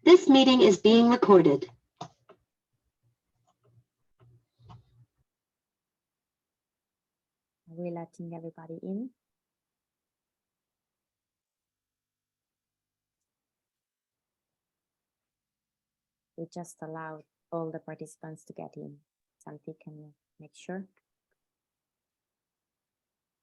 This meeting is being recorded. Are we letting everybody in? We just allowed all the participants to get in. Santi, can you make sure?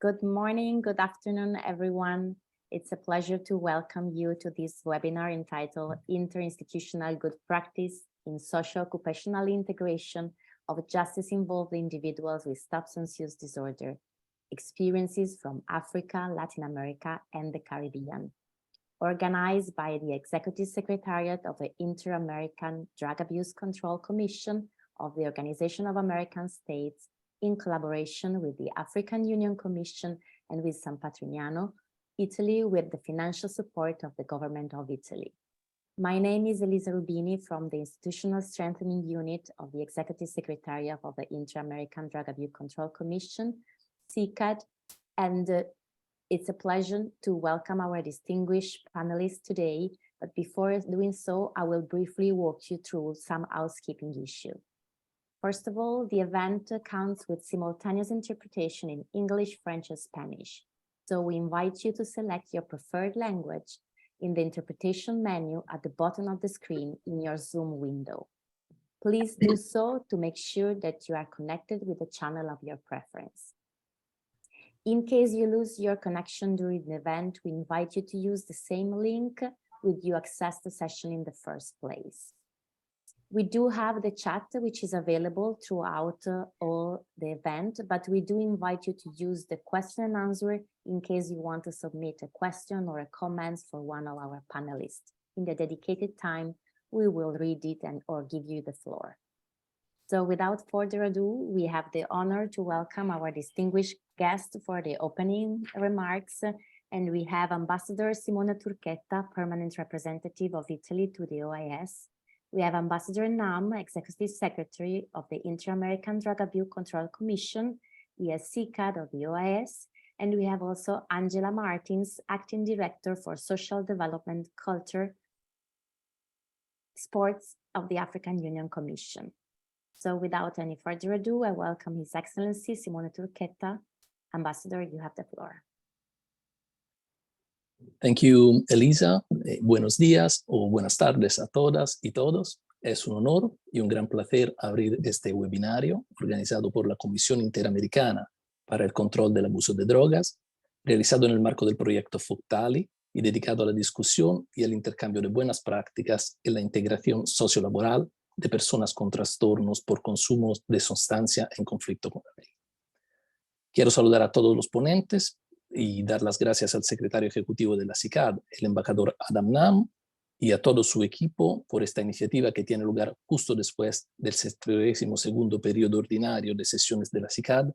Good morning, good afternoon, everyone. It's a pleasure to welcome you to this webinar entitled Interinstitutional Good Practice in Socio-Occupational Integration of Justice-Involved Individuals with Substance Use Disorder, Experiences from Africa, Latin America, and the Caribbean. Organized by the Executive Secretariat of the Inter-American Drug Abuse Control Commission of the Organization of American States in collaboration with the African Union Commission and with San Patrignano, Italy, with the financial support of the government of Italy. My name is Elisa Rubini from the Institutional Strengthening Unit of the Executive Secretariat of the Inter-American Drug Abuse Control Commission, ES-CICAD, and it's a pleasure to welcome our distinguished panelists today. But before doing so, I will briefly walk you through some housekeeping issues. First of all, the event counts with simultaneous interpretation in English, French, and Spanish. So we invite you to select your preferred language in the interpretation menu at the bottom of the screen in your Zoom window. Please do so to make sure that you are connected with the channel of your preference. In case you lose your connection during the event, we invite you to use the same link with you access the session in the first place. We do have the chat, which is available throughout all the event, but we do invite you to use the question and answer in case you want to submit a question or a comment for one of our panelists. In the dedicated time, we will read it or give you the floor. So without further ado, we have the honor to welcome our distinguished guest for the opening remarks. And we have Ambassador Simona Turchetta, Permanent Representative of Italy to the OIS. We have Ambassador Nam, Executive Secretary of the Inter-American Drug Abuse Control Commission, ES-CICAD of the OIS. And we have also Angela Martins, Acting Director for Social Development, Culture, Sports of the African Union Commission. So without any further ado, I welcome His Excellency Simona Turchetta. Ambassador, you have the floor. Thank you, Elisa. Buenos días o buenas tardes a todas y todos. Es un honor y un gran placer abrir este webinario organizado por la Comisión Interamericana para el Control del Abuso de Drogas, realizado en el marco del proyecto FOCTALI y dedicado a la discusión y al intercambio de buenas prácticas en la integración sociolaboral de personas con trastornos por consumo de sustancia en conflicto con la ley. Quiero saludar a todos los ponentes y dar las gracias al secretario ejecutivo de la CICAD, el embajador Adam Nam, y a todo su equipo por esta iniciativa que tiene lugar justo después del 72º periodo ordinario de sesiones de la CICAD,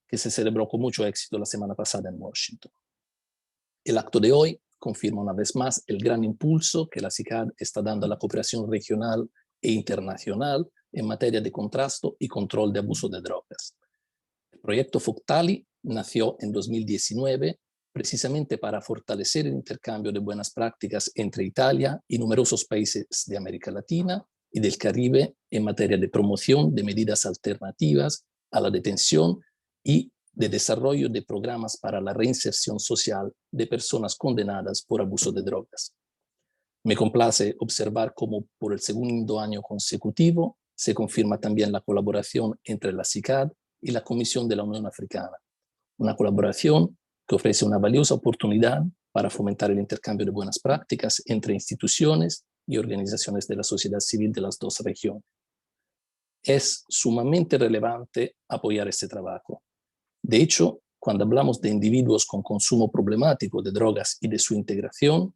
que se celebró con mucho éxito la semana pasada en Washington. El acto de hoy confirma una vez más el gran impulso que la CICAD está dando a la cooperación regional e internacional en materia de contrasto y control de abuso de drogas. El proyecto FOCTALI nació en 2019 precisamente para fortalecer el intercambio de buenas prácticas entre Italia y numerosos países de América Latina y del Caribe en materia de promoción de medidas alternativas a la detención y de desarrollo de programas para la reinserción social de personas condenadas por abuso de drogas. Me complace observar cómo por el segundo año consecutivo se confirma también la colaboración entre la CICAD y la Comisión de la Unión Africana, una colaboración que ofrece una valiosa oportunidad para fomentar el intercambio de buenas prácticas entre instituciones y organizaciones de la sociedad civil de las dos regiones. Es sumamente relevante apoyar este trabajo. De hecho, cuando hablamos de individuos con consumo problemático de drogas y de su integración,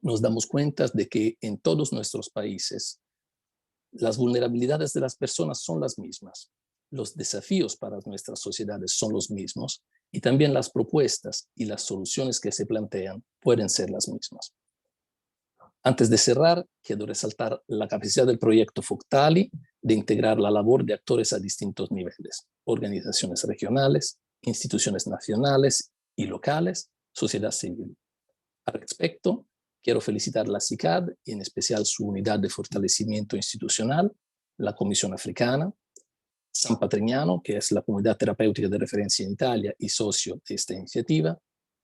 nos damos cuenta de que en todos nuestros países las vulnerabilidades de las personas son las mismas, los desafíos para nuestras sociedades son los mismos y también las propuestas y las soluciones que se plantean pueden ser las mismas. Antes de cerrar, quiero resaltar la capacidad del proyecto FOCTALI de integrar la labor de actores a distintos niveles, organizaciones regionales, instituciones nacionales y locales, sociedad civil. Al respecto, Quiero felicitar la CICAD y en especial su unidad de fortalecimiento institucional, la Comisión Africana, San Patrignano, que es la comunidad terapéutica de referencia en Italia y socio de esta iniciativa,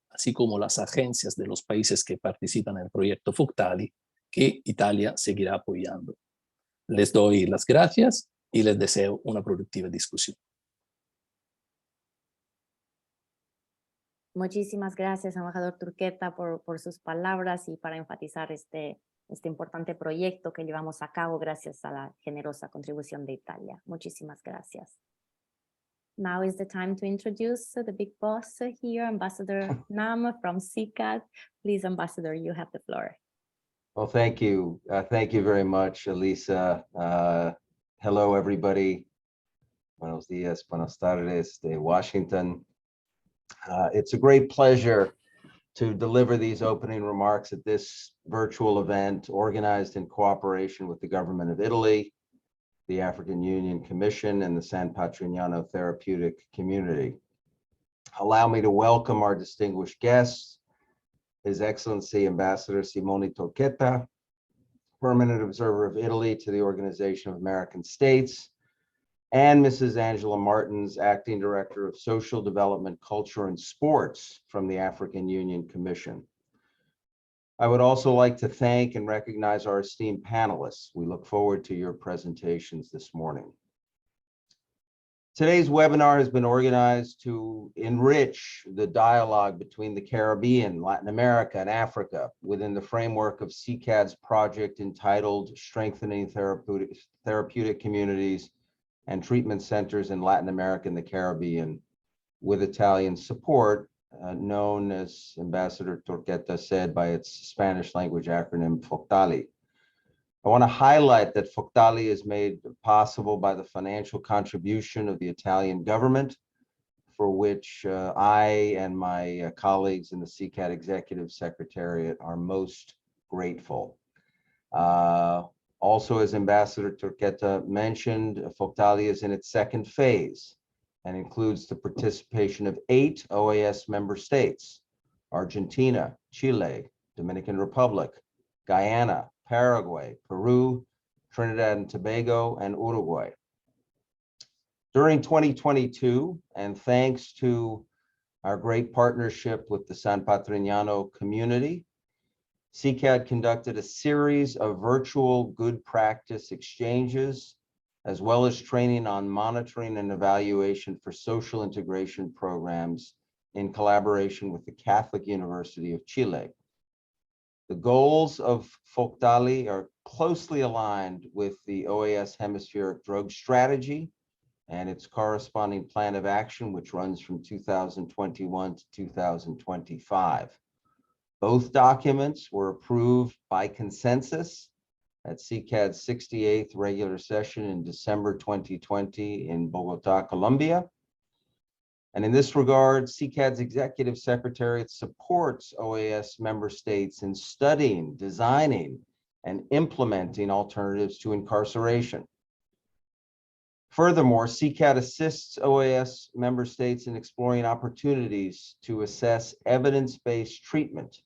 así como las agencias de los países que participan en el proyecto FOCTALI, que Italia seguirá apoyando. Les doy las gracias y les deseo una productiva discusión. Muchísimas gracias, embajador Turqueta, por sus palabras y para enfatizar este importante proyecto que llevamos a cabo gracias a la generosa contribución de Italia. Muchísimas gracias. Now is the time to introduce the big boss here, Ambassador Nam from CICAD. Please, Ambassador, you have the floor. Well, thank you. Thank you very much, Elisa. Hello, everybody. Buenos días, buenas tardes de Washington. It's a great pleasure to deliver these opening remarks at this virtual event organized in cooperation with the government of Italy, the African Union Commission, and the San Patrignano Therapeutic Community. Allow me to welcome our distinguished guests, His Excellency Ambassador Simone Turqueta, Permanent Observer of Italy to the Organization of American States, and Mrs. Angela Martins, Acting Director of Social Development, Culture, and Sports from the African Union Commission. I would also like to thank and recognize our esteemed panelists. We look forward to your presentations this morning. Today's webinar has been organized to enrich the dialogue between the Caribbean, Latin America, and Africa within the framework of CICAD's project entitled Strengthening Therapeutic Communities and Treatment Centers in Latin America and the Caribbean, with Italian support, known, as Ambassador Turqueta said, by its Spanish language acronym FOCTALI. I want to highlight that FOCTALI is made possible by the financial contribution of the Italian government, for which I and my colleagues in the CICAD Executive Secretariat are most grateful. Also, as Ambassador Turqueta mentioned, FOCTALI is in its second phase and includes the participation of 8 OAS member states: Argentina, Chile, Dominican Republic, Guyana, Paraguay, Peru, Trinidad and Tobago, and Uruguay. During 2022, and thanks to our great partnership with the San Patrignano community, CICAD conducted a series of virtual good practice exchanges, as well as training on monitoring and evaluation for social integration programs in collaboration with the Catholic University of Chile. The goals of FOCTALI are closely aligned with the OAS Hemispheric Drug Strategy and its corresponding plan of action, which runs from 2021 to 2025. Both documents were approved by consensus at CICAD's 68th regular session in December 2020 in Bogota, Colombia. And in this regard, CICAD's Executive Secretariat supports OAS member states in studying, designing, and implementing alternatives to incarceration. Furthermore, CICAD assists OAS member states in exploring opportunities to assess evidence-based treatment,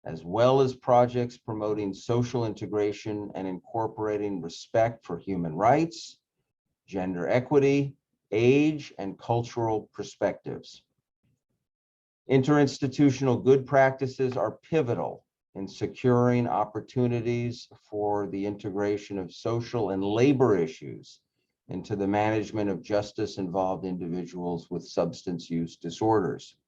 as well as projects promoting social integration and incorporating respect for human rights, gender equity, age, and cultural perspectives. Interinstitutional good practices are pivotal in securing opportunities for the integration of social and labor issues into the management of justice-involved individuals with substance use disorders.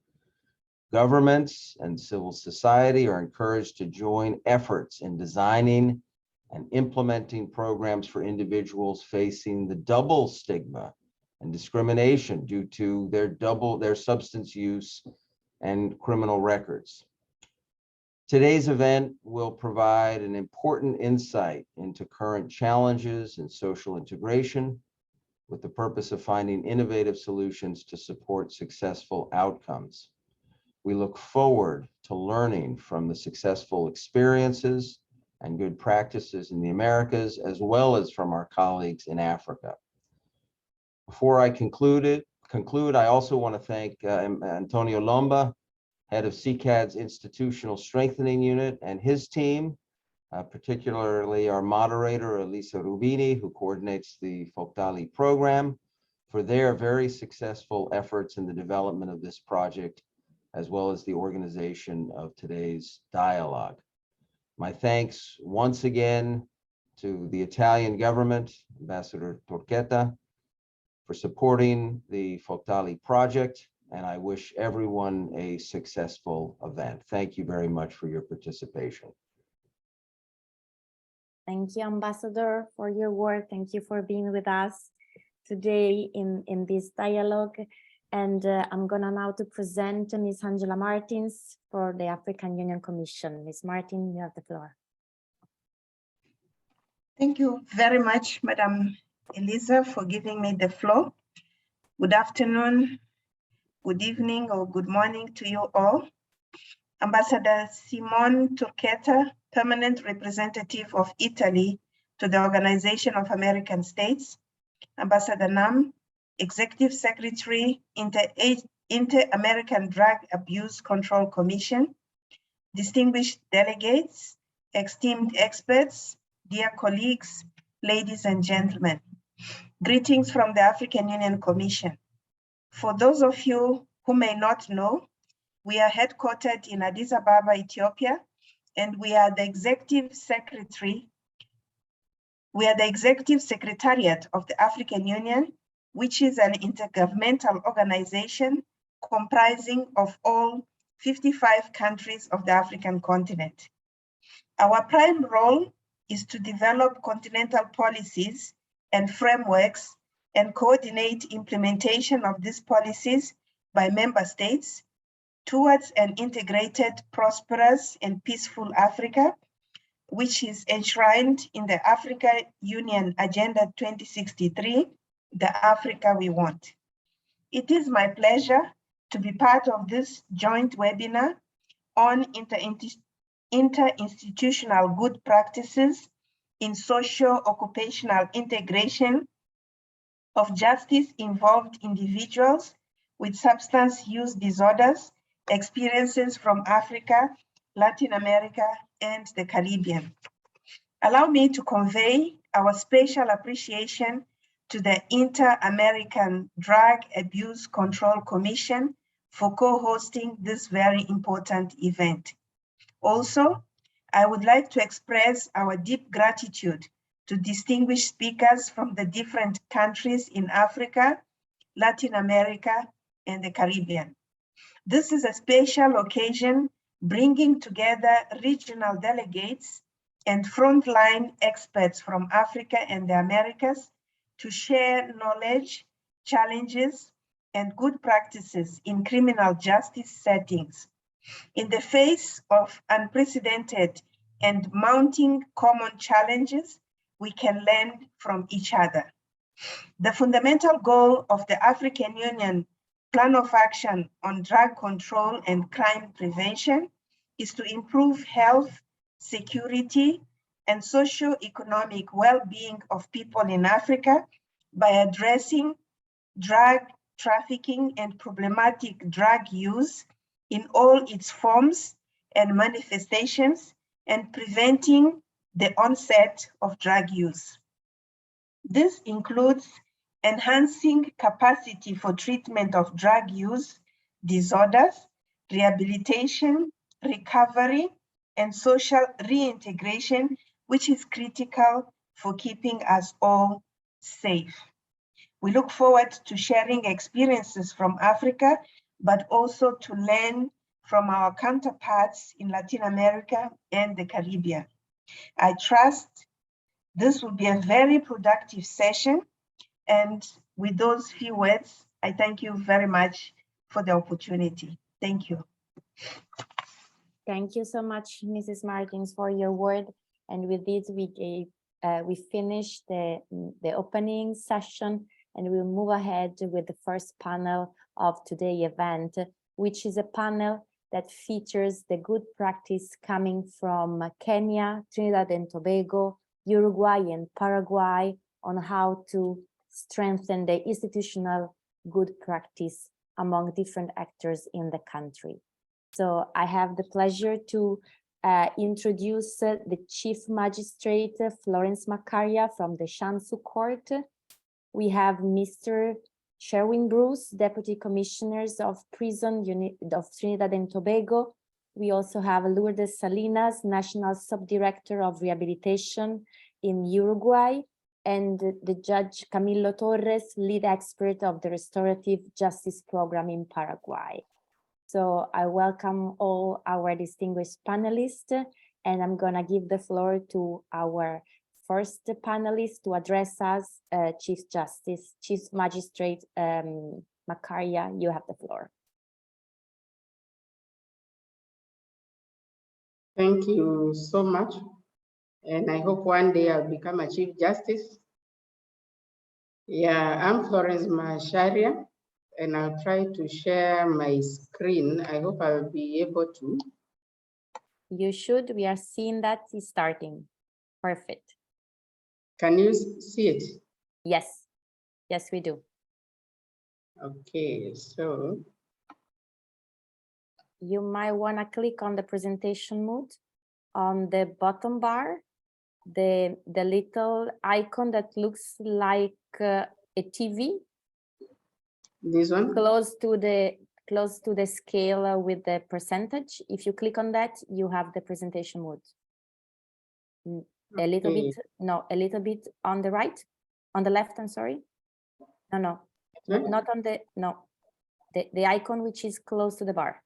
Governments and civil society are encouraged to join efforts in designing and implementing programs for individuals facing the double stigma and discrimination due to their substance use and criminal records. Today's event will provide an important insight into current challenges in social integration, with the purpose of finding innovative solutions to support successful outcomes. We look forward to learning from the successful experiences and good practices in the Americas, as well as from our colleagues in Africa. Before I conclude, I also want to thank Antonio Lomba, head of CICAD's Institutional Strengthening Unit, and his team, particularly our moderator, Elisa Rubini, who coordinates the FOCTALI program, for their very successful efforts in the development of this project, as well as the organization of today's dialogue. My thanks once again to the Italian government, Ambassador Torqueta, for supporting the FOCTALI project, and I wish everyone a successful event. Thank you very much for your participation. Thank you, Ambassador, for your work. Thank you for being with us today in this dialogue. And I'm gonna now to present Ms. Angela Martins for the African Union Commission. Ms. Martin, you have the floor. Thank you very much, Madam Elisa, for giving me the floor. Good afternoon, good evening, or good morning to you all. Ambassador Simone Turqueta, Permanent Representative of Italy to the Organization of American States. Ambassador Nam, Executive Secretary, Inter-American Drug Abuse Control Commission. Distinguished delegates, esteemed experts, dear colleagues, ladies and gentlemen. Greetings from the African Union Commission. For those of you who may not know, we are headquartered in Addis Ababa, Ethiopia, and we are the executive secretary. We are the executive secretariat of the African Union, which is an intergovernmental organization comprising of all 55 countries of the African continent. Our prime role is to develop continental policies and frameworks and coordinate implementation of these policies by member states towards an integrated, prosperous, and peaceful Africa, which is enshrined in the Africa Union Agenda 2063, the Africa we want. It is my pleasure to be part of this joint webinar on interinstitutional good practices in socio-occupational integration of justice-involved individuals with substance use disorders, experiences from Africa, Latin America, and the Caribbean. Allow me to convey our special appreciation to the Inter-American Drug Abuse Control Commission for co-hosting this very important event. Also, I would like to express our deep gratitude to distinguished speakers from the different countries in Africa, Latin America, and the Caribbean. This is a special occasion bringing together regional delegates and frontline experts from Africa and the Americas to share knowledge, challenges, and good practices in criminal justice settings. In the face of unprecedented and mounting common challenges, we can learn from each other. The fundamental goal of the African Union Plan of Action on Drug Control and Crime Prevention is to improve health, security, and socio-economic well-being of people in Africa by addressing drug trafficking and problematic drug use in all its forms and manifestations and preventing the onset of drug use. This includes enhancing capacity for treatment of drug use disorders, rehabilitation, recovery, and social reintegration, which is critical for keeping us all safe. We look forward to sharing experiences from Africa, but also to learn from our counterparts in Latin America and the Caribbean. I trust this will be a very productive session. And with those few words, I thank you very much for the opportunity. Thank you. Thank you so much, Mrs. Martins, for your word. And with this, we finished the opening session, and we'll move ahead with the first panel of today's event, which is a panel that features the good practice coming from Kenya, Trinidad and Tobago, Uruguay, and Paraguay on how to strengthen the institutional good practice among different actors in the country. So I have the pleasure to introduce the Chief Magistrate, Florence Maccaria from the Shansu Court. We have Mr. Sherwin Bruce, Deputy Commissioners of Prison Unit of Trinidad and Tobago. We also have Lourdes Salinas, National Subdirector of Rehabilitation in Uruguay, and the Judge Camilo Torres, Lead Expert of the Restorative Justice Program in Paraguay. So I welcome all our distinguished panelists, and I'm gonna give the floor to our first panelist to address us, Chief Magistrate Maccaria. You have the floor. Thank you so much. And I hope one day I'll become a Chief Justice. Yeah, I'm Florence Maccaria, and I'll try to share my screen. I hope I'll be able to. You should. We are seeing that it's starting. Perfect. Can you see it? Yes. Yes, we do. Okay, so. You might want to click on the presentation mode on the bottom bar, the little icon that looks like a TV. This one? Close to the scale with the percentage. If you click on that, you have the presentation mode. A little bit, no, a little bit on the right, on the left, I'm sorry. No, not on the, no, the icon which is close to the bar.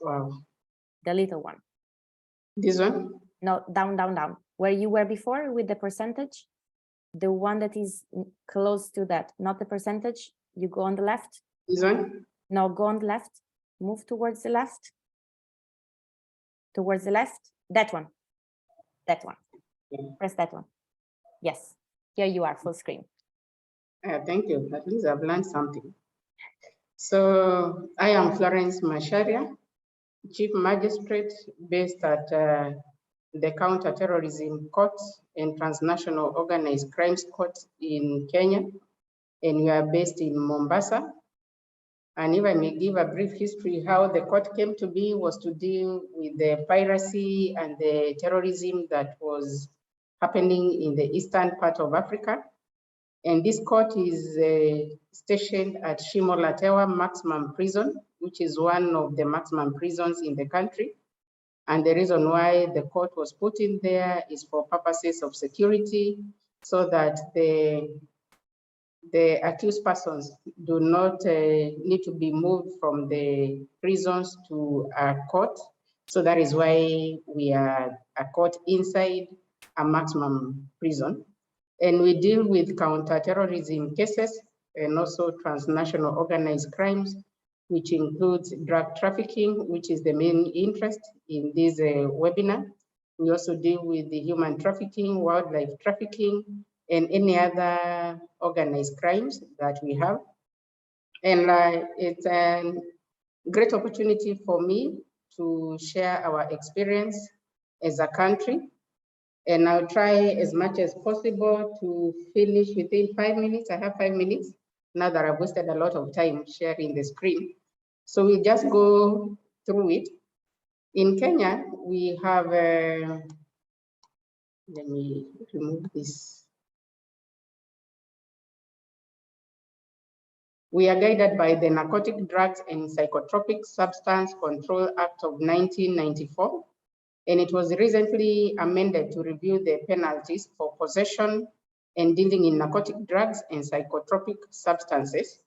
Wow. The little one. This one? No, down, down, down. Where you were before with the percentage, the one that is close to that, not the percentage, you go on the left. This one? No, go on the left, move towards the left. Towards the left, that one. That one. Press that one. Yes, here you are, full screen. Thank you. At least I've learned something. So I am Florence Maccaria, Chief Magistrate based at the Counter-Terrorism Court and Transnational Organized Crimes Court in Kenya, and we are based in Mombasa. And if I may give a brief history, how the court came to be was to deal with the piracy and the terrorism that was happening in the eastern part of Africa. And this court is stationed at Shimo-Latewa Maximum Prison, which is one of the maximum prisons in the country. And the reason why the court was put in there is for purposes of security, so that the accused persons do not need to be moved from the prisons to a court. So that is why we are a court inside a maximum prison. And we deal with counter-terrorism cases and also transnational organized crimes, which includes drug trafficking, which is the main interest in this webinar. We also deal with the human trafficking, wildlife trafficking, and any other organized crimes that we have. And it's a great opportunity for me to share our experience as a country. And I'll try as much as possible to finish within 5 minutes. I have 5 minutes now that I've wasted a lot of time sharing the screen. So we just go through it. In Kenya, we have, let me remove this. We are guided by the Narcotic Drugs and Psychotropic Substance Control Act of 1994. And it was recently amended to review the penalties for possession and dealing in narcotic drugs and psychotropic substances.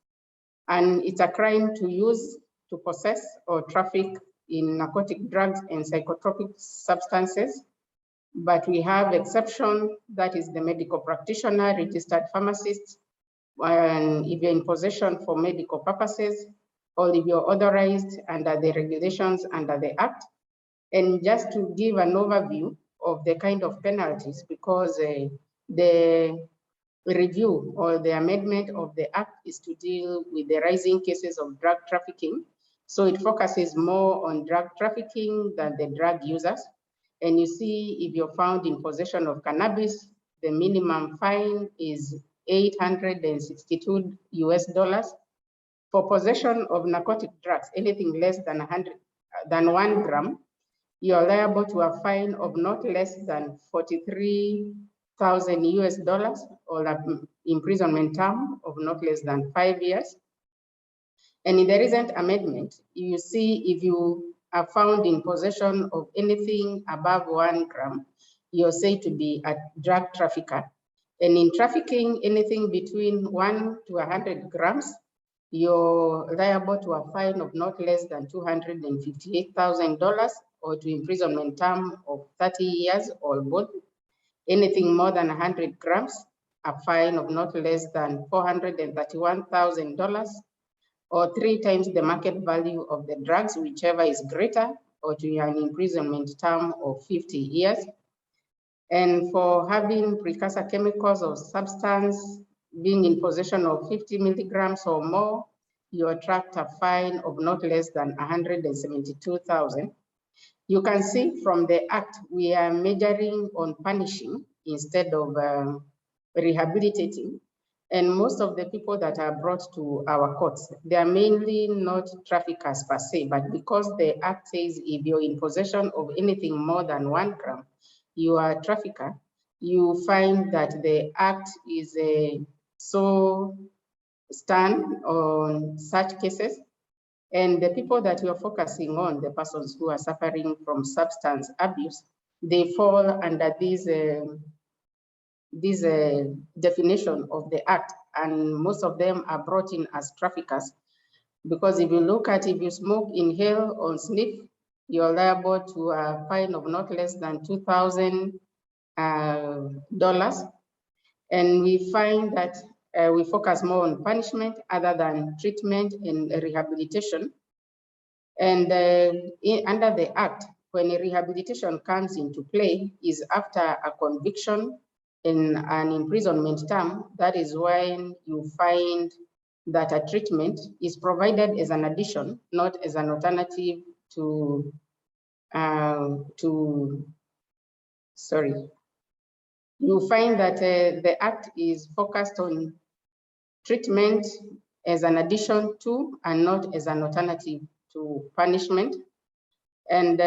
And it's a crime to use, to possess, or traffic in narcotic drugs and psychotropic substances. But we have exception, that is the medical practitioner, registered pharmacist, and if you're in possession for medical purposes, or if you're authorized under the regulations under the Act. And just to give an overview of the kind of penalties, because the review or the amendment of the Act is to deal with the rising cases of drug trafficking. So it focuses more on drug trafficking than the drug users. And you see, if you're found in possession of cannabis, the minimum fine is $862 US. For possession of narcotic drugs, anything less than 1 gram, you are liable to a fine of not less than 43,000 US dollars or an imprisonment term of not less than 5 years. And in the recent amendment, you see if you are found in possession of anything above 1 gram, you're said to be a drug trafficker. And in trafficking anything between 1 to 100 grams, you're liable to a fine of not less than $258,000 or to imprisonment term of 30 years or both. Anything more than 100 grams, a fine of not less than $431,000 or 3 times the market value of the drugs, whichever is greater, or to an imprisonment term of 50 years. And for having precursor chemicals or substance, being in possession of 50 milligrams or more, you attract a fine of not less than 172,000. You can see from the act, we are majoring on punishing instead of rehabilitating. And most of the people that are brought to our courts, they are mainly not traffickers per se, but because the act says if you're in possession of anything more than 1 gram, you are a trafficker, you find that the act is so stern on such cases. And the people that we are focusing on, the persons who are suffering from substance abuse, they fall under this definition of the act, and most of them are brought in as traffickers. Because if you look at, if you smoke, inhale, or sniff, you're liable to a fine of not less than $2,000. And we find that we focus more on punishment other than treatment and rehabilitation. And under the act, when a rehabilitation comes into play is after a conviction in an imprisonment term. That is when you find that a treatment is provided as an addition, not as an alternative to you find that the act is focused on treatment as an addition to and not as an alternative to punishment. And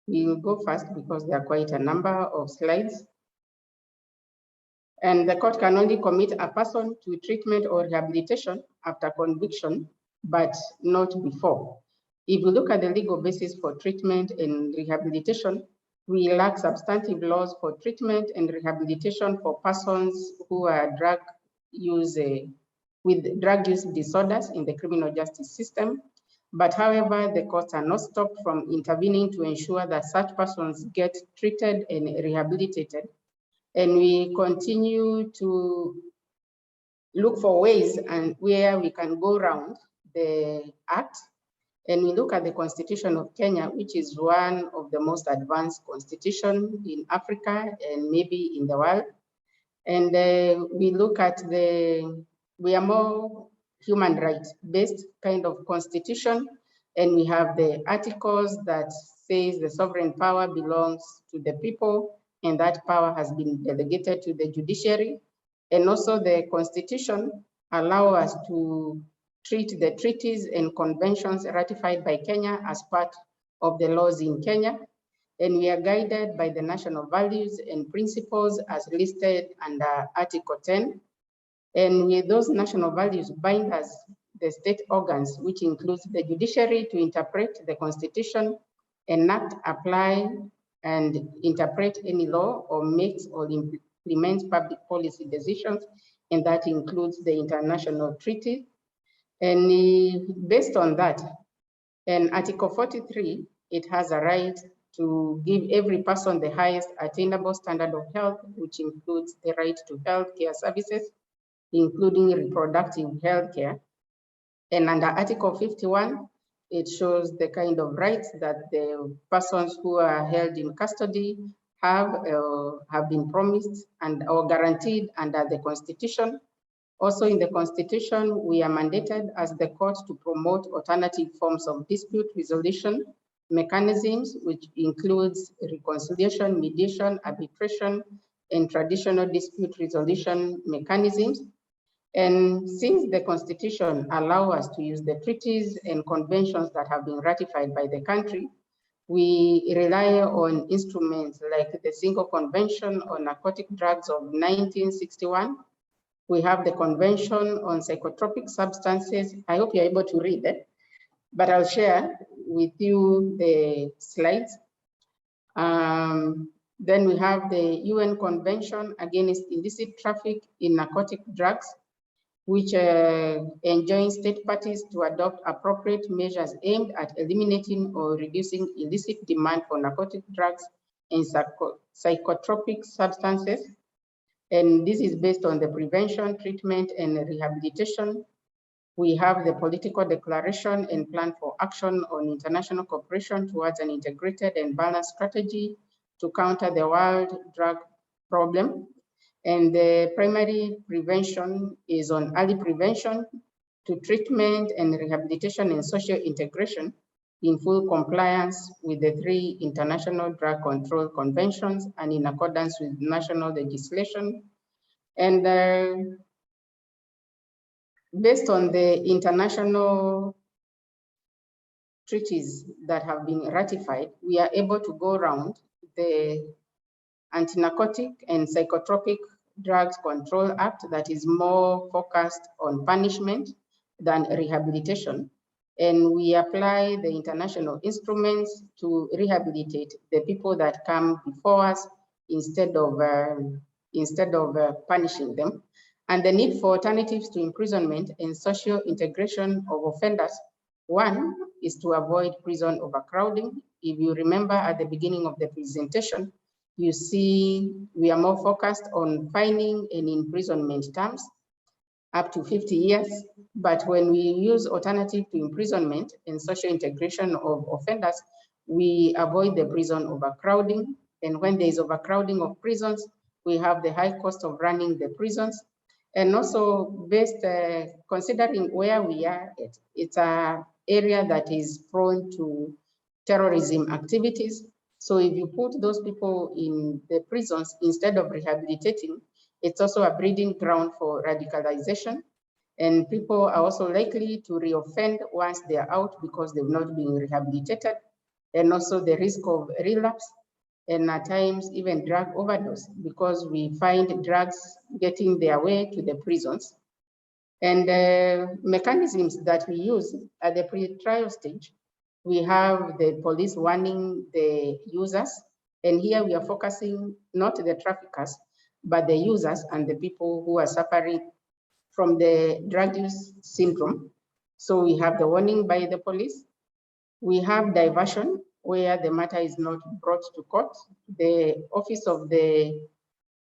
we will go fast because there are quite a number of slides. And the court can only commit a person to treatment or rehabilitation after conviction, but not before. If you look at the legal basis for treatment and rehabilitation, we lack substantive laws for treatment and rehabilitation for persons who are with drug use disorders in the criminal justice system. But however, the courts are not stopped from intervening to ensure that such persons get treated and rehabilitated. And we continue to look for ways and where we can go around the act. And we look at the Constitution of Kenya, which is one of the most advanced constitutions in Africa and maybe in the world. And we look at we are more human rights based kind of constitution. And we have the articles that says the sovereign power belongs to the people, and that power has been delegated to the judiciary. And also the Constitution allows us to treat the treaties and conventions ratified by Kenya as part of the laws in Kenya. And we are guided by the national values and principles as listed under Article 10. And with those national values bind us, the state organs, which includes the judiciary, to interpret the Constitution, enact, apply, and interpret any law, or makes or implements public policy decisions, and that includes the international treaty. And based on that, in Article 43, it has a right to give every person the highest attainable standard of health, which includes the right to health care services, including reproductive health care. And under Article 51, it shows the kind of rights that the persons who are held in custody have been promised and or guaranteed under the Constitution. Also in the Constitution, we are mandated as the court to promote alternative forms of dispute resolution mechanisms, which includes reconciliation, mediation, arbitration, and traditional dispute resolution mechanisms. And since the Constitution allows us to use the treaties and conventions that have been ratified by the country, we rely on instruments like the Single Convention on Narcotic Drugs of 1961. We have the Convention on Psychotropic Substances. I hope you're able to read it, but I'll share with you the slides. Then we have the UN Convention Against Illicit Traffic in Narcotic Drugs, which enjoins state parties to adopt appropriate measures aimed at eliminating or reducing illicit demand for narcotic drugs and psychotropic substances. And this is based on the prevention, treatment, and rehabilitation. We have the political declaration and plan for action on international cooperation towards an integrated and balanced strategy to counter the world drug problem. And the primary prevention is on early prevention to treatment and rehabilitation and social integration in full compliance with the 3 international drug control conventions and in accordance with national legislation. And based on the international treaties that have been ratified, we are able to go around the Anti-Narcotic and Psychotropic Drugs Control Act that is more focused on punishment than rehabilitation. And we apply the international instruments to rehabilitate the people that come before us instead of punishing them. And the need for alternatives to imprisonment and social integration of offenders. One is to avoid prison overcrowding. If you remember at the beginning of the presentation, you see we are more focused on fining and imprisonment terms up to 50 years. But when we use alternative to imprisonment and social integration of offenders, we avoid the prison overcrowding. And when there is overcrowding of prisons, we have the high cost of running the prisons. And also based, considering where we are, it's an area that is prone to terrorism activities. So if you put those people in the prisons instead of rehabilitating, it's also a breeding ground for radicalization. And people are also likely to reoffend once they're out because they've not been rehabilitated. And also the risk of relapse and at times even drug overdose because we find drugs getting their way to the prisons. And mechanisms that we use at the pre-trial stage, we have the police warning the users. And here we are focusing not the traffickers, but the users and the people who are suffering from the drug use syndrome. So we have the warning by the police. We have diversion where the matter is not brought to court. The office of the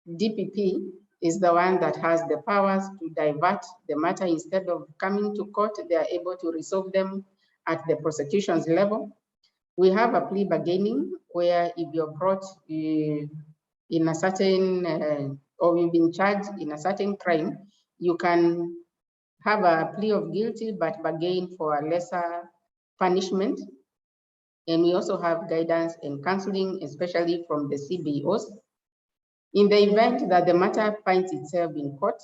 DPP is the one that has the powers to divert the matter. Instead of coming to court, they are able to resolve them at the prosecution's level. We have a plea bargaining where if you're brought in a certain, or you've been charged in a certain crime, you can have a plea of guilty, but bargain for a lesser punishment. And we also have guidance and counseling, especially from the CBOs. In the event that the matter finds itself in court,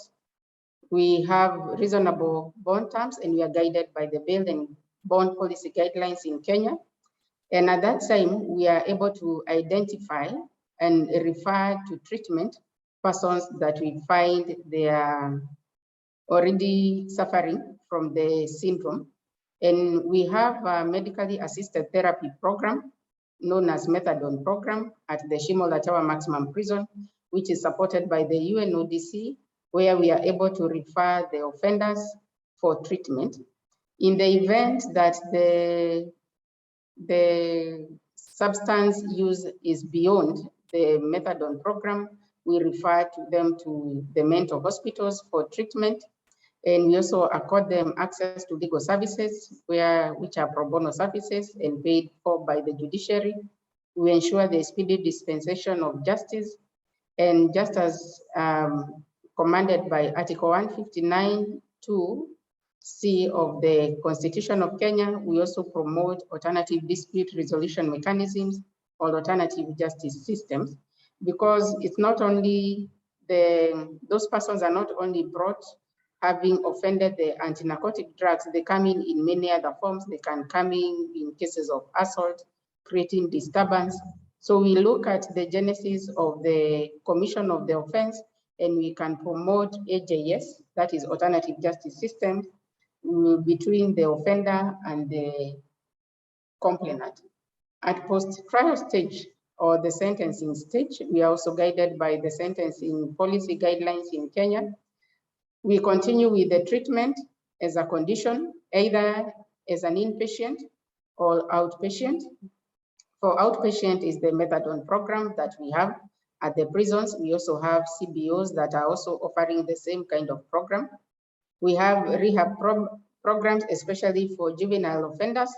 we have reasonable bond terms and we are guided by the bail and bond policy guidelines in Kenya. And at that time, we are able to identify and refer to treatment persons that we find they are already suffering from the syndrome. And we have a medically assisted therapy program known as methadone program at the Shimo La Tewa Maximum Prison, which is supported by the UNODC, where we are able to refer the offenders for treatment. In the event that the substance use is beyond the methadone program, we refer them to the mental hospitals for treatment. And we also accord them access to legal services, which are pro bono services and paid for by the judiciary. We ensure the speedy dispensation of justice. And just as commanded by Article 159(2)(c) of the Constitution of Kenya, we also promote alternative dispute resolution mechanisms or alternative justice systems, because it's not only those persons are not only brought having offended the anti-narcotic drugs, they come in many other forms. They can come in cases of assault, creating disturbance. So we look at the genesis of the commission of the offense, and we can promote AJS, that is alternative justice system, between the offender and the complainant. At post-trial stage or the sentencing stage, we are also guided by the sentencing policy guidelines in Kenya. We continue with the treatment as a condition, either as an inpatient or outpatient. For outpatient is the methadone program that we have at the prisons. We also have CBOs that are also offering the same kind of program. We have rehab programs, especially for juvenile offenders.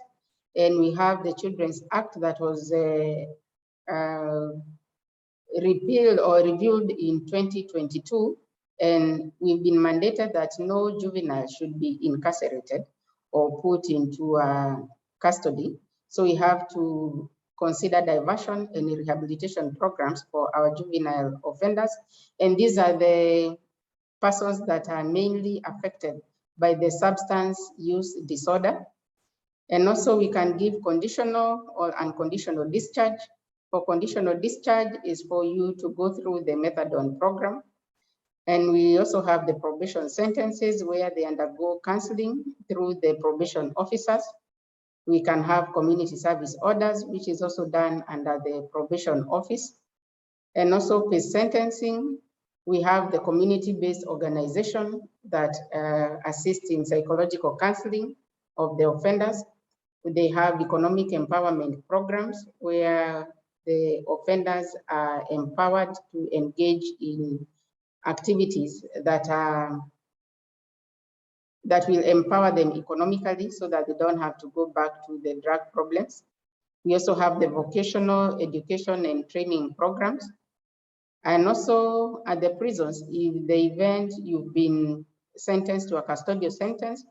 And we have the Children's Act that was repealed or reviewed in 2022. And we've been mandated that no juvenile should be incarcerated or put into custody. So we have to consider diversion and rehabilitation programs for our juvenile offenders. And these are the persons that are mainly affected by the substance use disorder. And also we can give conditional or unconditional discharge. For conditional discharge is for you to go through the methadone program. And we also have the probation sentences where they undergo counseling through the probation officers. We can have community service orders, which is also done under the probation office. And also post-sentencing, we have the community-based organization that assists in psychological counseling of the offenders. They have economic empowerment programs where the offenders are empowered to engage in activities that will empower them economically so that they don't have to go back to the drug problems. We also have the vocational education and training programs. And also at the prisons, in the event you've been sentenced to a custodial sentence,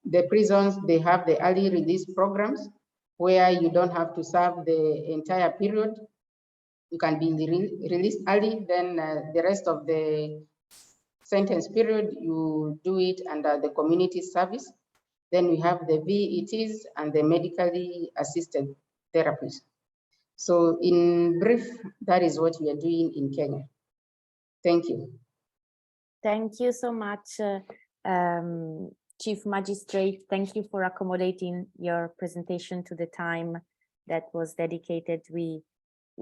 the prisons, they have the early release programs where you don't have to serve the entire period. You can be released early, then the rest of the sentence period, you do it under the community service. Then we have the VETs and the medically assisted therapies. So in brief, that is what we are doing in Kenya. Thank you. Thank you so much, Chief Magistrate. Thank you for accommodating your presentation to the time that was dedicated. We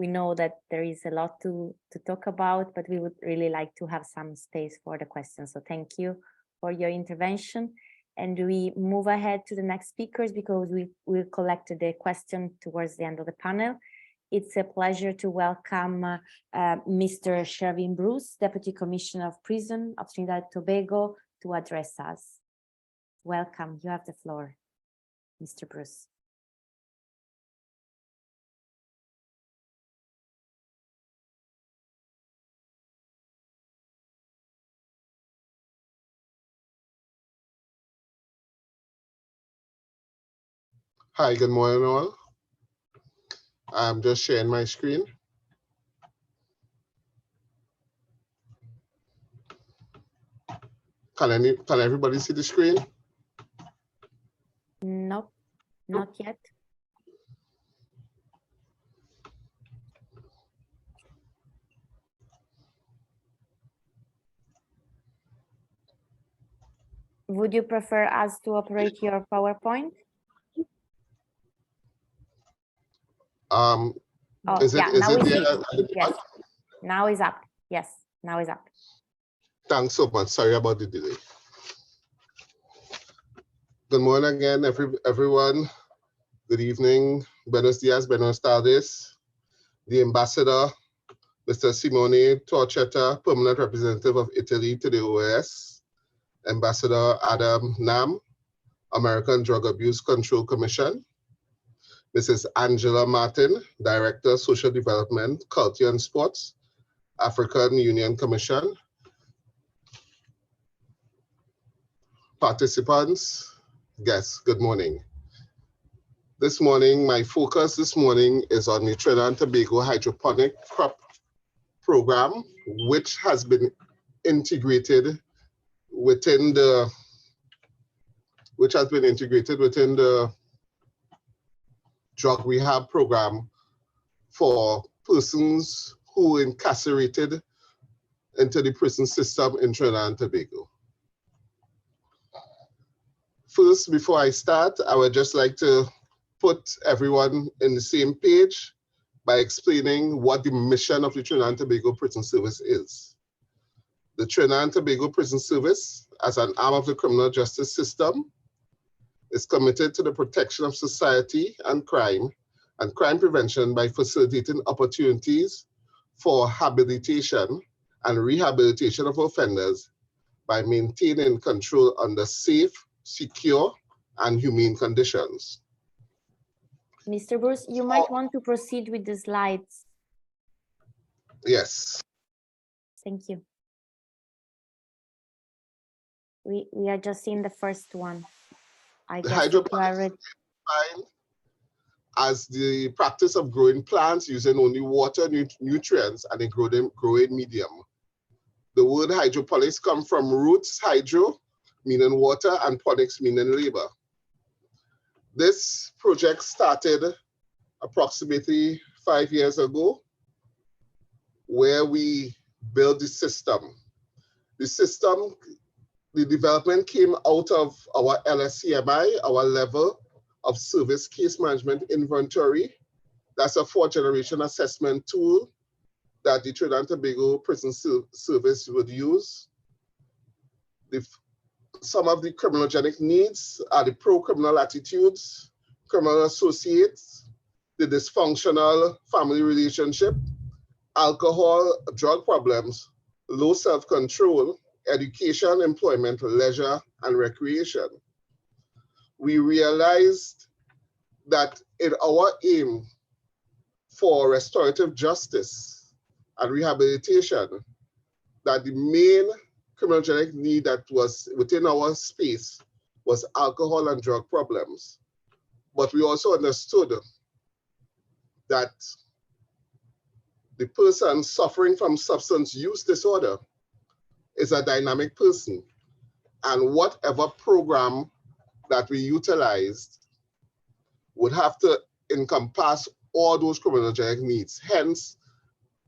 know that there is a lot to talk about, but we would really like to have some space for the questions. So thank you for your intervention. And we move ahead to the next speakers because we will collect the question towards the end of the panel. It's a pleasure to welcome Mr. Shervin Bruce, Deputy Commissioner of Prison of Trinidad and Tobago, to address us. Welcome, you have the floor, Mr. Bruce. Hi, good morning all. I'm just sharing my screen. Can everybody see the screen? Nope, not yet. Would you prefer us to operate your PowerPoint? Oh, is it, yeah, is now it we there? see it. Yes, now is up. Yes, now is up. Thanks so much. Sorry about the delay. Good morning again, everyone. Good evening. Buenos dias, buenos tardes. The Ambassador, Mr. Simone Torchetta, Permanent Representative of Italy to the OAS. Ambassador Adam Nam, American Drug Abuse Control Commission. Mrs. Angela Martin, Director, Social Development, Culture and Sports, African Union Commission. Participants, guests, good morning. This morning, my focus this morning is on the Trinidad and Tobago hydroponic crop program, which has been integrated within the, which has been integrated within the drug rehab program for persons who incarcerated into the prison system in Trinidad and Tobago. First, before I start, I would just like to put everyone in the same page by explaining what the mission of the Trinidad and Tobago Prison Service is. The Trinidad and Tobago Prison Service, as an arm of the criminal justice system, is committed to the protection of society and crime prevention by facilitating opportunities for habilitation and rehabilitation of offenders by maintaining control under safe, secure, and humane conditions. Mr. Bruce, you might want to proceed with the slides. Yes. Thank you. We are just seeing the first one. I The guess hydroponics is defined as the practice of growing plants using only water, nutrients, and a growing medium. The word hydroponics comes from roots hydro, meaning water, and ponics, meaning labor. This project started approximately 5 years ago, where we built the system. The development came out of our LSCMI, our level of service case management inventory. That's a 4th-generation assessment tool that the Trinidad and Tobago Prison Service would use. Some of the criminogenic needs are the pro-criminal attitudes, criminal associates, the dysfunctional family relationship, alcohol, drug problems, low self-control, education, employment, leisure, and recreation. We realized that in our aim for restorative justice and rehabilitation, that the main criminogenic need that was within our space was alcohol and drug problems. But we also understood that the person suffering from substance use disorder is a dynamic person, and whatever program that we utilized would have to encompass all those criminogenic needs. Hence,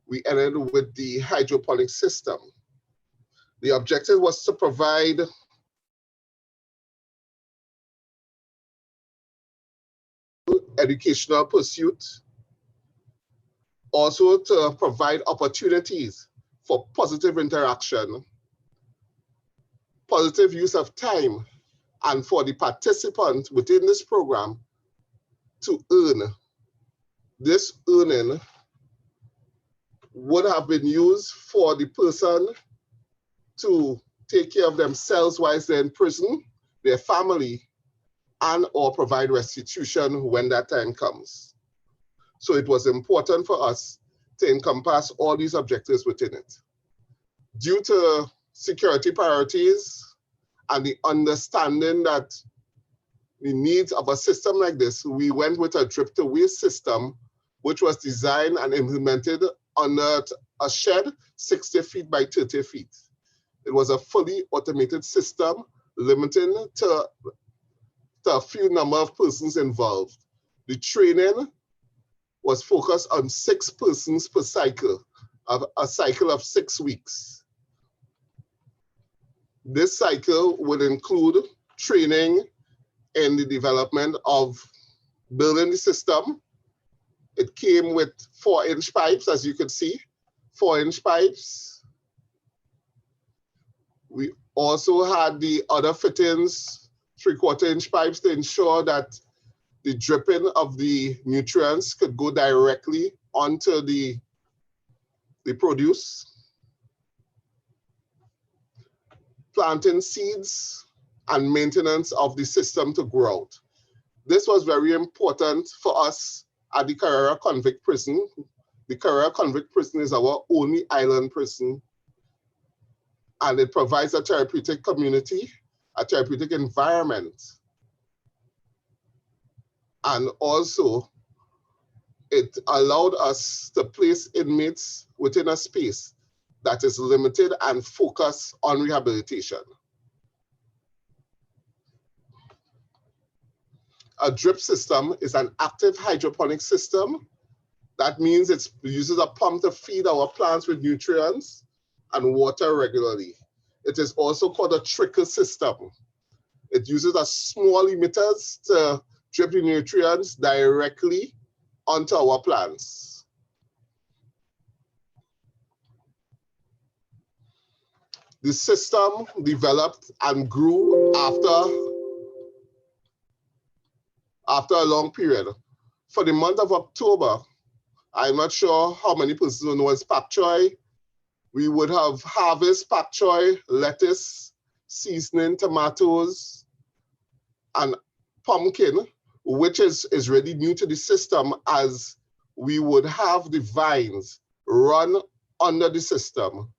we ended with the hydroponic system. The objective was to provide educational pursuit, also to provide opportunities for positive interaction, positive use of time, and for the participant within this program to earn. This earning would have been used for the person to take care of themselves whilst they're in prison, their family, and or provide restitution when that time comes. So it was important for us to encompass all these objectives within it. Due to security priorities and the understanding that the needs of a system like this, we went with a drip to waste system, which was designed and implemented under a shed 60 feet by 30 feet. It was a fully automated system, limiting to a few number of persons involved. The training was focused on 6 persons per cycle, of a cycle of 6 weeks. This cycle would include training in the development of building the system. It came with 4-inch pipes, as you can see, 4-inch pipes. We also had the other fittings, 3/4-inch pipes, to ensure that the dripping of the nutrients could go directly onto the produce. Planting seeds and maintenance of the system to grow out. This was very important for us at the Carrera Convict Prison. The Carrera Convict Prison is our only island prison, and it provides a therapeutic community, a therapeutic environment. And also, it allowed us to place inmates within a space that is limited and focused on rehabilitation. a drip system is an active hydroponic system. That means it uses a pump to feed our plants with nutrients and water regularly. It is also called a trickle system. It uses a small emitters to drip the nutrients directly onto our plants. The system developed and grew after a long period. For the month of October, I'm not sure how many persons know as pak choy. We would have harvest pak choy, lettuce, seasoning, tomatoes, and pumpkin, which is really new to the system, as we would have the vines run under the system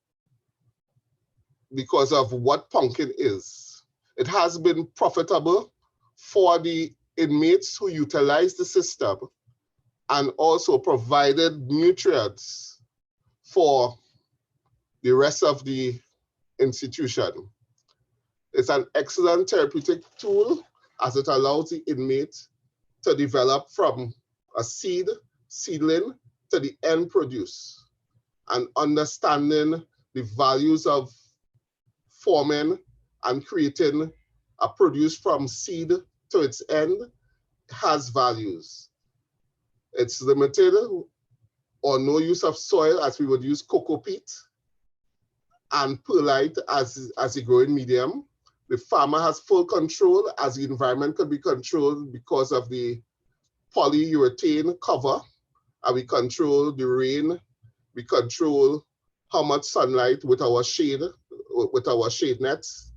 because of what pumpkin is. It has been profitable for the inmates who utilize the system and also provided nutrients for the rest of the institution. It's an excellent therapeutic tool as it allows the inmate to develop from a seedling to the end produce, and understanding the values of forming and creating a produce from seed to its end has values. It's limited or no use of soil, as we would use cocoa peat and perlite as the growing medium. The farmer has full control, as the environment could be controlled because of the polyurethane cover, and we control the rain, we control how much sunlight with our shade nets.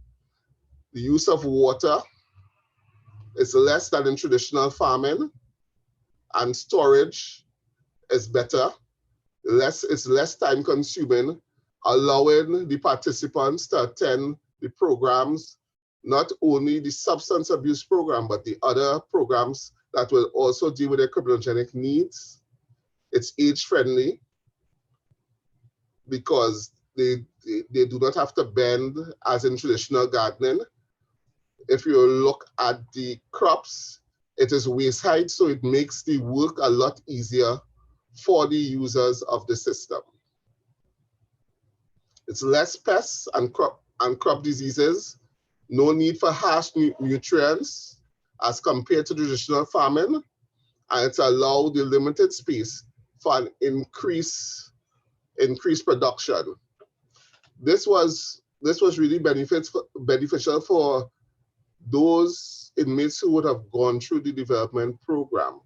The use of water is less than in traditional farming, and storage is better. It's less time consuming, allowing the participants to attend the programs, not only the substance abuse program, but the other programs that will also deal with their criminogenic needs. It's age friendly because they do not have to bend as in traditional gardening. If you look at the crops, it is waist height, so it makes the work a lot easier for the users of the system. It's less pests and crop diseases, no need for harsh nutrients as compared to traditional farming, and it's allowed the limited space for an increased production. This was really beneficial for those inmates who would have gone through the development program.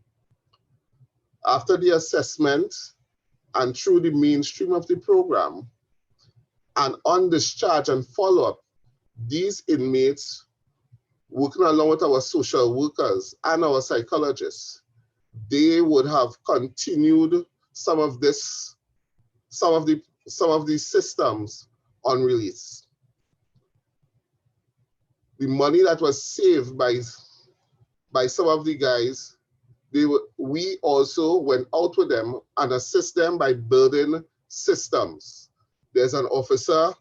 After the assessment and through the mainstream of the program, and on discharge and follow-up, these inmates, working along with our social workers and our psychologists, they would have continued some of these systems on release. The money that was saved by some of the guys, we also went out with them and assist them by building systems. There's an officer,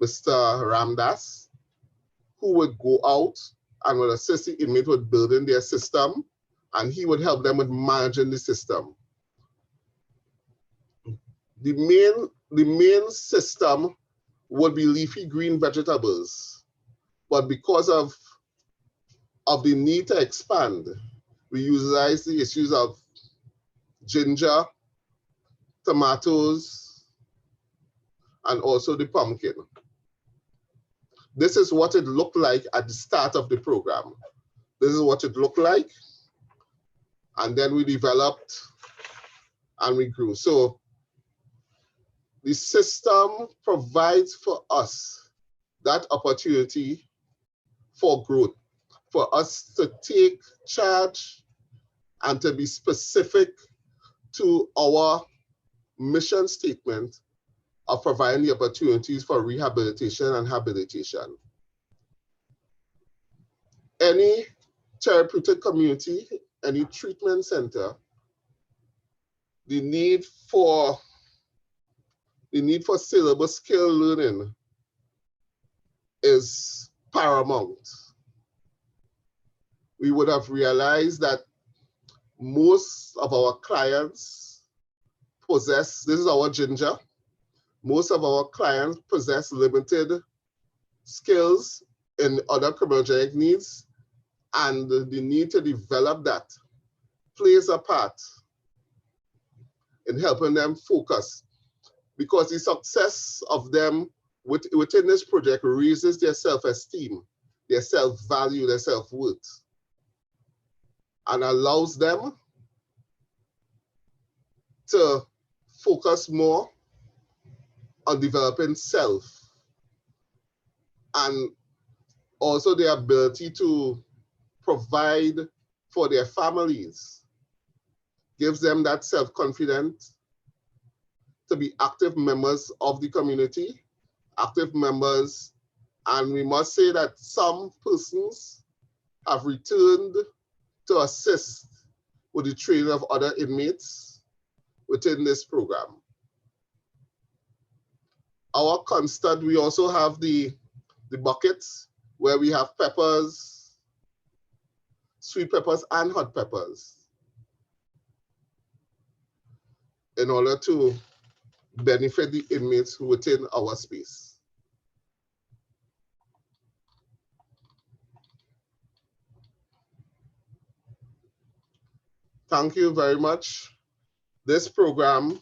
Mr. Ramdas, who would go out and would assist the inmate with building their system, and he would help them with managing the system. The main system would be leafy green vegetables, but because of the need to expand, we utilize the issues of ginger, tomatoes, and also the pumpkin. This is what it looked like at the start of the program. This is what it looked like. And then we developed and we grew. So the system provides for us that opportunity for growth, for us to take charge and to be specific to our mission statement of providing the opportunities for rehabilitation and habilitation. Any therapeutic community, any treatment center, the need for syllabus skill learning is paramount. we would have realized that most of our clients possess, this is our ginger, most of our clients possess limited skills in other criminogenic needs, and the need to develop that plays a part in helping them focus, because the success of them within this project raises their self-esteem, their self-value, their self-worth, and allows them to focus more on developing self, and also the ability to provide for their families, gives them that self-confidence to be active members of the community, active members. And we must say that some persons have returned to assist with the training of other inmates within this program. Our constant, we also have the buckets where we have peppers, sweet peppers and hot peppers, in order to benefit the inmates within our space. Thank you very much. This program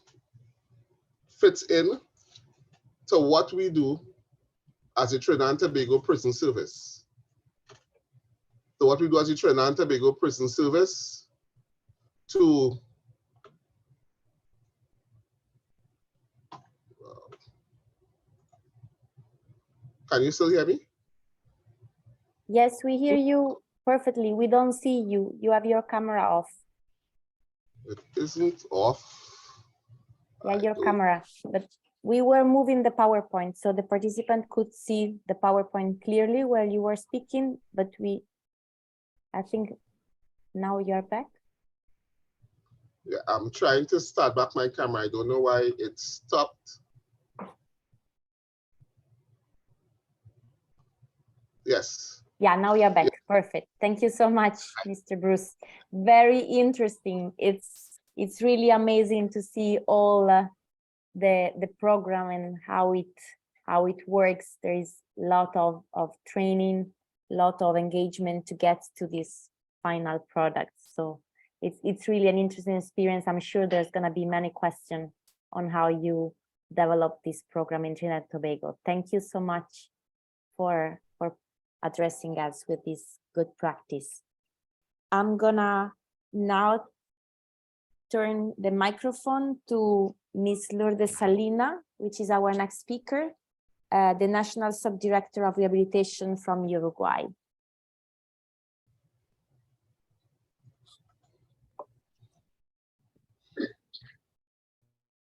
fits in to what we do as a Trinidad and Tobago Prison Service. So what we do as a Trinidad and Tobago Prison Service to can you still hear me? Yes, we hear you perfectly. We don't see you. You have your camera off. It isn't off. Yeah, your camera. But we were moving the PowerPoint, so the participant could see the PowerPoint clearly while you were speaking, but I think now you're back. Yeah, I'm trying to start back my camera. I don't know why it stopped. Yes. Yeah, now you're back. Yeah. Perfect. Thank you so much, Mr. Bruce. Very interesting. It's really amazing to see all the program and how it works. There is a lot of training, a lot of engagement to get to this final product. So it's really an interesting experience. I'm sure there's going to be many questions on how you develop this program in Trinidad and Tobago. Thank you so much for addressing us with this good practice. I'm gonna now turn the microphone to Ms. Lourdes Salina, which is our next speaker, the National Subdirector of Rehabilitation from Uruguay.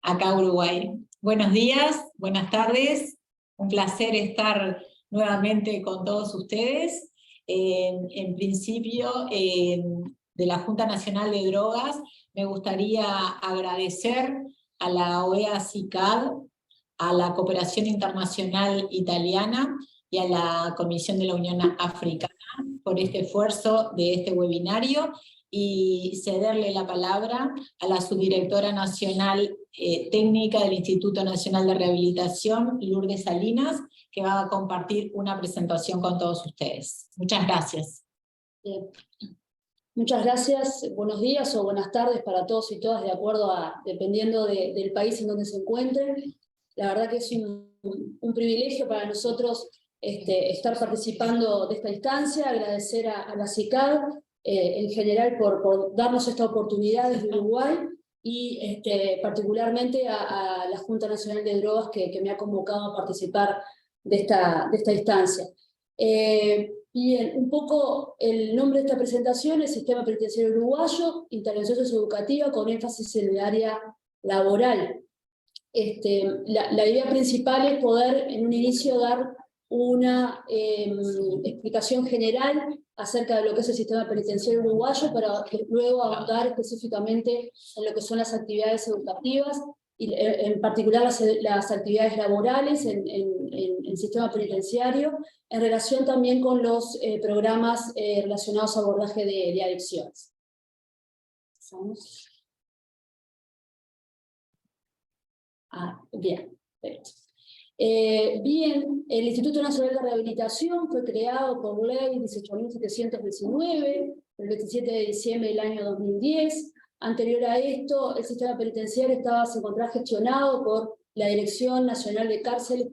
Acá Uruguay. Buenos días, buenas tardes. Un placer estar nuevamente con todos ustedes. En principio, de la Junta Nacional de Drogas, me gustaría agradecer a la ES-CICAD, a la Cooperación Internacional Italiana y a la Comisión de la Unión Africana por este esfuerzo de este webinario, y cederle la palabra a la subdirectora nacional técnica del Instituto Nacional de Rehabilitación, Lourdes Salinas, que va a compartir una presentación con todos ustedes. Muchas gracias. Muchas gracias, buenos días o buenas tardes para todos y todas, de acuerdo dependiendo del país en donde se encuentren. La verdad que es un privilegio para nosotros estar participando de esta instancia, agradecer a la CICAD en general por darnos esta oportunidad desde Uruguay, y particularmente a la Junta Nacional de Drogas que me ha convocado a participar de esta instancia. Bien, un poco el nombre de esta presentación es Sistema Penitenciario Uruguayo, Intervención Socioeducativa con énfasis en el área laboral. La idea principal es poder en un inicio dar una explicación general acerca de lo que es el sistema penitenciario uruguayo, para luego ahondar específicamente en lo que son las actividades educativas y en particular las actividades laborales en el sistema penitenciario, en relación también con los programas relacionados a abordaje de adicciones. ¿Pasamos? Bien, perfecto. Bien, el Instituto Nacional de Rehabilitación fue creado por ley 18.719, el 27 de diciembre del año 2010. Anterior a esto, el sistema penitenciario se encontraba gestionado por la Dirección Nacional de Cárceles,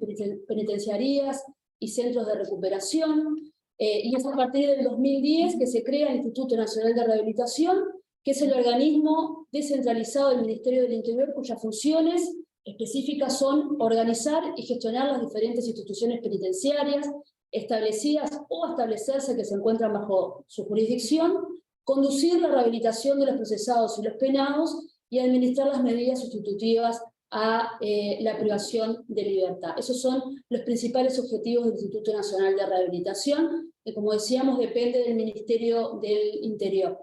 Penitenciarías y Centros de Recuperación, y es a partir del 2010 que se crea el Instituto Nacional de Rehabilitación, que es el organismo descentralizado del Ministerio del Interior, cuyas funciones específicas son organizar y gestionar las diferentes instituciones penitenciarias establecidas o establecerse que se encuentran bajo su jurisdicción, conducir la rehabilitación de los procesados y los penados y administrar las medidas sustitutivas a la privación de libertad. Esos son los principales objetivos del Instituto Nacional de Rehabilitación, que como decíamos depende del Ministerio del Interior.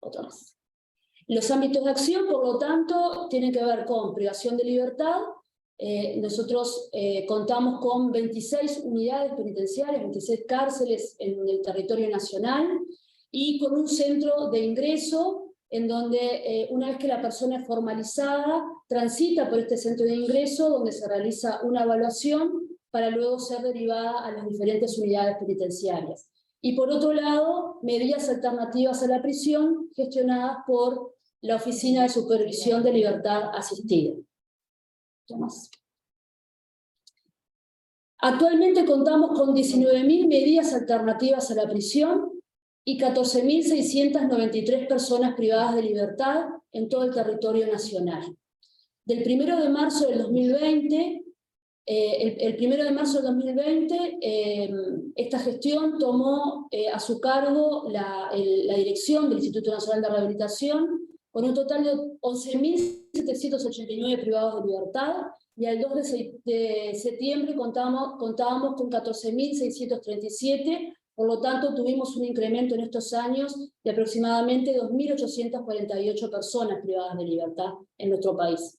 Otro más. Los ámbitos de acción, por lo tanto, tienen que ver con privación de libertad. Nosotros contamos con 26 unidades penitenciarias, 26 cárceles en el territorio nacional, y con un centro de ingreso en donde una vez que la persona es formalizada, transita por este centro de ingreso donde se realiza una evaluación para luego ser derivada a las diferentes unidades penitenciarias. Y por otro lado, medidas alternativas a la prisión gestionadas por la Oficina de Supervisión de Libertad Asistida. Actualmente contamos con 19.000 medidas alternativas a la prisión y 14.693 personas privadas de libertad en todo el territorio nacional. Del 1 de marzo del 2020, el 1 de marzo del 2020, esta gestión tomó a su cargo la dirección del Instituto Nacional de Rehabilitación, con un total de 11.789 privados de libertad, y al 2 de septiembre contábamos con 14.637, por lo tanto tuvimos un incremento en estos años de aproximadamente 2.848 personas privadas de libertad en nuestro país.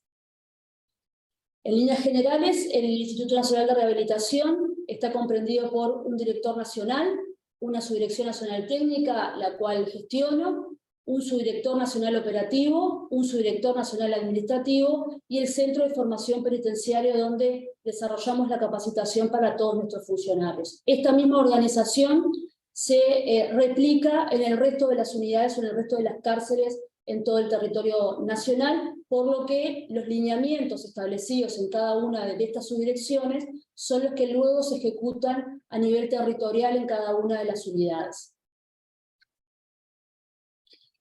En líneas generales, el Instituto Nacional de Rehabilitación está comprendido por un director nacional, una subdirección nacional técnica, la cual gestiono, un subdirector nacional operativo, un subdirector nacional administrativo y el Centro de Formación Penitenciaria, donde desarrollamos la capacitación para todos nuestros funcionarios. Esta misma organización se replica en el resto de las unidades o en el resto de las cárceles en todo el territorio nacional, por lo que los lineamientos establecidos en cada una de estas subdirecciones son los que luego se ejecutan a nivel territorial en cada una de las unidades.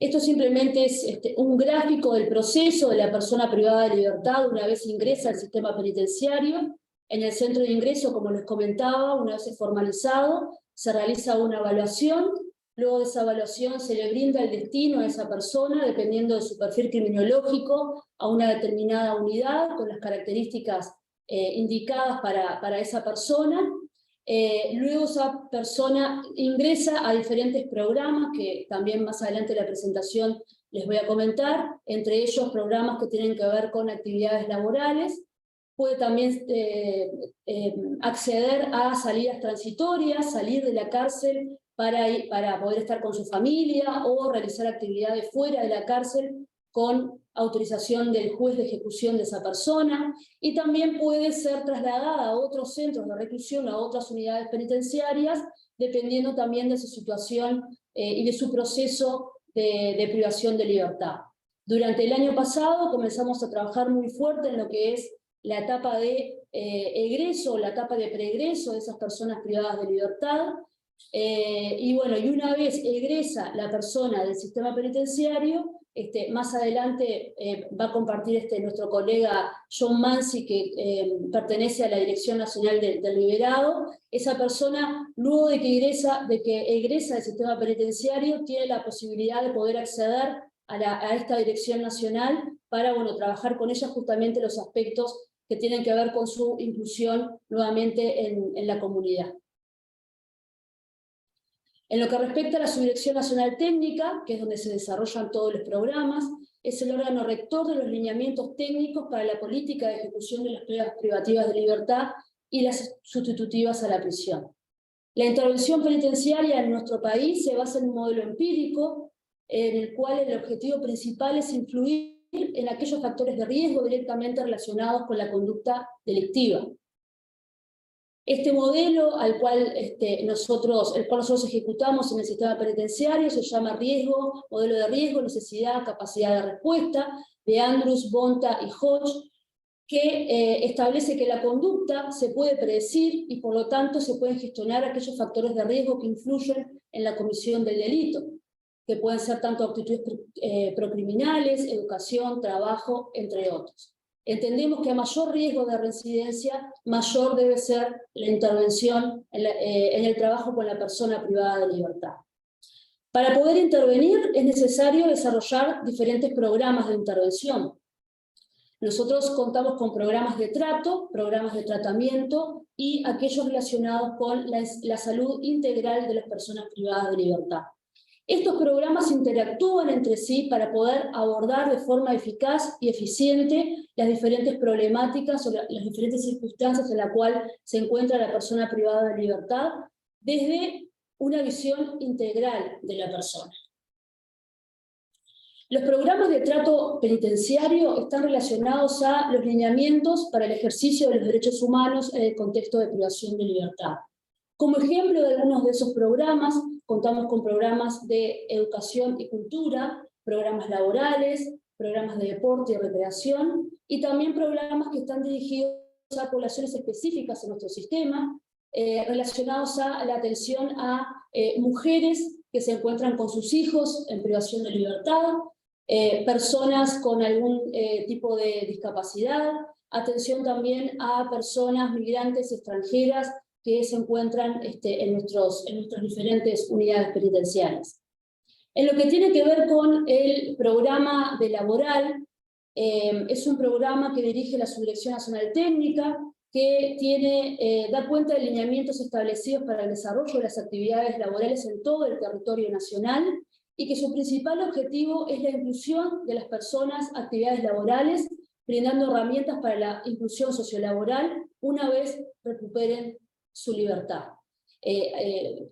Esto simplemente es un gráfico del proceso de la persona privada de libertad una vez ingresa al sistema penitenciario. En el centro de ingreso, como les comentaba, una vez formalizado, se realiza una evaluación. Luego de esa evaluación se le brinda el destino a esa persona, dependiendo de su perfil criminológico, a una determinada unidad, con las características indicadas para esa persona. Luego esa persona ingresa a diferentes programas, que también más adelante en la presentación les voy a comentar, entre ellos programas que tienen que ver con actividades laborales. Puede también acceder a salidas transitorias, salir de la cárcel para poder estar con su familia o realizar actividades fuera de la cárcel con autorización del juez de ejecución de esa persona, y también puede ser trasladada a otros centros de reclusión, a otras unidades penitenciarias, dependiendo también de su situación y de su proceso de privación de libertad. Durante el año pasado comenzamos a trabajar muy fuerte en lo que es la etapa de egreso, la etapa de preegreso de esas personas privadas de libertad, y bueno, y una vez egresa la persona del sistema penitenciario, más adelante va a compartir nuestro colega John Mansi, que pertenece a la Dirección Nacional del Liberado. Esa persona, luego de que egresa del sistema penitenciario, tiene la posibilidad de poder acceder a esta Dirección Nacional para trabajar con ella justamente los aspectos que tienen que ver con su inclusión nuevamente en la comunidad. En lo que respecta a la Subdirección Nacional Técnica, que es donde se desarrollan todos los programas, es el órgano rector de los lineamientos técnicos para la política de ejecución de las pruebas privativas de libertad y las sustitutivas a la prisión. La intervención penitenciaria en nuestro país se basa en un modelo empírico, en el cual el objetivo principal es influir en aquellos factores de riesgo directamente relacionados con la conducta delictiva. Este modelo al cual nosotros ejecutamos en el sistema penitenciario se llama modelo de riesgo, necesidad, capacidad de respuesta, de Andrews, Bonta y Hodge, que establece que la conducta se puede predecir y por lo tanto se pueden gestionar aquellos factores de riesgo que influyen en la comisión del delito, que pueden ser tanto actitudes procriminales, educación, trabajo, entre otros. Entendemos que a mayor riesgo de reincidencia, mayor debe ser la intervención en el trabajo con la persona privada de libertad. Para poder intervenir es necesario desarrollar diferentes programas de intervención. Nosotros contamos con programas de trato, programas de tratamiento y aquellos relacionados con la salud integral de las personas privadas de libertad. Estos programas interactúan entre sí para poder abordar de forma eficaz y eficiente las diferentes problemáticas o las diferentes circunstancias en las cuales se encuentra la persona privada de libertad desde una visión integral de la persona. Los programas de trato penitenciario están relacionados a los lineamientos para el ejercicio de los derechos humanos en el contexto de privación de libertad. Como ejemplo de algunos de esos programas, contamos con programas de educación y cultura, programas laborales, programas de deporte y recreación, y también programas que están dirigidos a poblaciones específicas en nuestro sistema, relacionados a la atención a mujeres que se encuentran con sus hijos en privación de libertad, personas con algún tipo de discapacidad, atención también a personas migrantes extranjeras que se encuentran en nuestras diferentes unidades penitenciarias. En lo que tiene que ver con el programa de laboral, es un programa que dirige la Subdirección Nacional Técnica, que da cuenta de lineamientos establecidos para el desarrollo de las actividades laborales en todo el territorio nacional, y que su principal objetivo es la inclusión de las personas a actividades laborales, brindando herramientas para la inclusión sociolaboral una vez recuperen su libertad.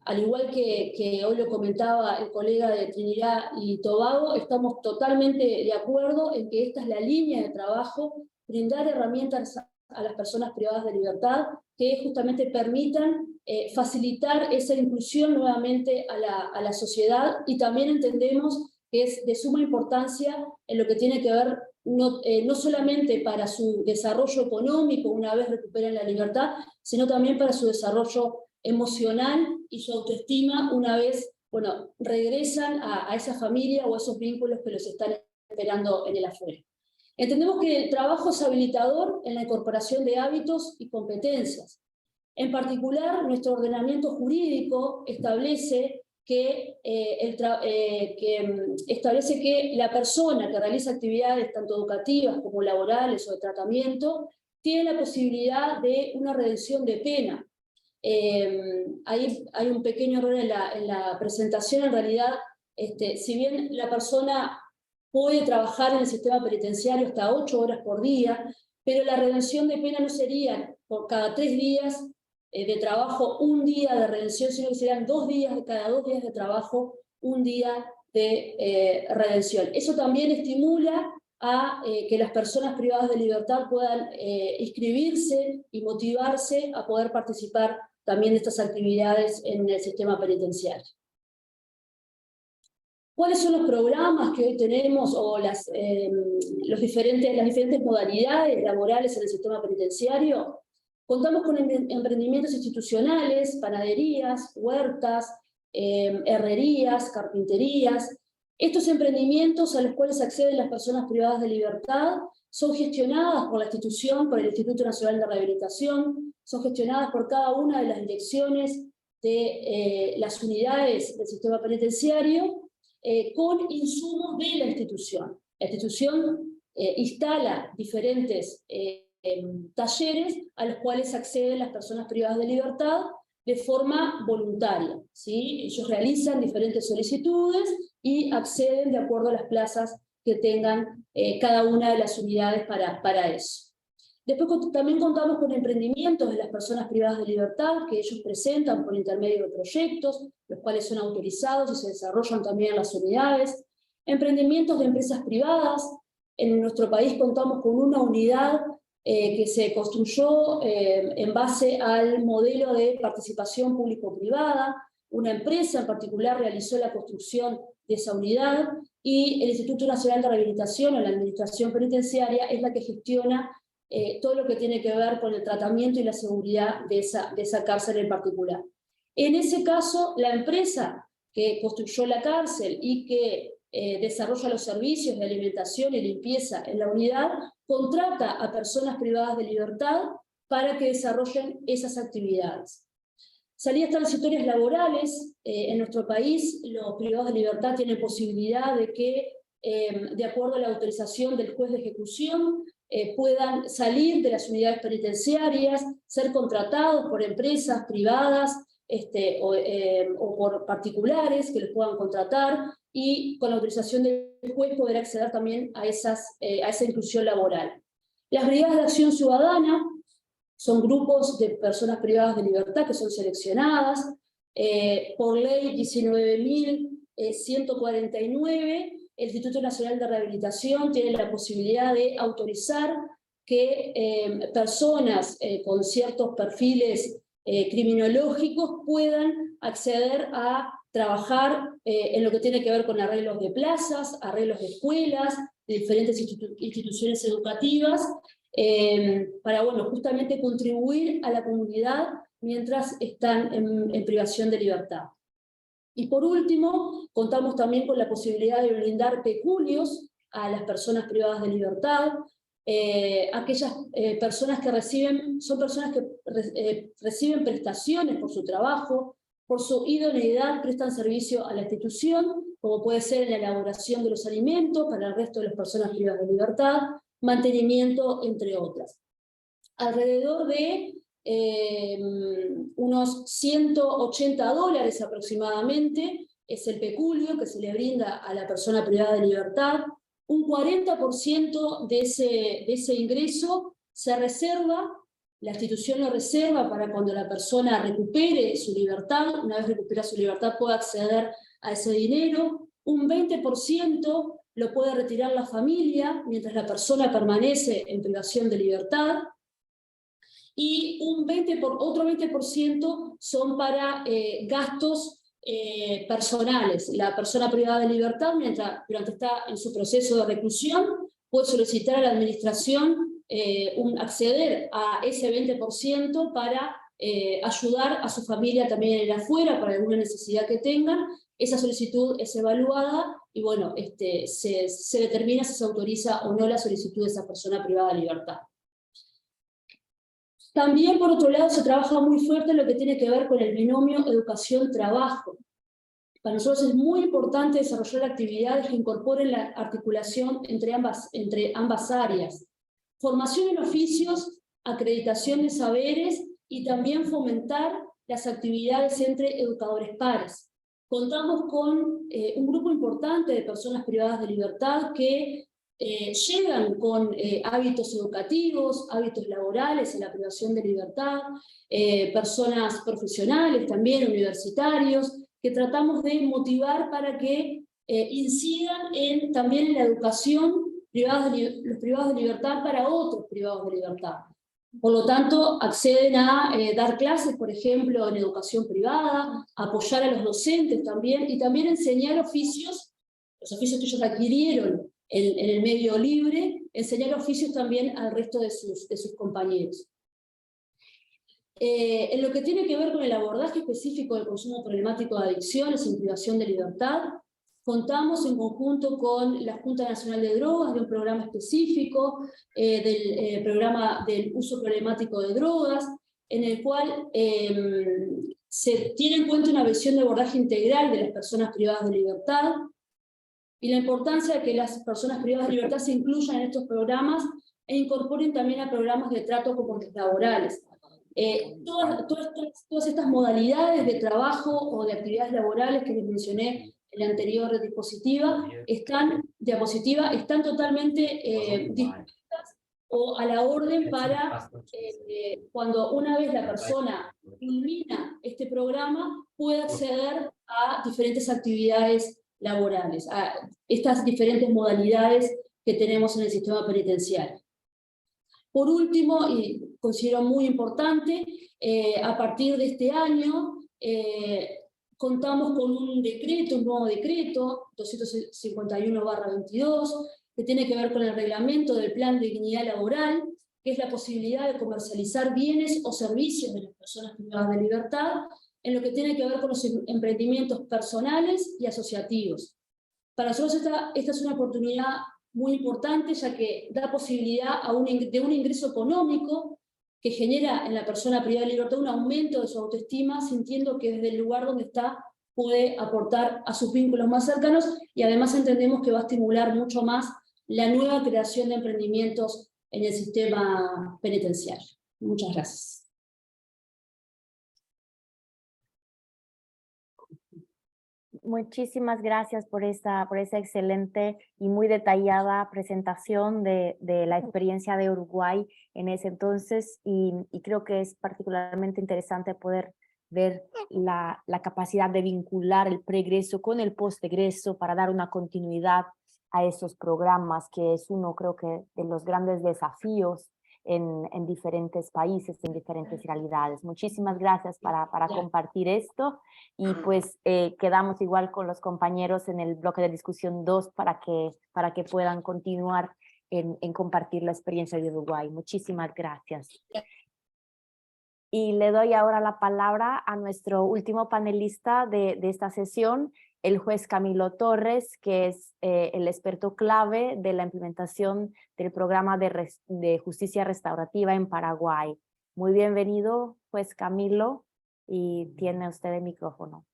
Al igual que hoy lo comentaba el colega de Trinidad y Tobago, estamos totalmente de acuerdo en que esta es la línea de trabajo, brindar herramientas a las personas privadas de libertad que justamente permitan facilitar esa inclusión nuevamente a la sociedad, y también entendemos que es de suma importancia en lo que tiene que ver no solamente para su desarrollo económico una vez recuperen la libertad, sino también para su desarrollo emocional y su autoestima una vez regresan a esa familia o a esos vínculos que los están esperando en el afuera. Entendemos que el trabajo es habilitador en la incorporación de hábitos y competencias. En particular, nuestro ordenamiento jurídico establece que la persona que realiza actividades tanto educativas como laborales o de tratamiento tiene la posibilidad de una redención de pena. Hay un pequeño error en la presentación. En realidad, si bien la persona puede trabajar en el sistema penitenciario hasta 8 horas por día, pero la redención de pena no sería por cada 3 días de trabajo, un día de redención, sino que serían 2 días, cada 2 días de trabajo, un día de redención. Eso también estimula a que las personas privadas de libertad puedan inscribirse y motivarse a poder participar también de estas actividades en el sistema penitenciario. ¿Cuáles son los programas que hoy tenemos o las diferentes modalidades laborales en el sistema penitenciario? Contamos con emprendimientos institucionales, panaderías, huertas, herrerías, carpinterías. Estos emprendimientos a los cuales acceden las personas privadas de libertad son gestionadas por la institución, por el Instituto Nacional de Rehabilitación, son gestionadas por cada una de las direcciones de las unidades del sistema penitenciario, con insumos de la institución. La institución instala diferentes talleres a los cuales acceden las personas privadas de libertad de forma voluntaria, ¿sí? Ellos realizan diferentes solicitudes y acceden de acuerdo a las plazas que tengan cada una de las unidades para eso. Después también contamos con emprendimientos de las personas privadas de libertad que ellos presentan por intermedio de proyectos, los cuales son autorizados y se desarrollan también en las unidades. Emprendimientos de empresas privadas. En nuestro país contamos con una unidad que se construyó en base al modelo de participación público-privada. Una empresa en particular realizó la construcción de esa unidad y el Instituto Nacional de Rehabilitación o la Administración Penitenciaria es la que gestiona todo lo que tiene que ver con el tratamiento y la seguridad de esa cárcel en particular. En ese caso, la empresa que construyó la cárcel y que desarrolla los servicios de alimentación y limpieza en la unidad, contrata a personas privadas de libertad para que desarrollen esas actividades. Salidas transitorias laborales. En nuestro país, los privados de libertad tienen posibilidad de que, de acuerdo a la autorización del juez de ejecución, puedan salir de las unidades penitenciarias, ser contratados por empresas privadas o por particulares que los puedan contratar y con la autorización del juez poder acceder también a esa inclusión laboral. Las brigadas de acción ciudadana son grupos de personas privadas de libertad que son seleccionadas por ley 19.149. El Instituto Nacional de Rehabilitación tiene la posibilidad de autorizar que personas con ciertos perfiles criminológicos puedan acceder a trabajar en lo que tiene que ver con arreglos de plazas, arreglos de escuelas, de diferentes instituciones educativas, para justamente contribuir a la comunidad mientras están en privación de libertad. Y por último, contamos también con la posibilidad de brindar peculios a las personas privadas de libertad. Aquellas personas que son personas que reciben prestaciones por su trabajo, por su idoneidad, prestan servicio a la institución, como puede ser en la elaboración de los alimentos para el resto de las personas privadas de libertad, mantenimiento, entre otras. Alrededor de unos $180 aproximadamente es el peculio que se le brinda a la persona privada de libertad. Un 40% de ese ingreso se reserva, la institución lo reserva para cuando la persona recupere su libertad. Una vez recupera su libertad puede acceder a ese dinero. Un 20% lo puede retirar la familia mientras la persona permanece en privación de libertad. Y otro 20% son para gastos personales. La persona privada de libertad, durante está en su proceso de reclusión, puede solicitar a la administración acceder a ese 20% para ayudar a su familia también en el afuera, para alguna necesidad que tengan. Esa solicitud es evaluada y se determina si se autoriza o no la solicitud de esa persona privada de libertad. También, por otro lado, se trabaja muy fuerte en lo que tiene que ver con el binomio educación-trabajo. Para nosotros es muy importante desarrollar actividades que incorporen la articulación entre ambas áreas. Formación en oficios, acreditación de saberes y también fomentar las actividades entre educadores pares. Contamos con un grupo importante de personas privadas de libertad que llegan con hábitos educativos, hábitos laborales en la privación de libertad, personas profesionales también, universitarios, que tratamos de motivar para que incidan también en la educación los privados de libertad para otros privados de libertad. Por lo tanto, acceden a dar clases, por ejemplo, en educación privada, apoyar a los docentes también, y también enseñar oficios, los oficios que ellos adquirieron en el medio libre, enseñar oficios también al resto de sus compañeros. En lo que tiene que ver con el abordaje específico del consumo problemático de adicciones y privación de libertad, contamos en conjunto con la Junta Nacional de Drogas, de un programa específico, del programa del uso problemático de drogas, en el cual se tiene en cuenta una visión de abordaje integral de las personas privadas de libertad, y la importancia de que las personas privadas de libertad se incluyan en estos programas e incorporen también a programas de trato con laborales. Todas estas modalidades de trabajo o de actividades laborales que les mencioné en la anterior diapositiva están totalmente dispuestas o a la orden para cuando una vez la persona culmina este programa pueda acceder a diferentes actividades laborales, a estas diferentes modalidades que tenemos en el sistema penitenciario. Por último, y considero muy importante, a partir de este año contamos con un nuevo decreto, 251/22, que tiene que ver con el reglamento del Plan de Dignidad Laboral, que es la posibilidad de comercializar bienes o servicios de las personas privadas de libertad, en lo que tiene que ver con los emprendimientos personales y asociativos. Para nosotros esta es una oportunidad muy importante, ya que da posibilidad de un ingreso económico que genera en la persona privada de libertad un aumento de su autoestima, sintiendo que desde el lugar donde está puede aportar a sus vínculos más cercanos, y además entendemos que va a estimular mucho más la nueva creación de emprendimientos en el sistema penitenciario. Muchas gracias. Muchísimas gracias por esa excelente y muy detallada presentación de la experiencia de Uruguay en ese entonces, y creo que es particularmente interesante poder ver la capacidad de vincular el preegreso con el postegreso para dar una continuidad a esos programas, que es uno, creo que, de los grandes desafíos en diferentes países, en diferentes realidades. Muchísimas gracias para compartir esto, y pues quedamos igual con los compañeros en el bloque de discusión 2 para que puedan continuar en compartir la experiencia de Uruguay. Muchísimas gracias. Y le doy ahora la palabra a nuestro último panelista de esta sesión, el juez Camilo Torres, que es el experto clave de la implementación del programa de justicia restaurativa en Paraguay. Muy bienvenido, juez Camilo, y tiene usted el micrófono.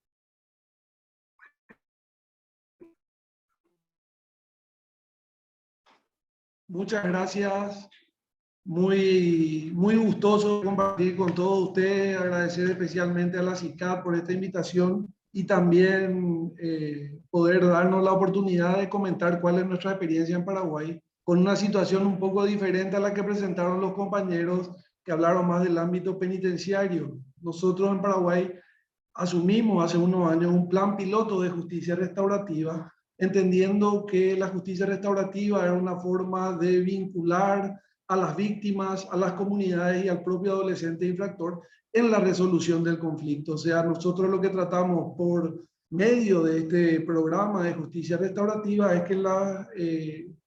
Muchas gracias. Muy gustoso compartir con todos ustedes, agradecer especialmente a la CICAD por esta invitación y también poder darnos la oportunidad de comentar cuál es nuestra experiencia en Paraguay, con una situación un poco diferente a la que presentaron los compañeros que hablaron más del ámbito penitenciario. Nosotros en Paraguay asumimos hace unos años un plan piloto de justicia restaurativa, entendiendo que la justicia restaurativa era una forma de vincular a las víctimas, a las comunidades y al propio adolescente infractor en la resolución del conflicto. O sea, nosotros lo que tratamos por medio de este programa de justicia restaurativa es que la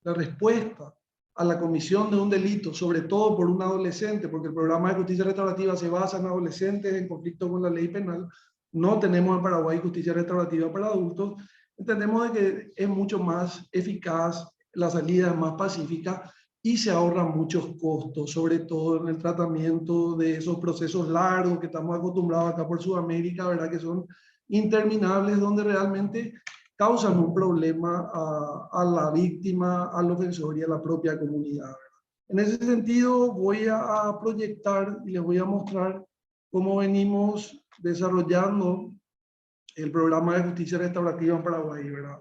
respuesta a la comisión de un delito, sobre todo por un adolescente, porque el programa de justicia restaurativa se basa en adolescentes en conflicto con la ley penal, no tenemos en Paraguay justicia restaurativa para adultos, entendemos de que es mucho más eficaz, la salida es más pacífica y se ahorran muchos costos, sobre todo en el tratamiento de esos procesos largos que estamos acostumbrados acá por Sudamérica, ¿verdad? Que son interminables, donde realmente causan un problema a la víctima, al ofensor y a la propia comunidad, ¿verdad? En ese sentido voy a proyectar y les voy a mostrar cómo venimos desarrollando el programa de justicia restaurativa en Paraguay, ¿verdad?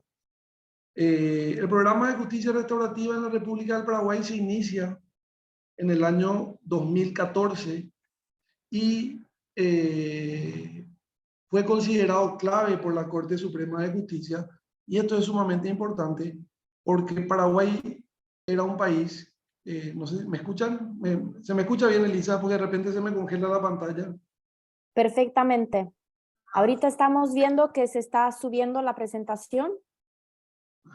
El programa de justicia restaurativa en la República del Paraguay se inicia en el año 2014 y fue considerado clave por la Corte Suprema de Justicia, y esto es sumamente importante porque Paraguay era un país, no sé, ¿me escuchan? ¿Se me escucha bien, Elisa? Porque de repente se me congela la pantalla. Perfectamente. Ahorita estamos viendo que se está subiendo la presentación,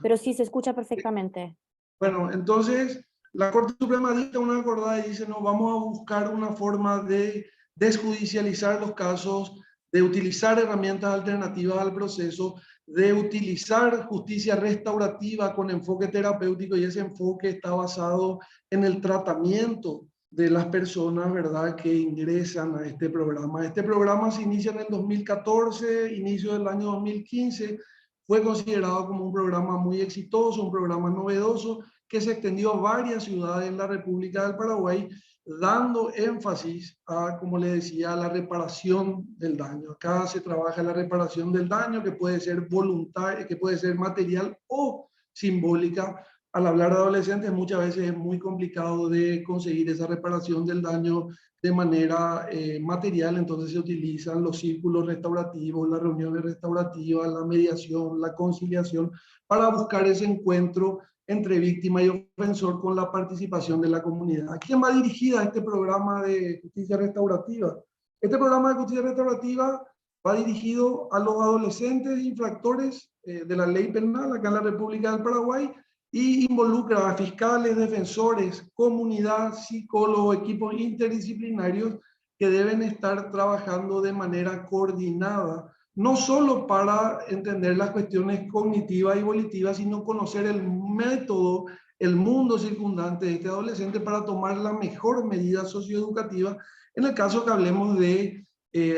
pero sí se escucha perfectamente. Bueno, entonces la Corte Suprema dicta una acordada y dice, no, vamos a buscar una forma de desjudicializar los casos, de utilizar herramientas alternativas al proceso, de utilizar justicia restaurativa con enfoque terapéutico, y ese enfoque está basado en el tratamiento de las personas, ¿verdad?, que ingresan a este programa. Este programa se inicia en el 2014, inicio del año 2015, fue considerado como un programa muy exitoso, un programa novedoso, que se extendió a varias ciudades en la República del Paraguay, dando énfasis a, como le decía, a la reparación del daño. Acá se trabaja la reparación del daño, que puede ser voluntaria, que puede ser material o simbólica. Al hablar de adolescentes, muchas veces es muy complicado de conseguir esa reparación del daño de manera material, entonces se utilizan los círculos restaurativos, las reuniones restaurativas, la mediación, la conciliación, para buscar ese encuentro entre víctima y ofensor con la participación de la comunidad. ¿A quién va dirigida este programa de justicia restaurativa? Este programa de justicia restaurativa va dirigido a los adolescentes infractores de la ley penal acá en la República del Paraguay, y involucra a fiscales, defensores, comunidad, psicólogos, equipos interdisciplinarios que deben estar trabajando de manera coordinada, no solo para entender las cuestiones cognitivas y volitivas, sino conocer el método, el mundo circundante de este adolescente para tomar la mejor medida socioeducativa en el caso que hablemos de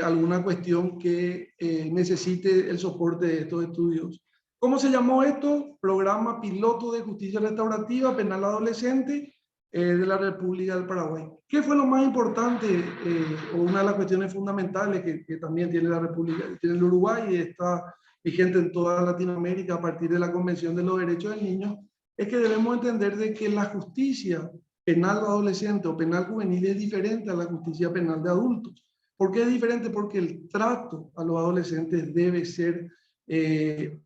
alguna cuestión que necesite el soporte de estos estudios. ¿Cómo se llamó esto? Programa Piloto de Justicia Restaurativa Penal Adolescente de la República del Paraguay. ¿Qué fue lo más importante o una de las cuestiones fundamentales que también tiene la República, tiene el Uruguay y está vigente en toda Latinoamérica a partir de la Convención de los Derechos del Niño? Es que debemos entender de que la justicia penal adolescente o penal juvenil es diferente a la justicia penal de adultos. ¿Por qué es diferente? Porque el trato a los adolescentes debe ser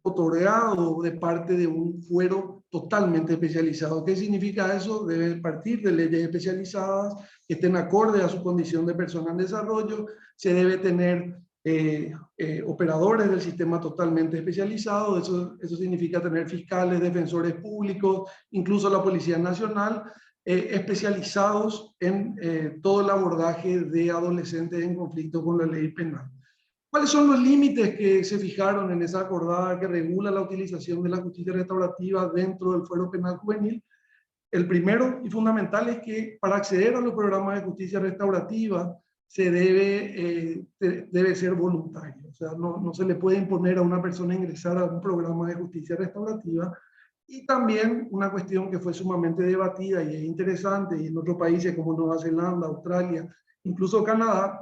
otorgado de parte de un fuero totalmente especializado. ¿Qué significa eso? Debe partir de leyes especializadas que estén acorde a su condición de persona en desarrollo. Se debe tener operadores del sistema totalmente especializados. Eso significa tener fiscales, defensores públicos, incluso la Policía Nacional, especializados en todo el abordaje de adolescentes en conflicto con la ley penal. ¿Cuáles son los límites que se fijaron en esa acordada que regula la utilización de la justicia restaurativa dentro del fuero penal juvenil? El primero y fundamental es que para acceder a los programas de justicia restaurativa se debe ser voluntario. O sea, no se le puede imponer a una persona ingresar a un programa de justicia restaurativa. Y también una cuestión que fue sumamente debatida y es interesante, y en otros países como Nueva Zelanda, Australia, incluso Canadá,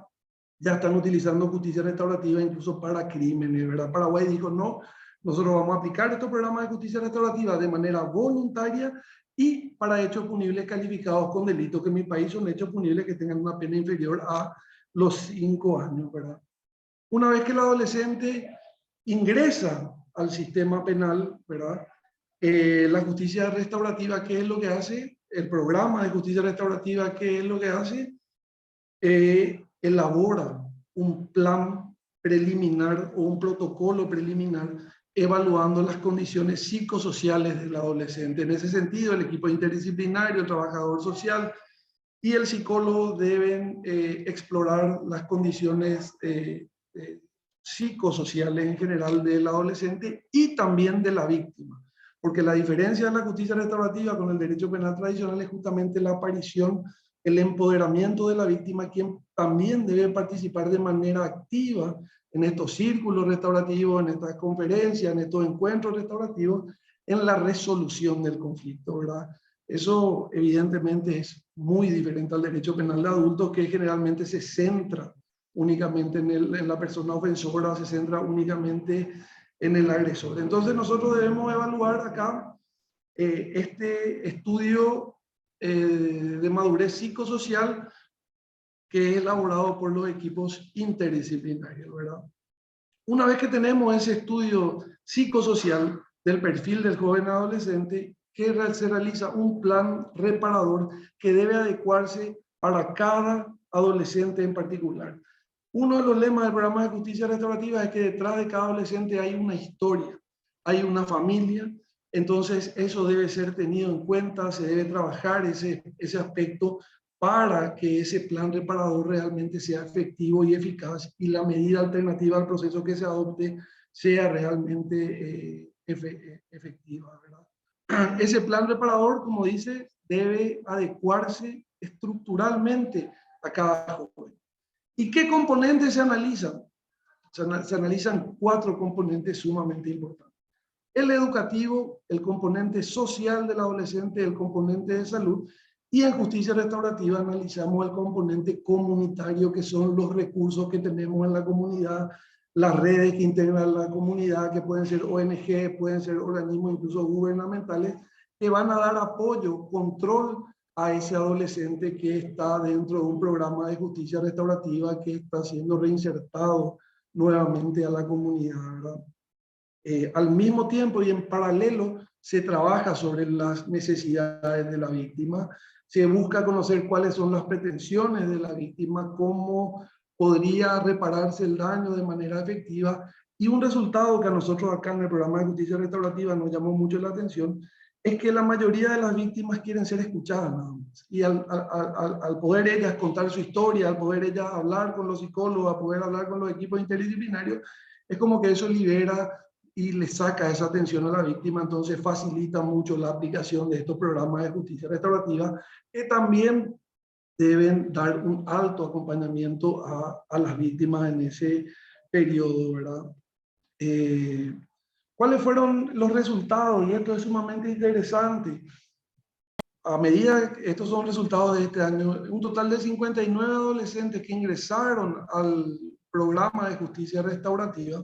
ya están utilizando justicia restaurativa incluso para crímenes, ¿verdad? Paraguay dijo, no, nosotros vamos a aplicar estos programas de justicia restaurativa de manera voluntaria y para hechos punibles calificados con delitos, que en mi país son hechos punibles que tengan una pena inferior a los 5 años, ¿verdad? Una vez que el adolescente ingresa al sistema penal, ¿verdad? La justicia restaurativa, ¿qué es lo que hace? El programa de justicia restaurativa, ¿qué es lo que hace? Elabora un plan preliminar o un protocolo preliminar evaluando las condiciones psicosociales del adolescente. En ese sentido, el equipo interdisciplinario, el trabajador social y el psicólogo deben explorar las condiciones psicosociales en general del adolescente y también de la víctima. Porque la diferencia de la justicia restaurativa con el derecho penal tradicional es justamente la aparición, el empoderamiento de la víctima, quien también debe participar de manera activa en estos círculos restaurativos, en estas conferencias, en estos encuentros restaurativos, en la resolución del conflicto, ¿verdad? Eso evidentemente es muy diferente al derecho penal de adultos, que generalmente se centra únicamente en la persona ofensora, se centra únicamente en el agresor. Entonces nosotros debemos evaluar acá este estudio de madurez psicosocial que es elaborado por los equipos interdisciplinarios, ¿verdad? Una vez que tenemos ese estudio psicosocial del perfil del joven adolescente, que se realiza un plan reparador que debe adecuarse para cada adolescente en particular. Uno de los lemas del programa de justicia restaurativa es que detrás de cada adolescente hay una historia, hay una familia, entonces eso debe ser tenido en cuenta, se debe trabajar ese aspecto para que ese plan reparador realmente sea efectivo y eficaz y la medida alternativa al proceso que se adopte sea realmente efectiva, ¿verdad? Ese plan reparador, como dice, debe adecuarse estructuralmente a cada joven. ¿Y qué componentes se analizan? Se analizan 4 componentes sumamente importantes. el educativo, el componente social del adolescente, el componente de salud, y en justicia restaurativa analizamos el componente comunitario, que son los recursos que tenemos en la comunidad, las redes que integran la comunidad, que pueden ser ONG, pueden ser organismos incluso gubernamentales, que van a dar apoyo, control a ese adolescente que está dentro de un programa de justicia restaurativa, que está siendo reinsertado nuevamente a la comunidad, ¿verdad? Al mismo tiempo y en paralelo se trabaja sobre las necesidades de la víctima, se busca conocer cuáles son las pretensiones de la víctima, cómo podría repararse el daño de manera efectiva, y un resultado que a nosotros acá en el programa de justicia restaurativa nos llamó mucho la atención es que la mayoría de las víctimas quieren ser escuchadas nada más. Y al poder ellas contar su historia, al poder ellas hablar con los psicólogos, a poder hablar con los equipos interdisciplinarios, es como que eso libera y le saca esa atención a la víctima, entonces facilita mucho la aplicación de estos programas de justicia restaurativa, que también deben dar un alto acompañamiento a las víctimas en ese periodo, ¿verdad? ¿Cuáles fueron los resultados? Y esto es sumamente interesante. A medida que estos son resultados de este año, un total de 59 adolescentes que ingresaron al programa de justicia restaurativa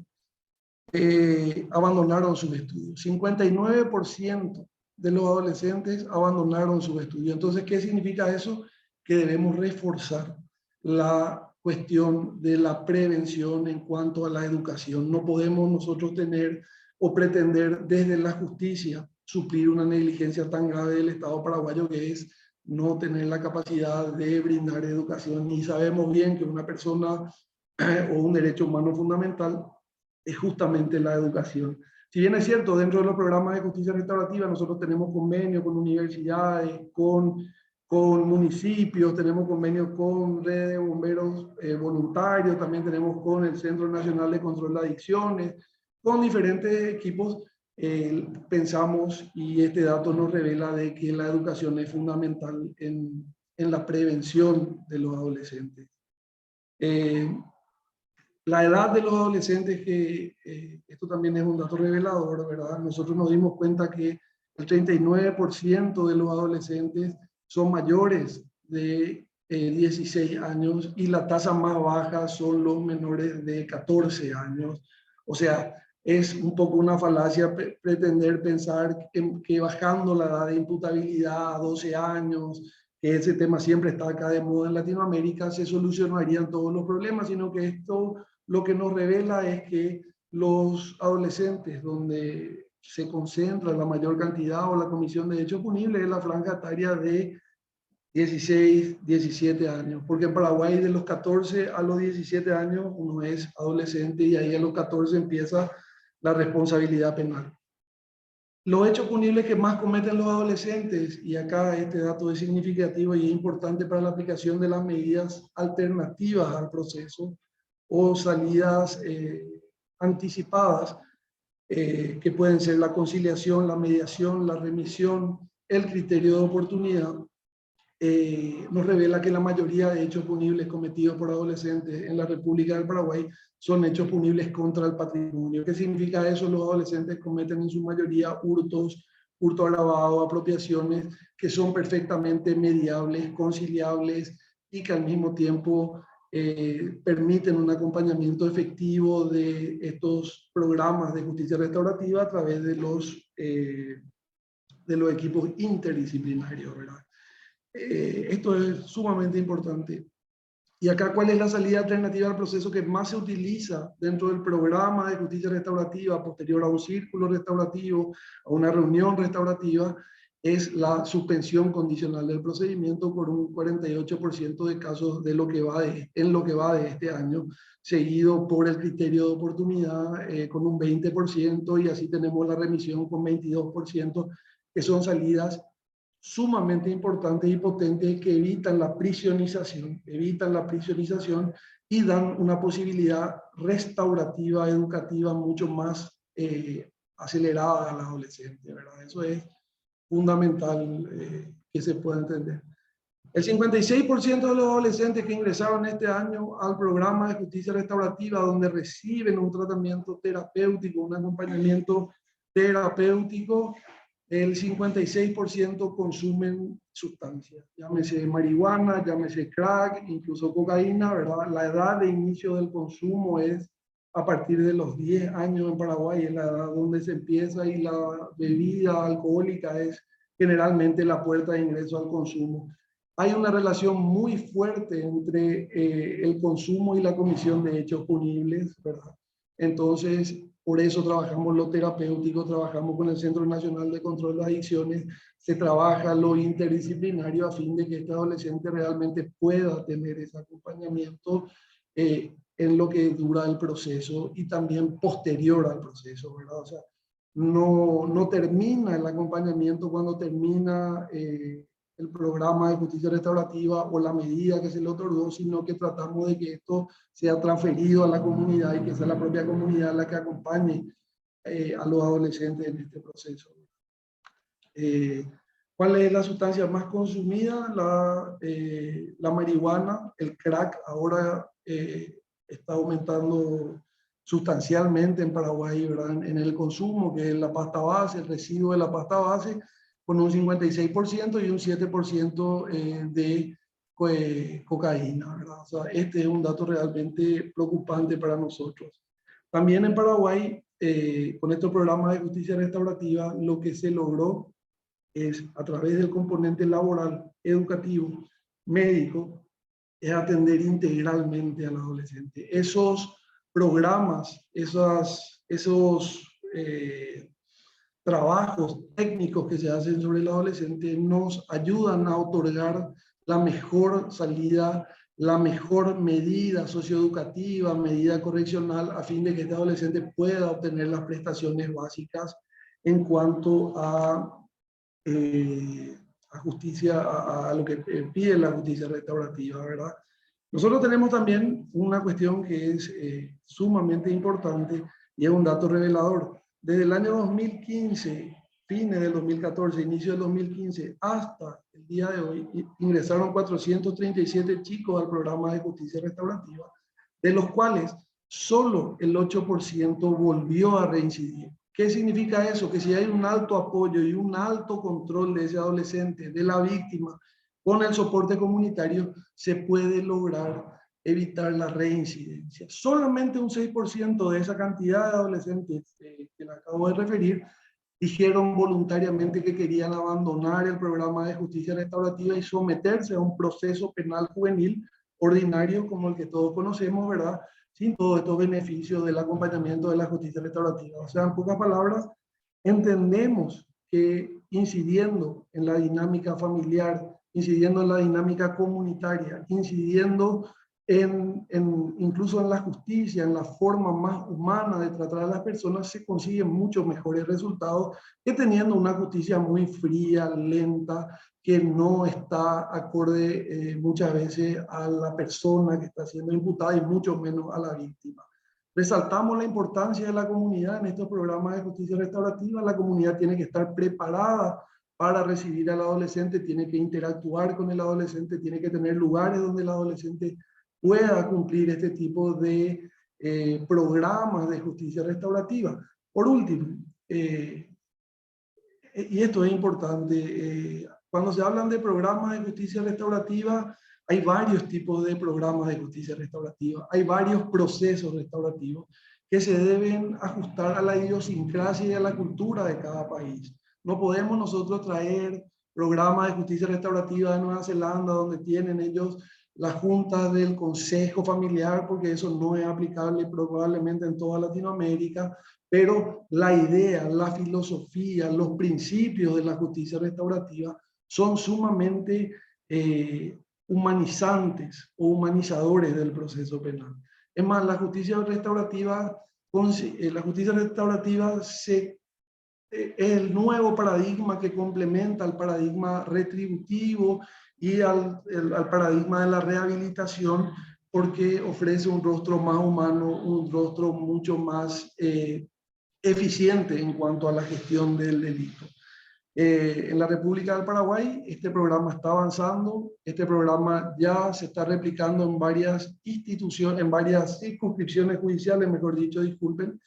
abandonaron sus estudios. 59% de los adolescentes abandonaron sus estudios. Entonces, ¿qué significa eso? Que debemos reforzar la cuestión de la prevención en cuanto a la educación. No podemos nosotros tener o pretender desde la justicia suplir una negligencia tan grave del Estado paraguayo, que es no tener la capacidad de brindar educación. Y sabemos bien que una persona o un derecho humano fundamental es justamente la educación. Si bien es cierto, dentro de los programas de justicia restaurativa nosotros tenemos convenios con universidades, con municipios, tenemos convenios con redes de bomberos voluntarios, también tenemos con el Centro Nacional de Control de Adicciones, con diferentes equipos. Pensamos, y este dato nos revela, de que la educación es fundamental en la prevención de los adolescentes. La edad de los adolescentes, que esto también es un dato revelador, ¿verdad? Nosotros nos dimos cuenta que el 39% de los adolescentes son mayores de 16 años, y la tasa más baja son los menores de 14 años. O sea, es un poco una falacia pretender pensar que bajando la edad de imputabilidad a 12 años, que ese tema siempre está acá de moda en Latinoamérica, se solucionarían todos los problemas, sino que esto lo que nos revela es que los adolescentes donde se concentra la mayor cantidad o la comisión de hechos punibles es la franja etaria de 16, 17 años, porque en Paraguay de los 14 a los 17 años uno es adolescente, y ahí a los 14 empieza la responsabilidad penal. Los hechos punibles que más cometen los adolescentes, y acá este dato es significativo y es importante para la aplicación de las medidas alternativas al proceso o salidas anticipadas, que pueden ser la conciliación, la mediación, la remisión, el criterio de oportunidad, nos revela que la mayoría de hechos punibles cometidos por adolescentes en la República del Paraguay son hechos punibles contra el patrimonio. ¿Qué significa eso? Los adolescentes cometen en su mayoría hurtos, hurto agravado, apropiaciones, que son perfectamente mediables, conciliables, y que al mismo tiempo permiten un acompañamiento efectivo de estos programas de justicia restaurativa a través de los equipos interdisciplinarios, ¿verdad? Esto es sumamente importante. Y acá, ¿cuál es la salida alternativa al proceso que más se utiliza dentro del programa de justicia restaurativa posterior a un círculo restaurativo, a una reunión restaurativa? Es la suspensión condicional del procedimiento por un 48% de casos en lo que va de este año, seguido por el criterio de oportunidad con un 20%, y así tenemos la remisión con 22%, que son salidas sumamente importantes y potentes que evitan la prisionización y dan una posibilidad restaurativa, educativa mucho más acelerada a la adolescente, ¿verdad? Eso es fundamental que se pueda entender. El 56% de los adolescentes que ingresaron este año al programa de justicia restaurativa, donde reciben un tratamiento terapéutico, un acompañamiento terapéutico, el 56% consumen sustancias, llámese marihuana, llámese crack, incluso cocaína, ¿verdad? La edad de inicio del consumo es a partir de los 10 años en Paraguay, es la edad donde se empieza, y la bebida alcohólica es generalmente la puerta de ingreso al consumo. Hay una relación muy fuerte entre el consumo y la comisión de hechos punibles, ¿verdad? Entonces, por eso trabajamos lo terapéutico, trabajamos con el Centro Nacional de Control de Adicciones, se trabaja lo interdisciplinario a fin de que este adolescente realmente pueda tener ese acompañamiento en lo que dura el proceso y también posterior al proceso, ¿verdad? O sea, no termina el acompañamiento cuando termina el programa de justicia restaurativa o la medida que se le otorgó, sino que tratamos de que esto sea transferido a la comunidad y que sea la propia comunidad la que acompañe a los adolescentes en este proceso. ¿Cuál es la sustancia más consumida? La marihuana, el crack ahora está aumentando sustancialmente en Paraguay, ¿verdad? En el consumo, que es la pasta base, el residuo de la pasta base, con un 56% y un 7% de cocaína, ¿verdad? O sea, este es un dato realmente preocupante para nosotros. También en Paraguay, con estos programas de justicia restaurativa, lo que se logró es, a través del componente laboral, educativo, médico, es atender integralmente al adolescente. Esos programas, esos trabajos técnicos que se hacen sobre el adolescente nos ayudan a otorgar la mejor salida, la mejor medida socioeducativa, medida correccional, a fin de que este adolescente pueda obtener las prestaciones básicas en cuanto a justicia, a lo que pide la justicia restaurativa, ¿verdad? Nosotros tenemos también una cuestión que es sumamente importante y es un dato revelador. Desde el año 2015, fines del 2014, inicio del 2015, hasta el día de hoy, ingresaron 437 chicos al programa de justicia restaurativa, de los cuales solo el 8% volvió a reincidir. ¿Qué significa eso? Que si hay un alto apoyo y un alto control de ese adolescente, de la víctima, con el soporte comunitario, se puede lograr evitar la reincidencia. Solamente un 6% de esa cantidad de adolescentes que le acabo de referir dijeron voluntariamente que querían abandonar el programa de justicia restaurativa y someterse a un proceso penal juvenil ordinario como el que todos conocemos, ¿verdad? Sin todos estos beneficios del acompañamiento de la justicia restaurativa. O sea, en pocas palabras, entendemos que incidiendo en la dinámica familiar, incidiendo en la dinámica comunitaria, incidiendo incluso en la justicia, en la forma más humana de tratar a las personas, se consiguen muchos mejores resultados que teniendo una justicia muy fría, lenta, que no está acorde muchas veces a la persona que está siendo imputada y mucho menos a la víctima. Resaltamos la importancia de la comunidad en estos programas de justicia restaurativa. La comunidad tiene que estar preparada para recibir al adolescente, tiene que interactuar con el adolescente, tiene que tener lugares donde el adolescente pueda cumplir este tipo de programas de justicia restaurativa. Por último, y esto es importante, cuando se hablan de programas de justicia restaurativa, hay varios tipos de programas de justicia restaurativa, hay varios procesos restaurativos que se deben ajustar a la idiosincrasia y a la cultura de cada país. No podemos nosotros traer programas de justicia restaurativa de Nueva Zelanda, donde tienen ellos la junta del consejo familiar, porque eso no es aplicable probablemente en toda Latinoamérica, pero la idea, la filosofía, los principios de la justicia restaurativa son sumamente humanizantes o humanizadores del proceso penal. Es más, la justicia restaurativa es el nuevo paradigma que complementa al paradigma retributivo y al paradigma de la rehabilitación, porque ofrece un rostro más humano, un rostro mucho más eficiente en cuanto a la gestión del delito. En la República del Paraguay este programa está avanzando, este programa ya se está replicando en varias instituciones, en varias circunscripciones judiciales, mejor dicho, disculpen,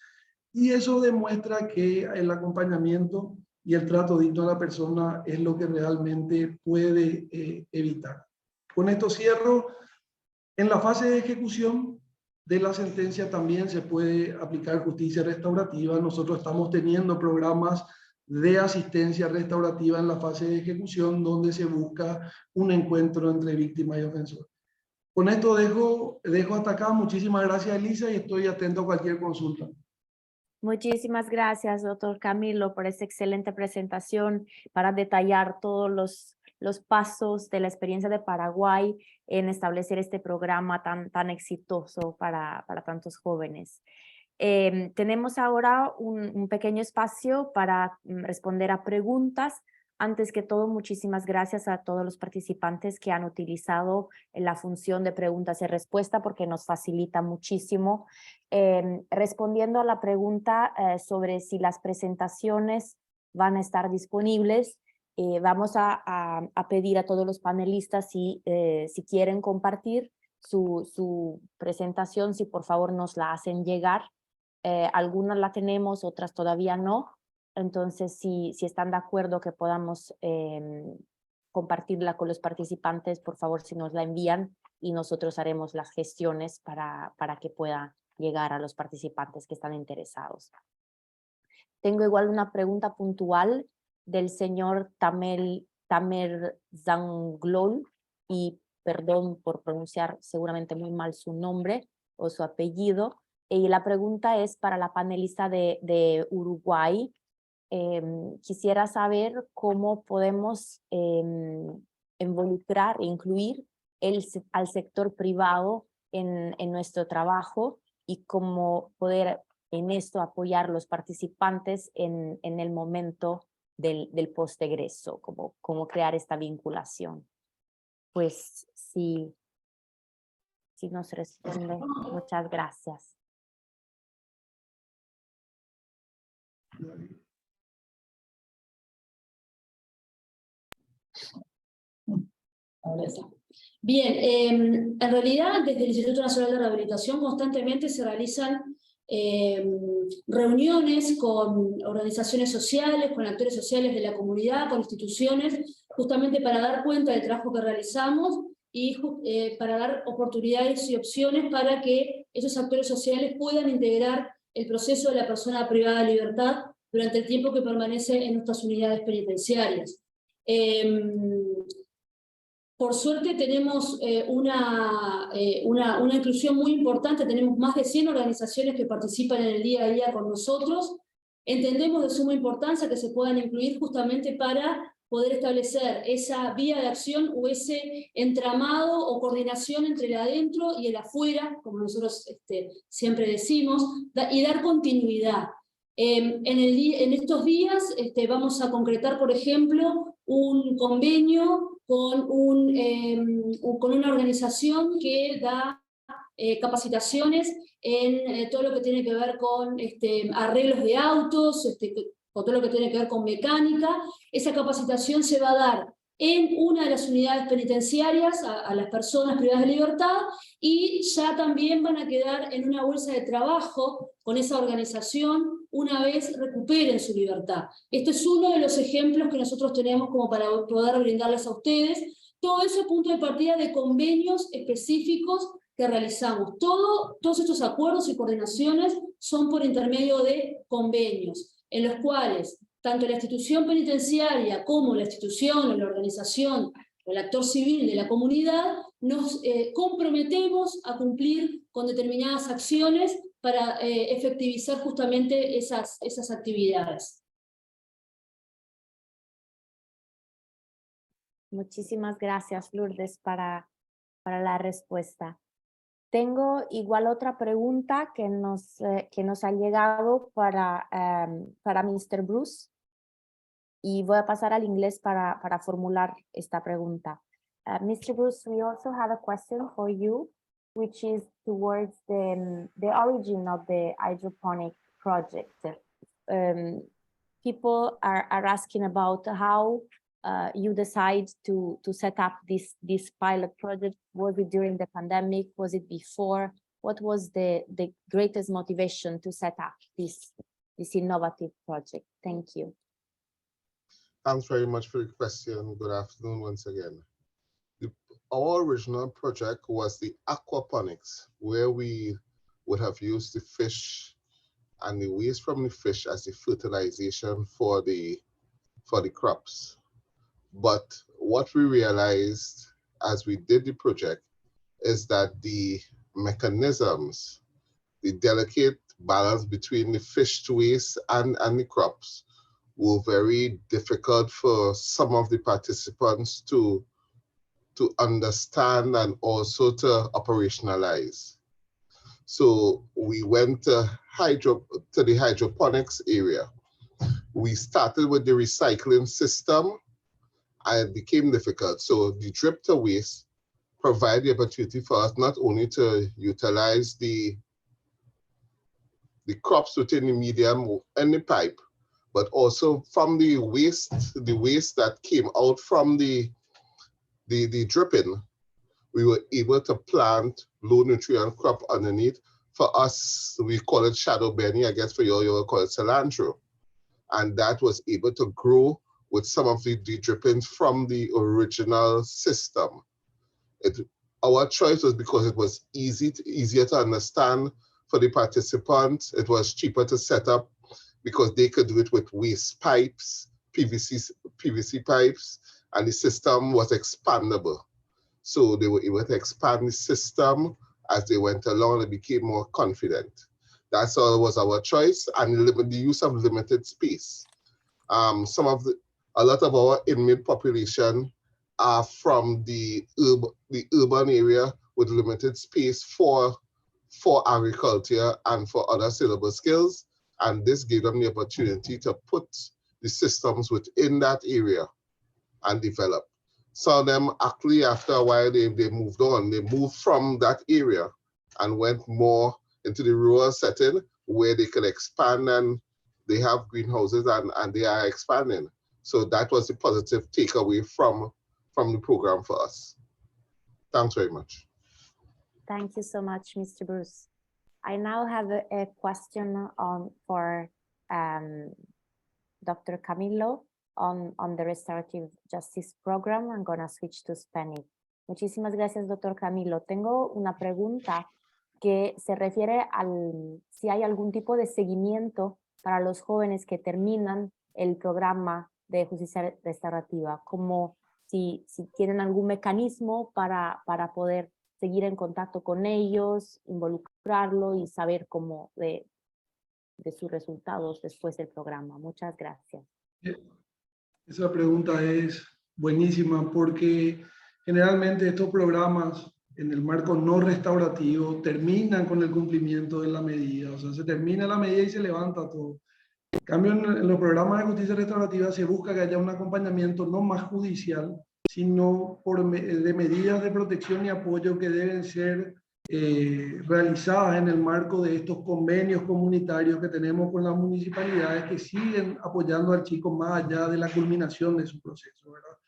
y eso demuestra que el acompañamiento y el trato digno a la persona es lo que realmente puede evitar. Con esto cierro. En la fase de ejecución de la sentencia también se puede aplicar justicia restaurativa. Nosotros estamos teniendo programas de asistencia restaurativa en la fase de ejecución donde se busca un encuentro entre víctima y ofensor. Con esto dejo hasta acá. Muchísimas gracias, Elisa, y estoy atento a cualquier consulta. Muchísimas gracias, doctor Camilo, por esta excelente presentación para detallar todos los pasos de la experiencia de Paraguay en establecer este programa tan exitoso para tantos jóvenes. Tenemos ahora un pequeño espacio para responder a preguntas. Antes que todo, muchísimas gracias a todos los participantes que han utilizado la función de preguntas y respuestas porque nos facilita muchísimo. Respondiendo a la pregunta sobre si las presentaciones van a estar disponibles, vamos a pedir a todos los panelistas si quieren compartir su presentación, si por favor nos la hacen llegar. Algunas la tenemos, otras todavía no. Entonces, si están de acuerdo que podamos compartirla con los participantes, por favor, si nos la envían y nosotros haremos las gestiones para que pueda llegar a los participantes que están interesados. Tengo igual una pregunta puntual del señor Tamer Zanglol, y perdón por pronunciar seguramente muy mal su nombre o su apellido. Y la pregunta es para la panelista de Uruguay. Quisiera saber cómo podemos involucrar e incluir al sector privado en nuestro trabajo y cómo poder en esto apoyar a los participantes en el momento del postegreso, cómo crear esta vinculación. Pues si nos responde, muchas gracias. Ahora está. Bien, en realidad desde el Instituto Nacional de Rehabilitación constantemente se realizan reuniones con organizaciones sociales, con actores sociales de la comunidad, con instituciones, justamente para dar cuenta del trabajo que realizamos y para dar oportunidades y opciones para que esos actores sociales puedan integrar el proceso de la persona privada de libertad durante el tiempo que permanece en nuestras unidades penitenciarias. Por suerte tenemos una inclusión muy importante, tenemos más de 100 organizaciones que participan en el día a día con nosotros. Entendemos de suma importancia que se puedan incluir justamente para poder establecer esa vía de acción o ese entramado o coordinación entre el adentro y el afuera, como nosotros siempre decimos, y dar continuidad. En estos días vamos a concretar, por ejemplo, un convenio con una organización que da capacitaciones en todo lo que tiene que ver con arreglos de autos, con todo lo que tiene que ver con mecánica. Esa capacitación se va a dar en una de las unidades penitenciarias a las personas privadas de libertad, y ya también van a quedar en una bolsa de trabajo con esa organización una vez recuperen su libertad. Este es uno de los ejemplos que nosotros tenemos como para poder brindarles a ustedes. Todo eso es punto de partida de convenios específicos que realizamos. Todos estos acuerdos y coordinaciones son por intermedio de convenios, en los cuales tanto la institución penitenciaria como la institución o la organización o el actor civil de la comunidad nos comprometemos a cumplir con determinadas acciones para efectivizar justamente esas actividades. Muchísimas gracias, Lourdes, para la respuesta. Tengo igual otra pregunta que nos ha llegado para Mr. Bruce, y voy a pasar al inglés para formular esta pregunta. Mr. Bruce, we also have a question for you, which is towards the origin of the hydroponic project. People are asking about how you decide to set up this pilot project. Was it during the pandemic? Was it before? what was the greatest motivation to set up this innovative project? Thank you. Thanks very much for the question. Good afternoon once again. Our original project was the aquaponics, where we would have used the fish and the waste from the fish as the fertilization for the crops. But what we realized as we did the project is that the mechanisms, the delicate balance between the fish waste and the crops were very difficult for some of the participants to understand and also to operationalize. So we went to the hydroponics area. We started with the recycling system, and it became difficult. So the drip to waste provide the opportunity for us not only to utilize the crops within the medium and the pipe, but also from the waste that came out from the dripping, we were able to plant low nutrient crop underneath. For us, we call it shadow benny. I guess for you will call it cilantro. And that was able to grow with some of the drippings from the original system. Our choice was because it was easier to understand for the participants. It was cheaper to set up because they could do it with waste pipes, PVC pipes, and the system was expandable. So they were able to expand the system as they went along and became more confident. That's all was our choice, and the use of limited space. A lot of our inmate population are from the urban area with limited space for agriculture and for other saleable skills. And this gave them the opportunity to put the systems within that area and develop. Some of them actually, after a while, they moved on. They moved from that area and went more into the rural setting where they could expand, and they have greenhouses and they are expanding. So that was the positive takeaway from the program for us. Thanks very much. Thank you so much, Mr. Bruce. I now have a question for Dr. Camilo on the Restorative Justice Program. I'm going to switch to Spanish. Muchísimas gracias, Dr. Camilo. Tengo una pregunta que se refiere si hay algún tipo de seguimiento para los jóvenes que terminan el programa de justicia restaurativa, como si tienen algún mecanismo para poder seguir en contacto con ellos, involucrarlo y saber cómo de sus resultados después del programa. Muchas gracias. Esa pregunta es buenísima porque generalmente estos programas en el marco no restaurativo terminan con el cumplimiento de la medida. O sea, se termina la medida y se levanta todo. En cambio, en los programas de justicia restaurativa se busca que haya un acompañamiento no más judicial, sino de medidas de protección y apoyo que deben ser realizadas en el marco de estos convenios comunitarios que tenemos con las municipalidades que siguen apoyando al chico más allá de la culminación de su proceso, ¿verdad?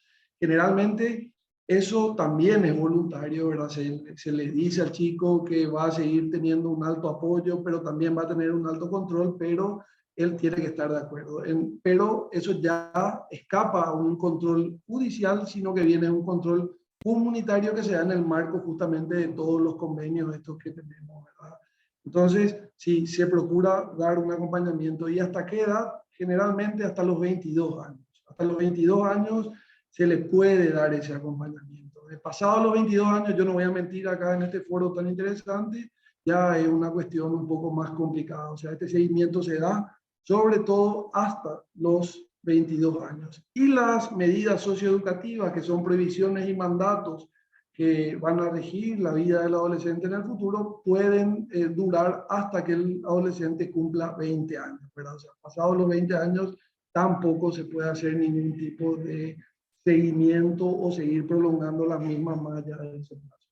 Generalmente eso también es voluntario, ¿verdad? Se le dice al chico que va a seguir teniendo un alto apoyo, pero también va a tener un alto control, pero él tiene que estar de acuerdo. Pero eso ya escapa a un control judicial, sino que viene un control comunitario que se da en el marco justamente de todos los convenios estos que tenemos, ¿verdad? Entonces, sí, se procura dar un acompañamiento. ¿Y hasta qué edad? Generalmente hasta los 22 años. Hasta los 22 años se le puede dar ese acompañamiento. De pasado los 22 años, yo no voy a mentir acá en este foro tan interesante, ya es una cuestión un poco más complicada. O sea, este seguimiento se da sobre todo hasta los 22 años. Y las medidas socioeducativas, que son prohibiciones y mandatos que van a regir la vida del adolescente en el futuro, pueden durar hasta que el adolescente cumpla 20 años, ¿verdad? O sea, pasados los 20 años tampoco se puede hacer ningún tipo de seguimiento o seguir prolongando las mismas mallas de ese plazo.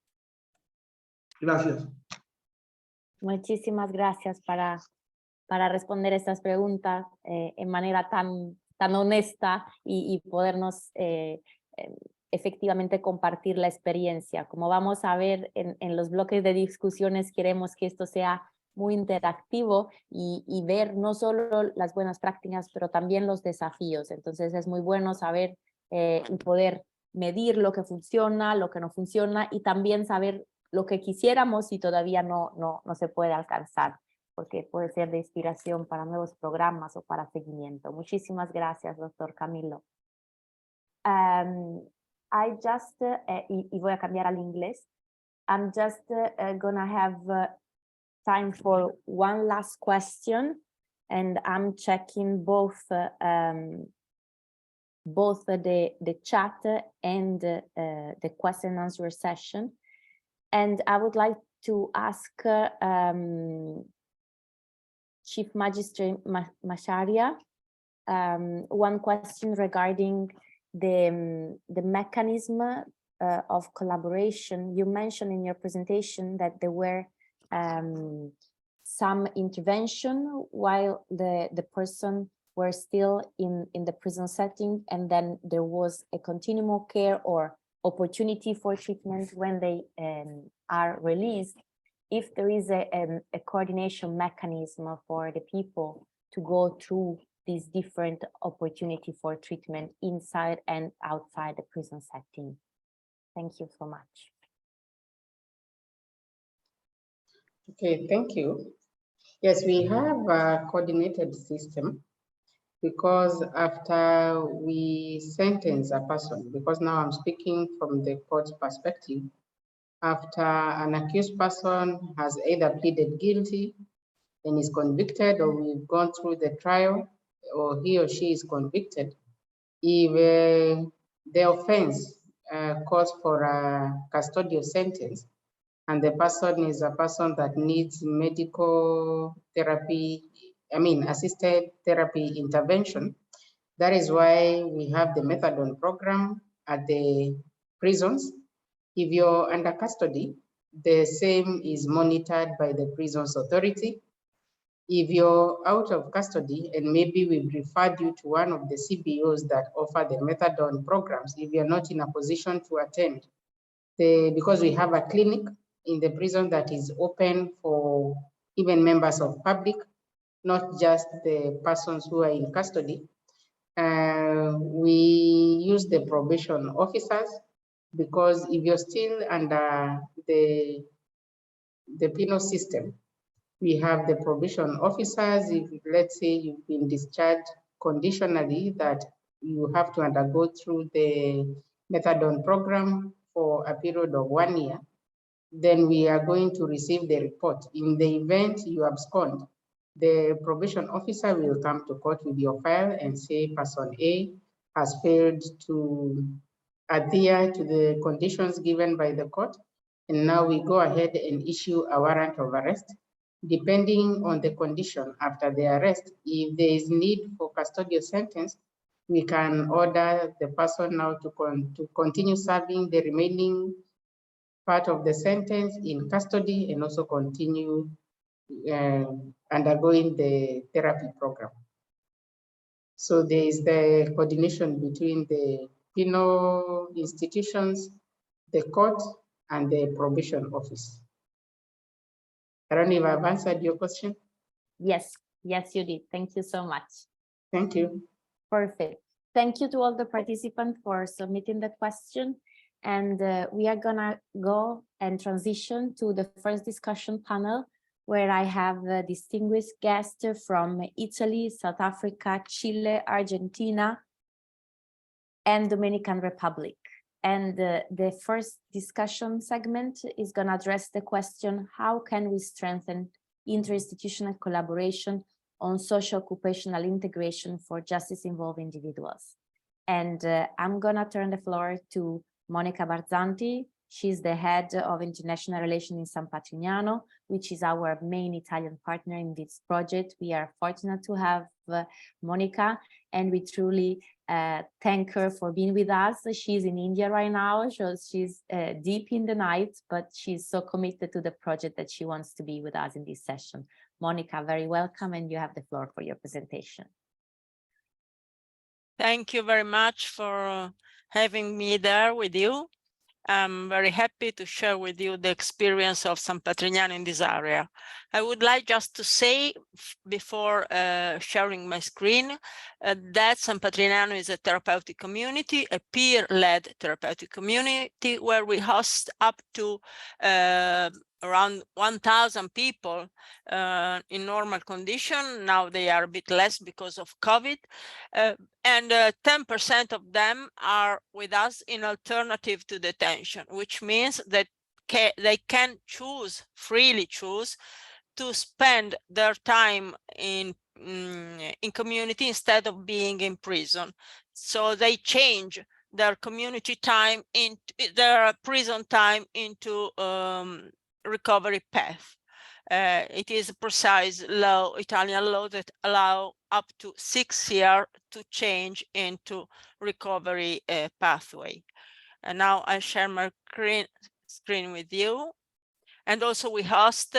Gracias. Muchísimas gracias para responder estas preguntas en manera tan honesta y podernos efectivamente compartir la experiencia. Como vamos a ver en los bloques de discusiones, queremos que esto sea muy interactivo y ver no solo las buenas prácticas, pero también los desafíos. Entonces es muy bueno saber y poder medir lo que funciona, lo que no funciona, y también saber lo que quisiéramos y todavía no se puede alcanzar, porque puede ser de inspiración para nuevos programas o para seguimiento. Muchísimas gracias, doctor Camilo. I just, y voy a cambiar al inglés, I'm just gonna have time for one last question, and I'm checking both the chat and the question and answer session. And I would like to ask Chief Magistrate Masharia one question regarding the mechanism of collaboration. You mentioned in your presentation that there were some intervention while the person were still in the prison setting, and then there was a continuum of care or opportunity for treatment when they are released. If there is a coordination mechanism for the people to go through these different opportunity for treatment inside and outside the prison setting. Thank you so much. Okay, thank you. Yes, we have a coordinated system, because after we sentence a person, because now I'm speaking from the court's perspective, after an accused person has either pleaded guilty and is convicted, or we've gone through the trial, or he or she is convicted, if the offense calls for a custodial sentence, and the person is a person that needs medical therapy, assisted therapy intervention, that is why we have the methadone program at the prisons. If you're under custody, the same is monitored by the prisons authority. If you're out of custody, and maybe we've referred you to one of the CBOs that offer the methadone programs, if you're not in a position to attend, because we have a clinic in the prison that is open for even members of public, not just the persons who are in custody. We use the probation officers, because if you're still under the penal system, we have the probation officers. If, let's say, you've been discharged conditionally, that you have to undergo through the methadone program for a period of 1 year, then we are going to receive the report. In the event you abscond, the probation officer will come to court with your file and say person A has failed to adhere to the conditions given by the court, and now we go ahead and issue a warrant of arrest. Depending on the condition after the arrest, if there is need for custodial sentence, we can order the person now to continue serving the remaining part of the sentence in custody, and also continue undergoing the therapy program. So there is the coordination between the penal institutions, the court, and the probation office. I don't know if I've answered your question. Yes, yes, you did. Thank you so much. Thank you. Perfect. Thank you to all the participants for submitting the question. And we are gonna go and transition to the first discussion panel, where I have a distinguished guest from Italy, South Africa, Chile, Argentina, and Dominican Republic. And the first discussion segment is gonna address the question, how can we strengthen interinstitutional collaboration on socio-occupational integration for justice-involved individuals? And I'm gonna turn the floor to Monica Barzanti. She's the head of international relations in San Patrignano, which is our main Italian partner in this project. We are fortunate to have Monica, and we truly thank her for being with us. She's in India right now, so she's deep in the night, but she's so committed to the project that she wants to be with us in this session. Monica, very welcome, and you have the floor for your presentation. Thank you very much for having me there with you. I'm very happy to share with you the experience of San Patrignano in this area. I would like just to say before sharing my screen that San Patrignano is a therapeutic community, a peer-led therapeutic community where we host up to around 1,000 people in normal condition. Now they are a bit less because of COVID. And 10% of them are with us in alternative to detention, which means that they can freely choose to spend their time in community instead of being in prison. So they change their community time into their prison time into recovery path. It is a precise law, Italian law, that allow up to 6 years to change into recovery pathway. And now I share my screen with you. And also we host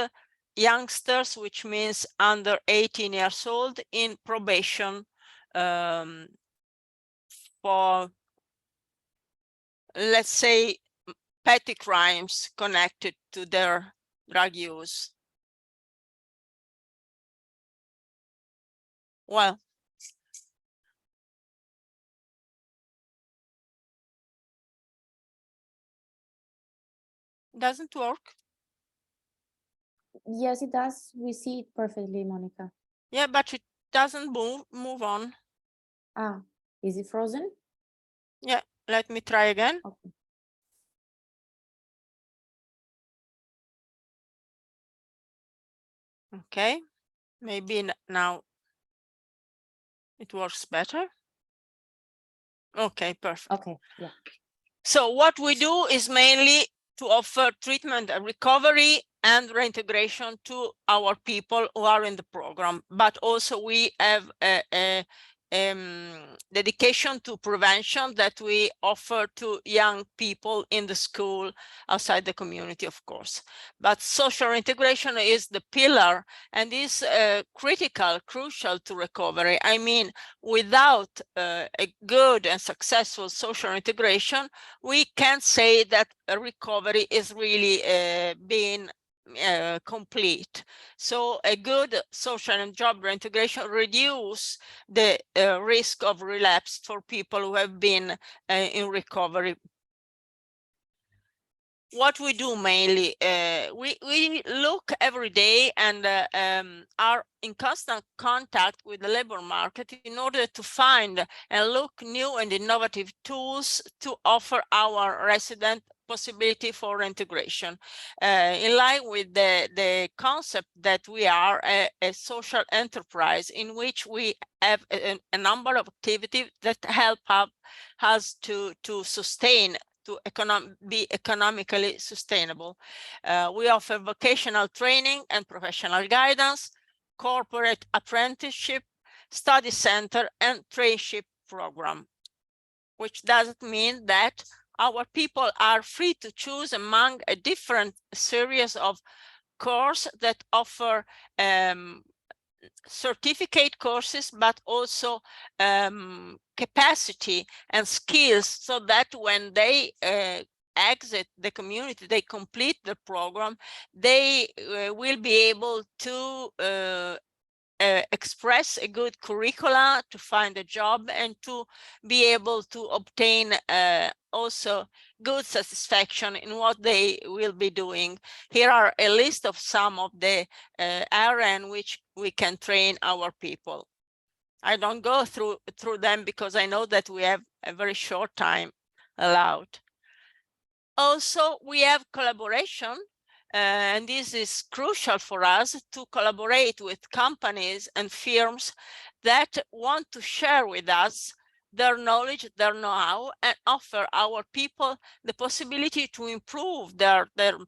youngsters, which means under 18 years old, in probation for, let's say, petty crimes connected to their drug use. Well, doesn't work. Yes, it does. We see it perfectly, Monica. Yeah, but it doesn't move on. Ah, is it frozen? Yeah, let me try again. Okay. Okay, maybe now it works better. Okay, perfect. Okay, yeah. So what we do is mainly to offer treatment and recovery and reintegration to our people who are in the program, but also we have a dedication to prevention that we offer to young people in the school, outside the community, of course. But social integration is the pillar and is critical, crucial to recovery. I mean, without a good and successful social integration, we can't say that a recovery is really being complete. So a good social and job reintegration reduce the risk of relapse for people who have been in recovery. What we do mainly, we look every day and are in constant contact with the labor market in order to find and look new and innovative tools to offer our resident possibility for integration, in line with the concept that we are a social enterprise in which we have a number of activities that help us to sustain, to be economically sustainable. We offer vocational training and professional guidance, corporate apprenticeship, study center, and traineeship program, which doesn't mean that our people are free to choose among a different series of courses that offer certificate courses, but also capacity and skills, so that when they exit the community, they complete the program, they will be able to express a good curricula, to find a job, and to be able to obtain also good satisfaction in what they will be doing. Here are a list of some of the areas in which we can train our people. I don't go through them because I know that we have a very short time allowed. Also, we have collaboration. And this is crucial for us to collaborate with companies and firms that want to share with us their knowledge, their know-how, and offer our people the possibility to improve their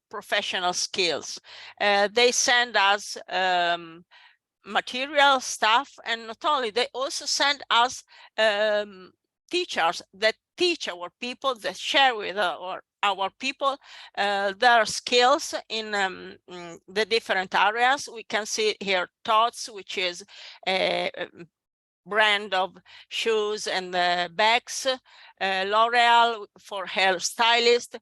professional skills. They send us material, stuff, and not only, they also send us teachers that teach our people, that share with our people their skills in the different areas. We can see here TOTS, which is brand of shoes and bags, L'Oreal for hairstylist,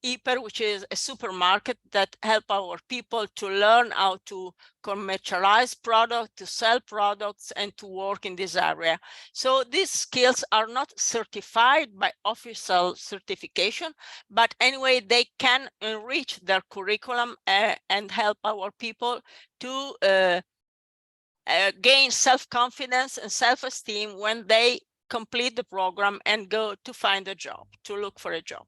Hyper, which is a supermarket that help our people to learn how to commercialize products, to sell products, and to work in this area. So these skills are not certified by official certification, but anyway, they can enrich their curriculum and help our people to gain self-confidence and self-esteem when they complete the program and go to find a job, to look for a job.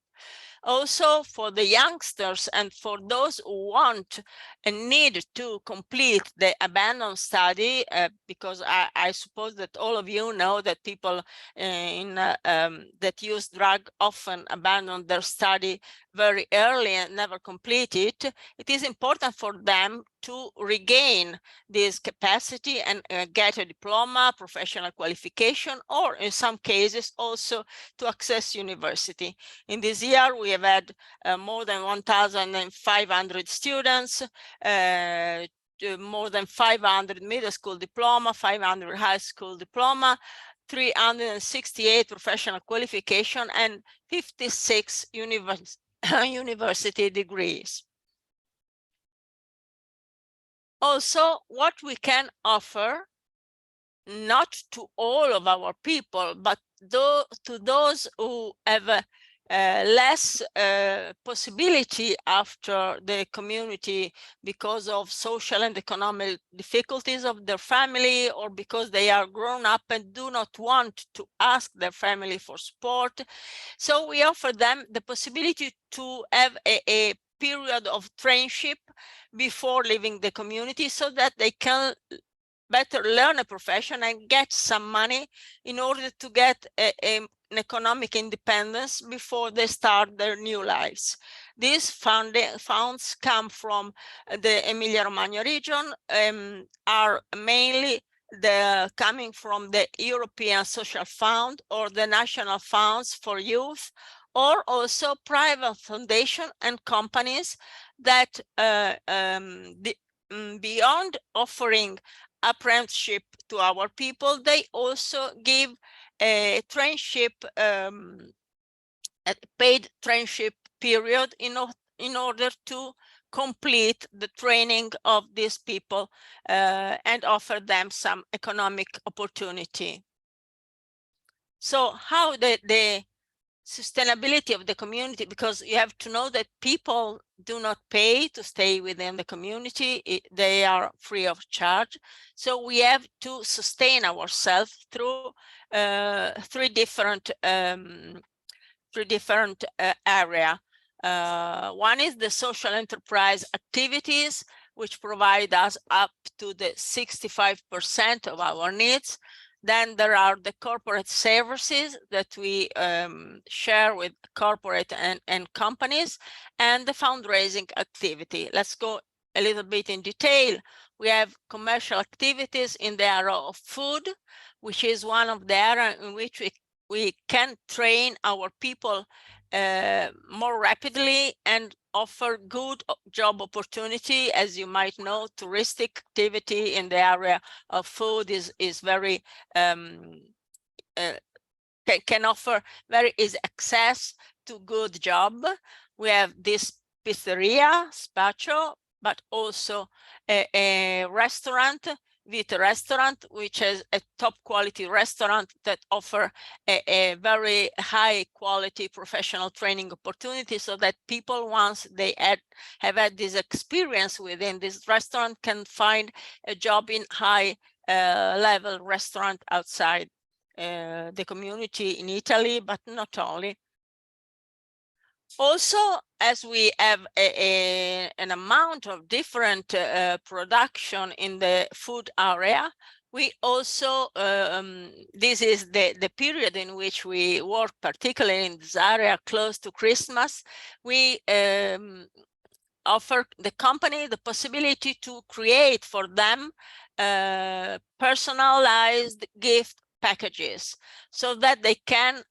Also, for the youngsters and for those who want and need to complete the abandoned study, because I suppose that all of you know that people that use drug often abandon their study very early and never complete it. It is important for them to regain this capacity and get a diploma, professional qualification, or in some cases also to access university. In this year, we have had more than 1,500 students, more than 500 middle school diploma, 500 high school diploma, 368 professional qualification, and 56 university degrees. Also, what we can offer, not to all of our people, but to those who have less possibility after the community because of social and economic difficulties of their family, or because they are grown up and do not want to ask their family for support. So we offer them the possibility to have a period of traineeship before leaving the community, so that they can better learn a profession and get some money in order to get an economic independence before they start their new lives. These funds come from the Emilia-Romagna region, are mainly coming from the European Social Fund or the National Funds for Youth, or also private foundation and companies that beyond offering apprenticeship to our people, they also give a traineeship, a paid traineeship period in order to complete the training of these people and offer them some economic opportunity. So how the sustainability of the community, because you have to know that people do not pay to stay within the community, they are free of charge. So we have to sustain ourselves through three different areas. One is the social enterprise activities, which provide us up to the 65% of our needs. Then there are the corporate services that we share with corporate and companies, and the fundraising activity. Let's go a little bit in detail. We have commercial activities in the area of food, which is one of the areas in which we can train our people more rapidly and offer good job opportunity. As you might know, touristic activity in the area of food is very can offer very easy access to good job. We have this pizzeria, Spaccio, but also a restaurant, Vita Restaurant, which is a top quality restaurant that offer a very high quality professional training opportunity, so that people, once they have had this experience within this restaurant, can find a job in high level restaurant outside the community in Italy, but not only. Also, as we have an amount of different production in the food area, we also, this is the period in which we work, particularly in this area close to Christmas. We offer the company the possibility to create for them personalized gift packages, so that they can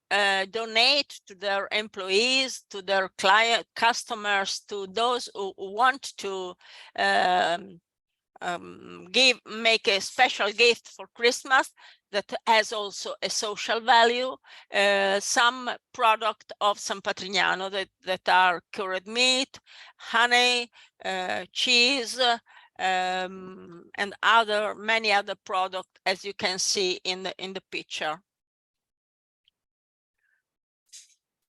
donate to their employees, to their customers, to those who want to make a special gift for Christmas, that has also a social value, some product of San Patrignano that are cured meat, honey, cheese, and many other products, as you can see in the picture.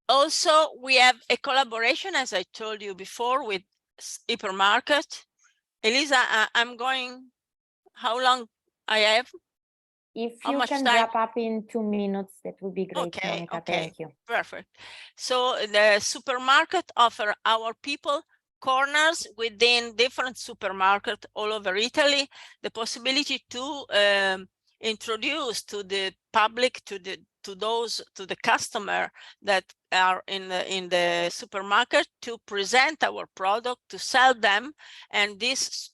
Also, we have a collaboration, as I told you before, with hypermarket. Elisa, I'm going, how long I have? If How you much can time? wrap up in 2 minutes, that would be great, Okay, Monica. okay, Thank you. perfect. So the supermarket offer our people corners within different supermarkets all over Italy, the possibility to introduce to the public, to the customer that are in the supermarket, to present our product, to sell them, and these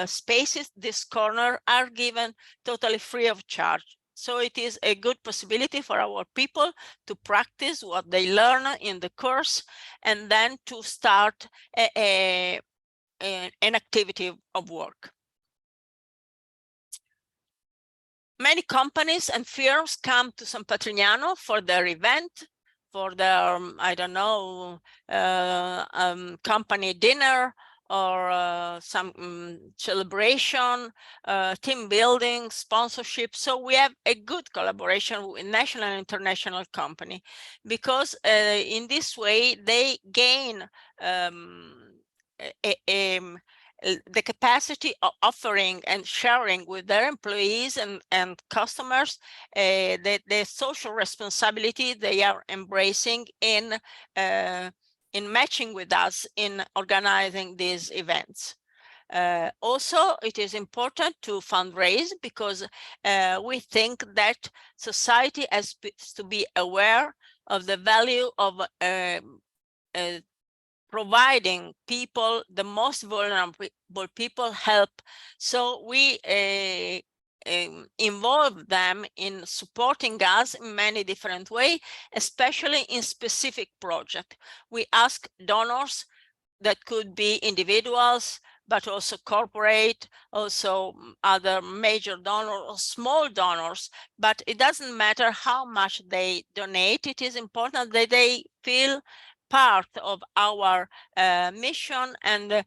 spaces, this corner, are given totally free of charge. So it is a good possibility for our people to practice what they learn in the course, and then to start an activity of work. Many companies and firms come to San Patrignano for their event, for their, I don't know, company dinner, or some celebration, team building, sponsorship. So we have a good collaboration with national and international company, because in this way they gain the capacity of offering and sharing with their employees and customers the social responsibility they are embracing in matching with us in organizing these events. Also, it is important to fundraise, because we think that society has to be aware of the value of providing people, the most vulnerable people, help. So we involve them in supporting us in many different ways, especially in specific projects. We ask donors that could be individuals, but also corporate, also other major donors or small donors. But it doesn't matter how much they donate. It is important that they feel part of our mission, and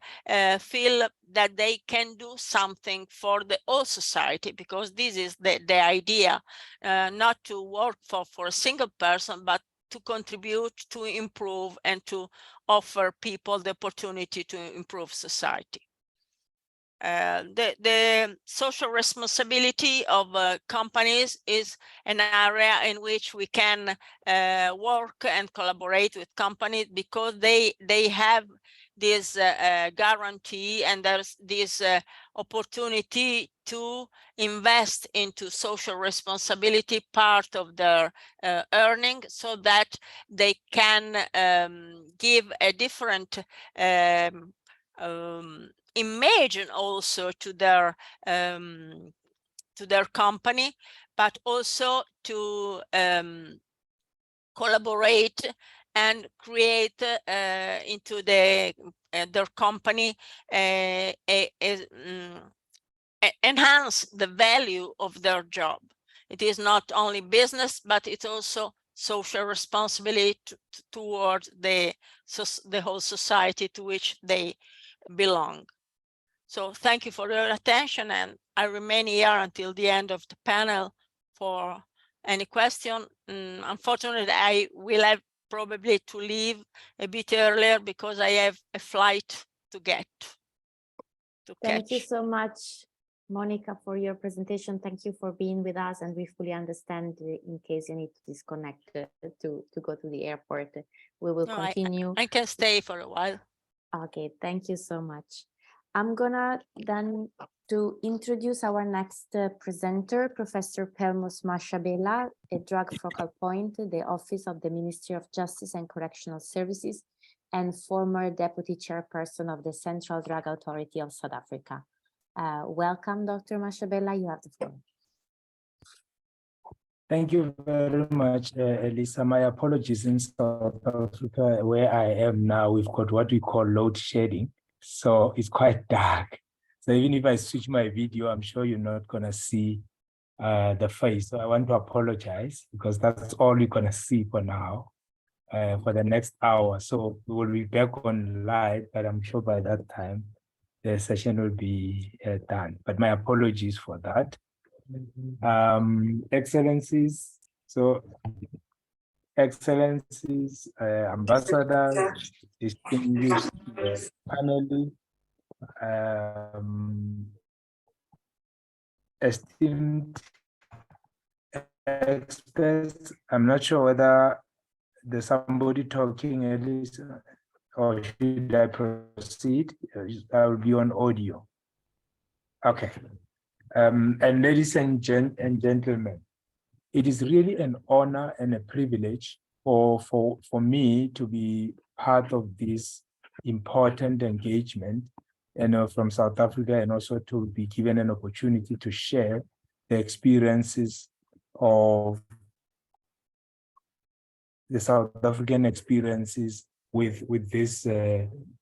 feel that they can do something for the whole society, because this is the idea, not to work for a single person, but to contribute, to improve, and to offer people the opportunity to improve society. The social responsibility of companies is an area in which we can work and collaborate with companies, because they have this guarantee, and there's this opportunity to invest into social responsibility part of their earning, so that they can give a different imagine also to their company, but also to collaborate and create into their company enhance the value of their job. It is not only business, but it's also social responsibility towards the whole society to which they belong. So thank you for your attention, and I remain here until the end of the panel for any question. Unfortunately, I will have probably to leave a bit earlier, because I have a flight to get. Thank you so much, Monica, for your presentation. Thank you for being with us, and we fully understand in case you need to disconnect to go to the airport. We will continue. I can stay for a while. Okay, thank you so much. I'm gonna then to introduce our next presenter, Professor Pelmos Mashabela, a drug focal point, the Office of the Ministry of Justice and Correctional Services, and former Deputy Chairperson of the Central Drug Authority of South Africa. Welcome, Dr. Mashabela, you have the floor. Thank you very much, Elisa. My apologies. In South Africa, where I am now, we've got what we call load shedding. So it's quite dark. So even if I switch my video, I'm sure you're not going to see the face. So I want to apologize because that's all you're gonna see for now, for the next hour. So we will be back on live, but I'm sure by that time the session will be done. But my apologies for that. Excellencies, so excellencies, ambassadors, distinguished panel, esteemed experts. I'm not sure whether there's somebody talking, Elisa, or should I proceed? I will be on audio. Okay. And ladies and gentlemen, it is really an honor and a privilege for me to be part of this important engagement, from South Africa, and also to be given an opportunity to share the experiences of the South African experiences with this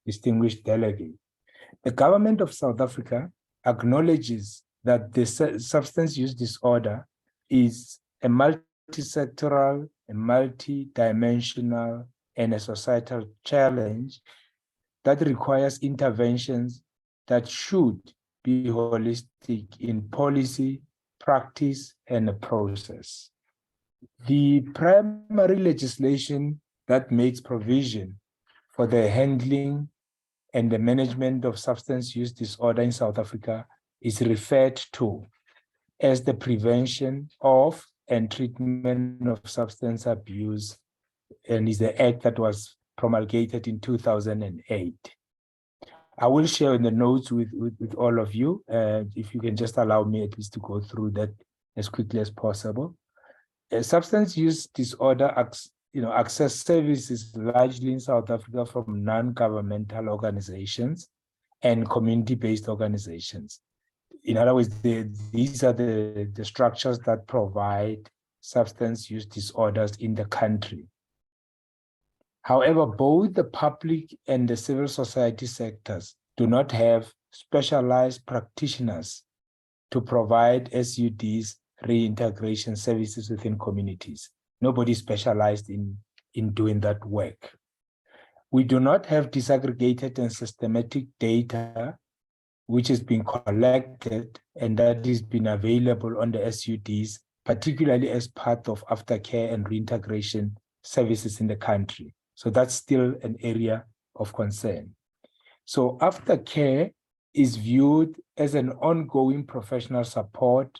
distinguished delegate. The government of South Africa acknowledges that the substance use disorder is a multi-sectoral, a multi-dimensional, and a societal challenge that requires interventions that should be holistic in policy, practice, and process. The primary legislation that makes provision for the handling and the management of substance use disorder in South Africa is referred to as the Prevention of and Treatment of Substance Abuse, and is the act that was promulgated in 2008. I will share in the notes with all of you, if you can just allow me at least to go through that as quickly as possible. Substance use disorder access services largely in South Africa from non-governmental organizations and community-based organizations. In other words, these are the structures that provide substance use disorders in the country. However, both the public and the civil society sectors do not have specialized practitioners to provide SUDs reintegration services within communities. Nobody specialized in doing that work. We do not have disaggregated and systematic data which is being collected and that is being available on the SUDs, particularly as part of aftercare and reintegration services in the country. So that's still an area of concern. So aftercare is viewed as an ongoing professional support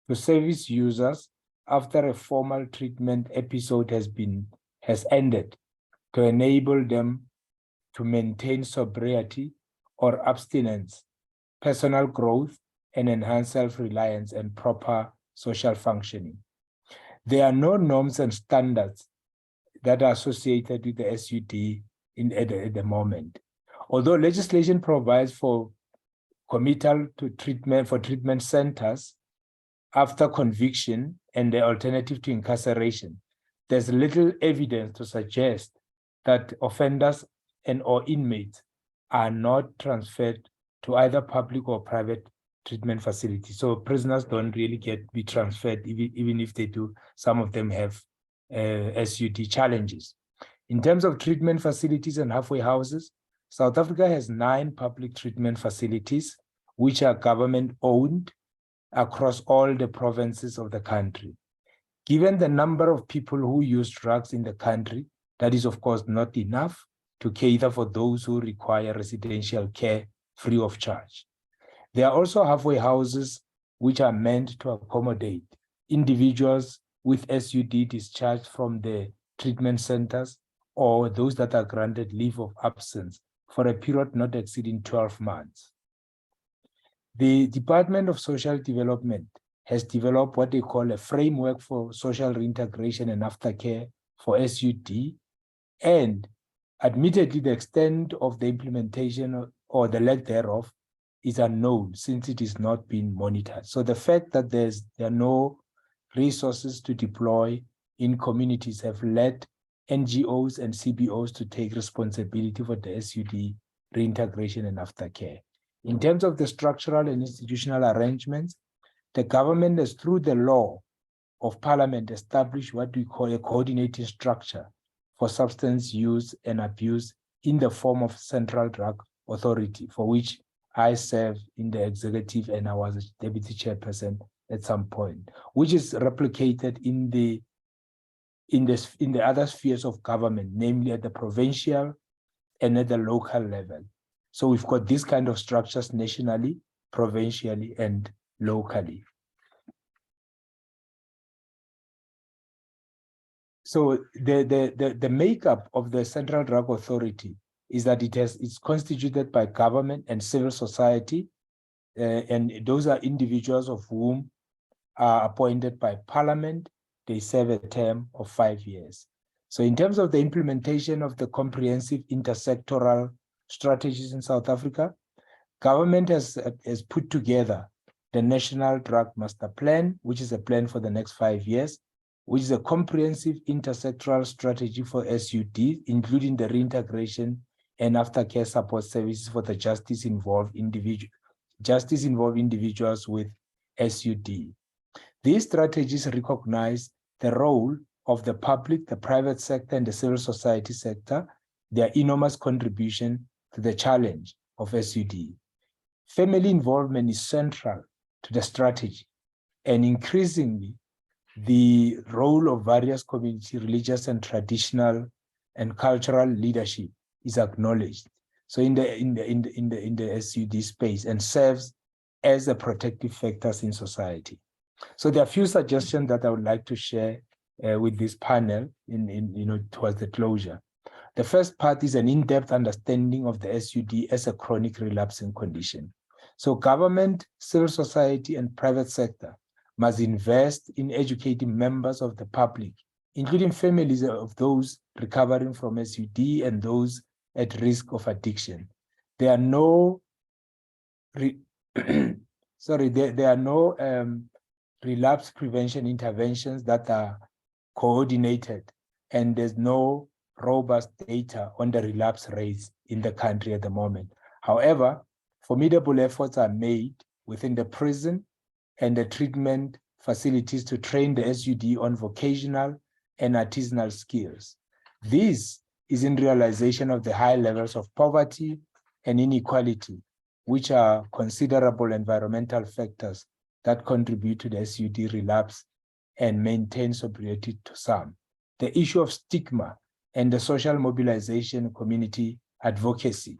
to service users after a formal treatment episode has ended, to enable them to maintain sobriety or abstinence, personal growth, and enhance self-reliance and proper social functioning. There are no norms and standards that are associated with the SUD at the moment. Although legislation provides for committal to treatment for treatment centers after conviction and the alternative to incarceration, there's little evidence to suggest that offenders or inmates are not transferred to either public or private treatment facilities. So prisoners don't really be transferred, even if they do. Some of them have SUD challenges. In terms of treatment facilities and halfway houses, South Africa has 9 public treatment facilities, which are government-owned across all the provinces of the country. Given the number of people who use drugs in the country, that is, of course, not enough to cater for those who require residential care free of charge. There are also halfway houses which are meant to accommodate individuals with SUD discharged from the treatment centers or those that are granted leave of absence for a period not exceeding 12 months. The Department of Social Development has developed what they call a framework for social reintegration and aftercare for SUD, and admittedly, the extent of the implementation or the lack thereof is unknown since it is not being monitored. So the fact that there are no resources to deploy in communities have led NGOs and CBOs to take responsibility for the SUD reintegration and aftercare. In terms of the structural and institutional arrangements, the government has, through the law of parliament, established what we call a coordinating structure for substance use and abuse in the form of Central Drug Authority, for which I serve in the executive and I was a deputy chairperson at some point, which is replicated in the other spheres of government, namely at the provincial and at the local level. So we've got these kind of structures nationally, provincially, and locally. So the makeup of the Central Drug Authority is that it's constituted by government and civil society, and those are individuals of whom are appointed by parliament. They serve a term of 5 years. So in terms of the implementation of the comprehensive intersectoral strategies in South Africa, government has put together the National Drug Master Plan, which is a plan for the next 5 years, which is a comprehensive intersectoral strategy for SUD, including the reintegration and aftercare support services for the justice-involved individuals with SUD. These strategies recognize the role of the public, the private sector, and the civil society sector, their enormous contribution to the challenge of SUD. Family involvement is central to the strategy, and increasingly, the role of various community, religious and traditional and cultural leadership is acknowledged. So in the SUD space, and serves as a protective factors in society. So there are a few suggestions that I would like to share with this panel towards the closure. The first part is an in-depth understanding of the SUD as a chronic relapsing condition. So government, civil society, and private sector must invest in educating members of the public, including families of those recovering from SUD and those at risk of addiction. There are no relapse prevention interventions that are coordinated, and there's no robust data on the relapse rates in the country at the moment. However, formidable efforts are made within the prison and the treatment facilities to train the SUD on vocational and artisanal skills. This is in realization of the high levels of poverty and inequality, which are considerable environmental factors that contribute to the SUD relapse and maintain sobriety to some. The issue of stigma and the social mobilization, community advocacy.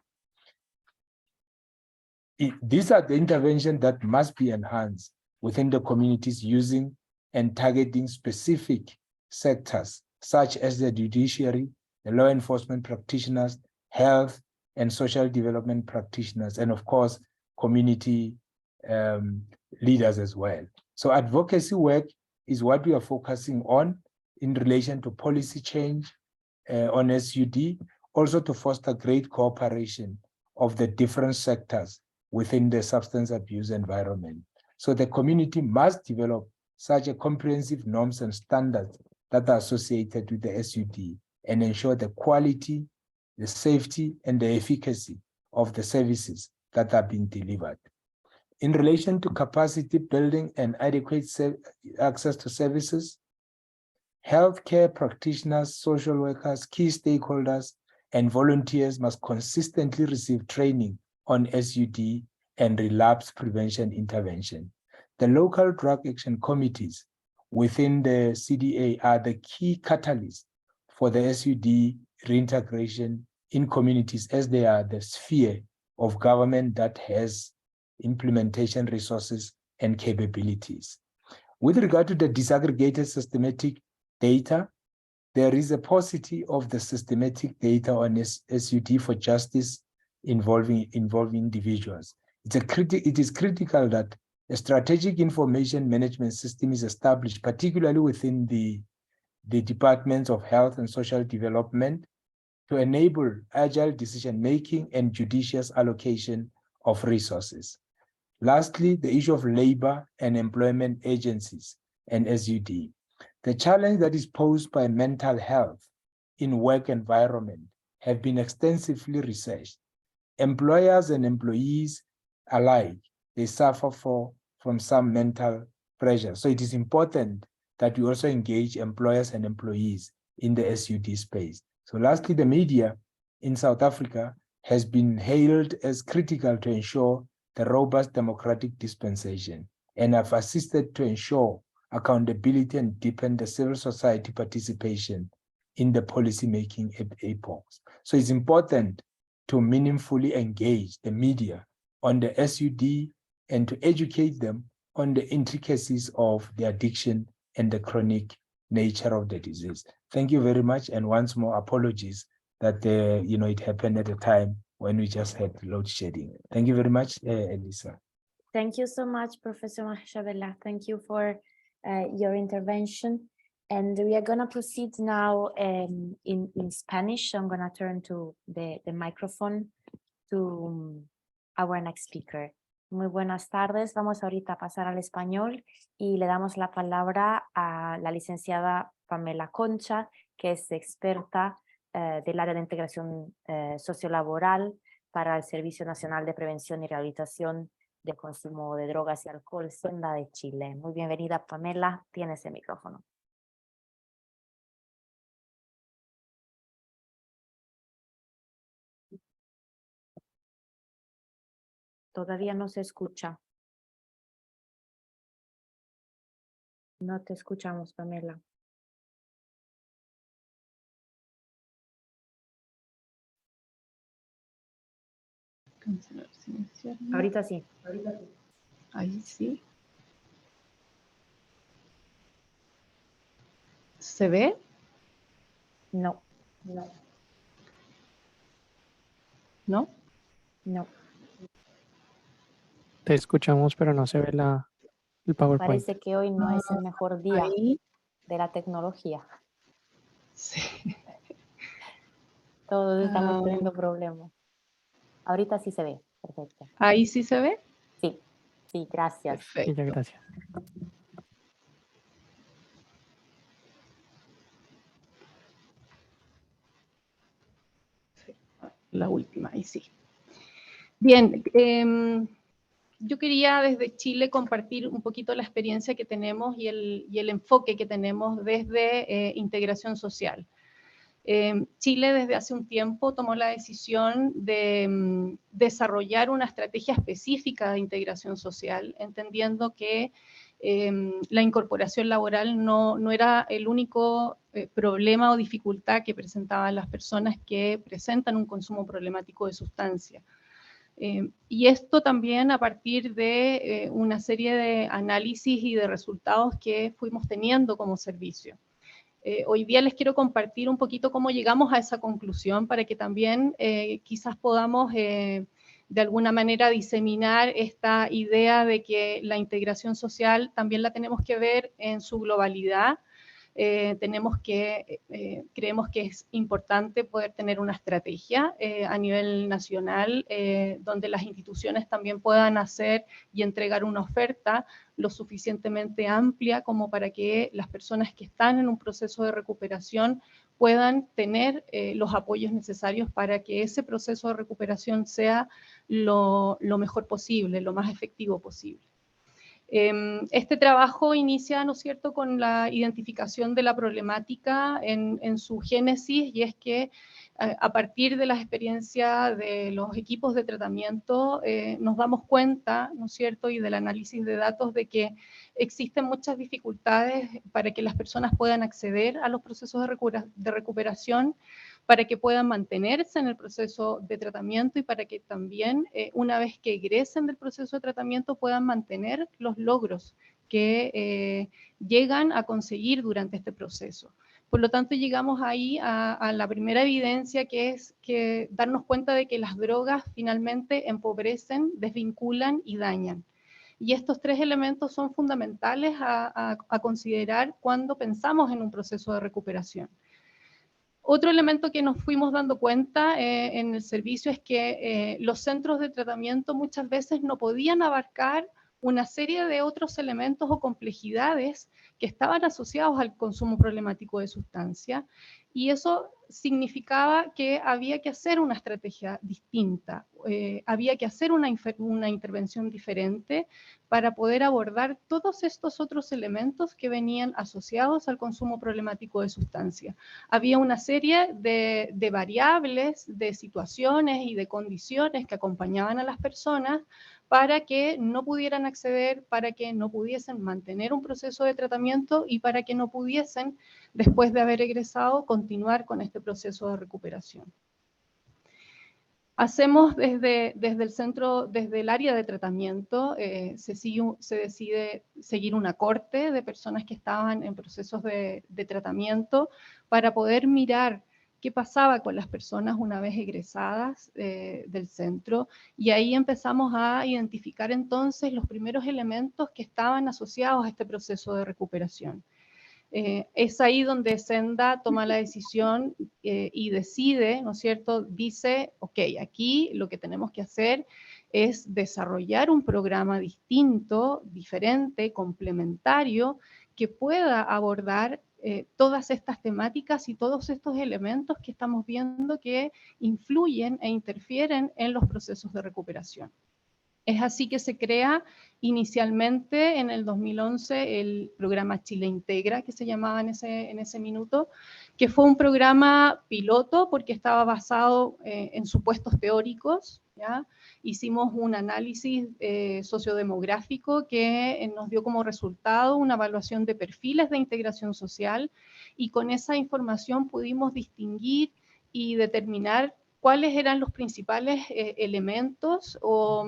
These are the interventions that must be enhanced within the communities, using and targeting specific sectors such as the judiciary, the law enforcement practitioners, health and social development practitioners, and of course, community leaders as well. So advocacy work is what we are focusing on in relation to policy change on SUD, also to foster great cooperation of the different sectors within the substance abuse environment. So the community must develop such a comprehensive norms and standards that are associated with the SUD and ensure the quality, the safety, and the efficacy of the services that are being delivered. In relation to capacity building and adequate access to services, healthcare practitioners, social workers, key stakeholders, and volunteers must consistently receive training on SUD and relapse prevention intervention. The local drug action committees within the CDA are the key catalysts for the SUD reintegration in communities, as they are the sphere of government that has implementation resources and capabilities. With regard to the disaggregated systematic data, there is a paucity of the systematic data on SUD for justice involving individuals. It is critical that a strategic information management system is established, particularly within the departments of health and social development, to enable agile decision-making and judicious allocation of resources. Lastly, the issue of labor and employment agencies and SUD. The challenge that is posed by mental health in work environment have been extensively researched. Employers and employees alike, they suffer from some mental pressure. So it is important that we also engage employers and employees in the SUD space. So lastly, the media in South Africa has been hailed as critical to ensure the robust democratic dispensation, and have assisted to ensure accountability and deepen the civil society participation in the policymaking epochs. So it's important to meaningfully engage the media on the SUD and to educate them on the intricacies of the addiction and the chronic nature of the disease. Thank you very much. And once more, apologies that it happened at a time when we just had load shedding. Thank you very much, Elisa. Thank you so much, Professor Mahershala. Thank you for your intervention. And we are going to proceed now in Spanish. I'm going to turn to the microphone to our next speaker. Muy buenas tardes. Vamos ahorita a pasar al español y le damos la palabra a la licenciada Pamela Concha, que es experta del área de integración sociolaboral para el Servicio Nacional de Prevención y Rehabilitación del Consumo de Drogas y Alcohol, SENDA de Chile. Muy bienvenida, Pamela. Tienes el micrófono. Todavía no se escucha. No te escuchamos, Pamela. Cancelar, silenciar. Ahorita sí. Ahí sí. ¿Se ve? No. ¿No? No. Te escuchamos, pero no se ve el PowerPoint. Parece que hoy no es el mejor día de la tecnología. Sí. Todos estamos teniendo problemas. Ahorita sí se ve. Perfecto. ¿Ahí sí se ve? Sí, gracias. Sí, ya, gracias. La última, ahí sí. Bien, yo quería desde Chile compartir un poquito la experiencia que tenemos y el enfoque que tenemos desde integración social. Chile desde hace un tiempo tomó la decisión de desarrollar una estrategia específica de integración social, entendiendo que la incorporación laboral no era el único problema o dificultad que presentaban las personas que presentan un consumo problemático de sustancia. Y esto también a partir de una serie de análisis y de resultados que fuimos teniendo como servicio. Hoy día les quiero compartir un poquito cómo llegamos a esa conclusión para que también quizás podamos de alguna manera diseminar esta idea de que la integración social también la tenemos que ver en su globalidad. Creemos que es importante poder tener una estrategia a nivel nacional donde las instituciones también puedan hacer y entregar una oferta lo suficientemente amplia como para que las personas que están en un proceso de recuperación puedan tener los apoyos necesarios para que ese proceso de recuperación sea lo mejor posible, lo más efectivo posible. Este trabajo inicia, ¿no es cierto?, con la identificación de la problemática en su génesis, y es que a partir de las experiencias de los equipos de tratamiento nos damos cuenta, ¿no es cierto?, y del análisis de datos de que existen muchas dificultades para que las personas puedan acceder a los procesos de recuperación, para que puedan mantenerse en el proceso de tratamiento y para que también una vez que egresen del proceso de tratamiento puedan mantener los logros que llegan a conseguir durante este proceso. Por lo tanto, llegamos ahí a la primera evidencia, que es que darnos cuenta de que las drogas finalmente empobrecen, desvinculan y dañan. Y estos tres elementos son fundamentales a considerar cuando pensamos en un proceso de recuperación. Otro elemento que nos fuimos dando cuenta en el servicio es que los centros de tratamiento muchas veces no podían abarcar una serie de otros elementos o complejidades que estaban asociados al consumo problemático de sustancia, y eso significaba que había que hacer una estrategia distinta, había que hacer una intervención diferente para poder abordar todos estos otros elementos que venían asociados al consumo problemático de sustancias. Había una serie de variables, de situaciones y de condiciones que acompañaban a las personas para que no pudieran acceder, para que no pudiesen mantener un proceso de tratamiento y para que no pudiesen, después de haber egresado, continuar con este proceso de recuperación. Hacemos desde el centro, desde el área de tratamiento, se decide seguir una corte de personas que estaban en procesos de tratamiento para poder mirar qué pasaba con las personas una vez egresadas del centro, y ahí empezamos a identificar entonces los primeros elementos que estaban asociados a este proceso de recuperación. Es ahí donde Senda toma la decisión y decide, ¿no es cierto? Dice, ok, aquí lo que tenemos que hacer es desarrollar un programa distinto, diferente, complementario, que pueda abordar todas estas temáticas y todos estos elementos que estamos viendo que influyen e interfieren en los procesos de recuperación. Es así que se crea inicialmente en el 2011 el programa Chile Integra, que se llamaba en ese minuto, que fue un programa piloto porque estaba basado en supuestos teóricos, ¿ya? Hicimos un análisis sociodemográfico que nos dio como resultado una evaluación de perfiles de integración social, y con esa información pudimos distinguir y determinar cuáles eran los principales elementos o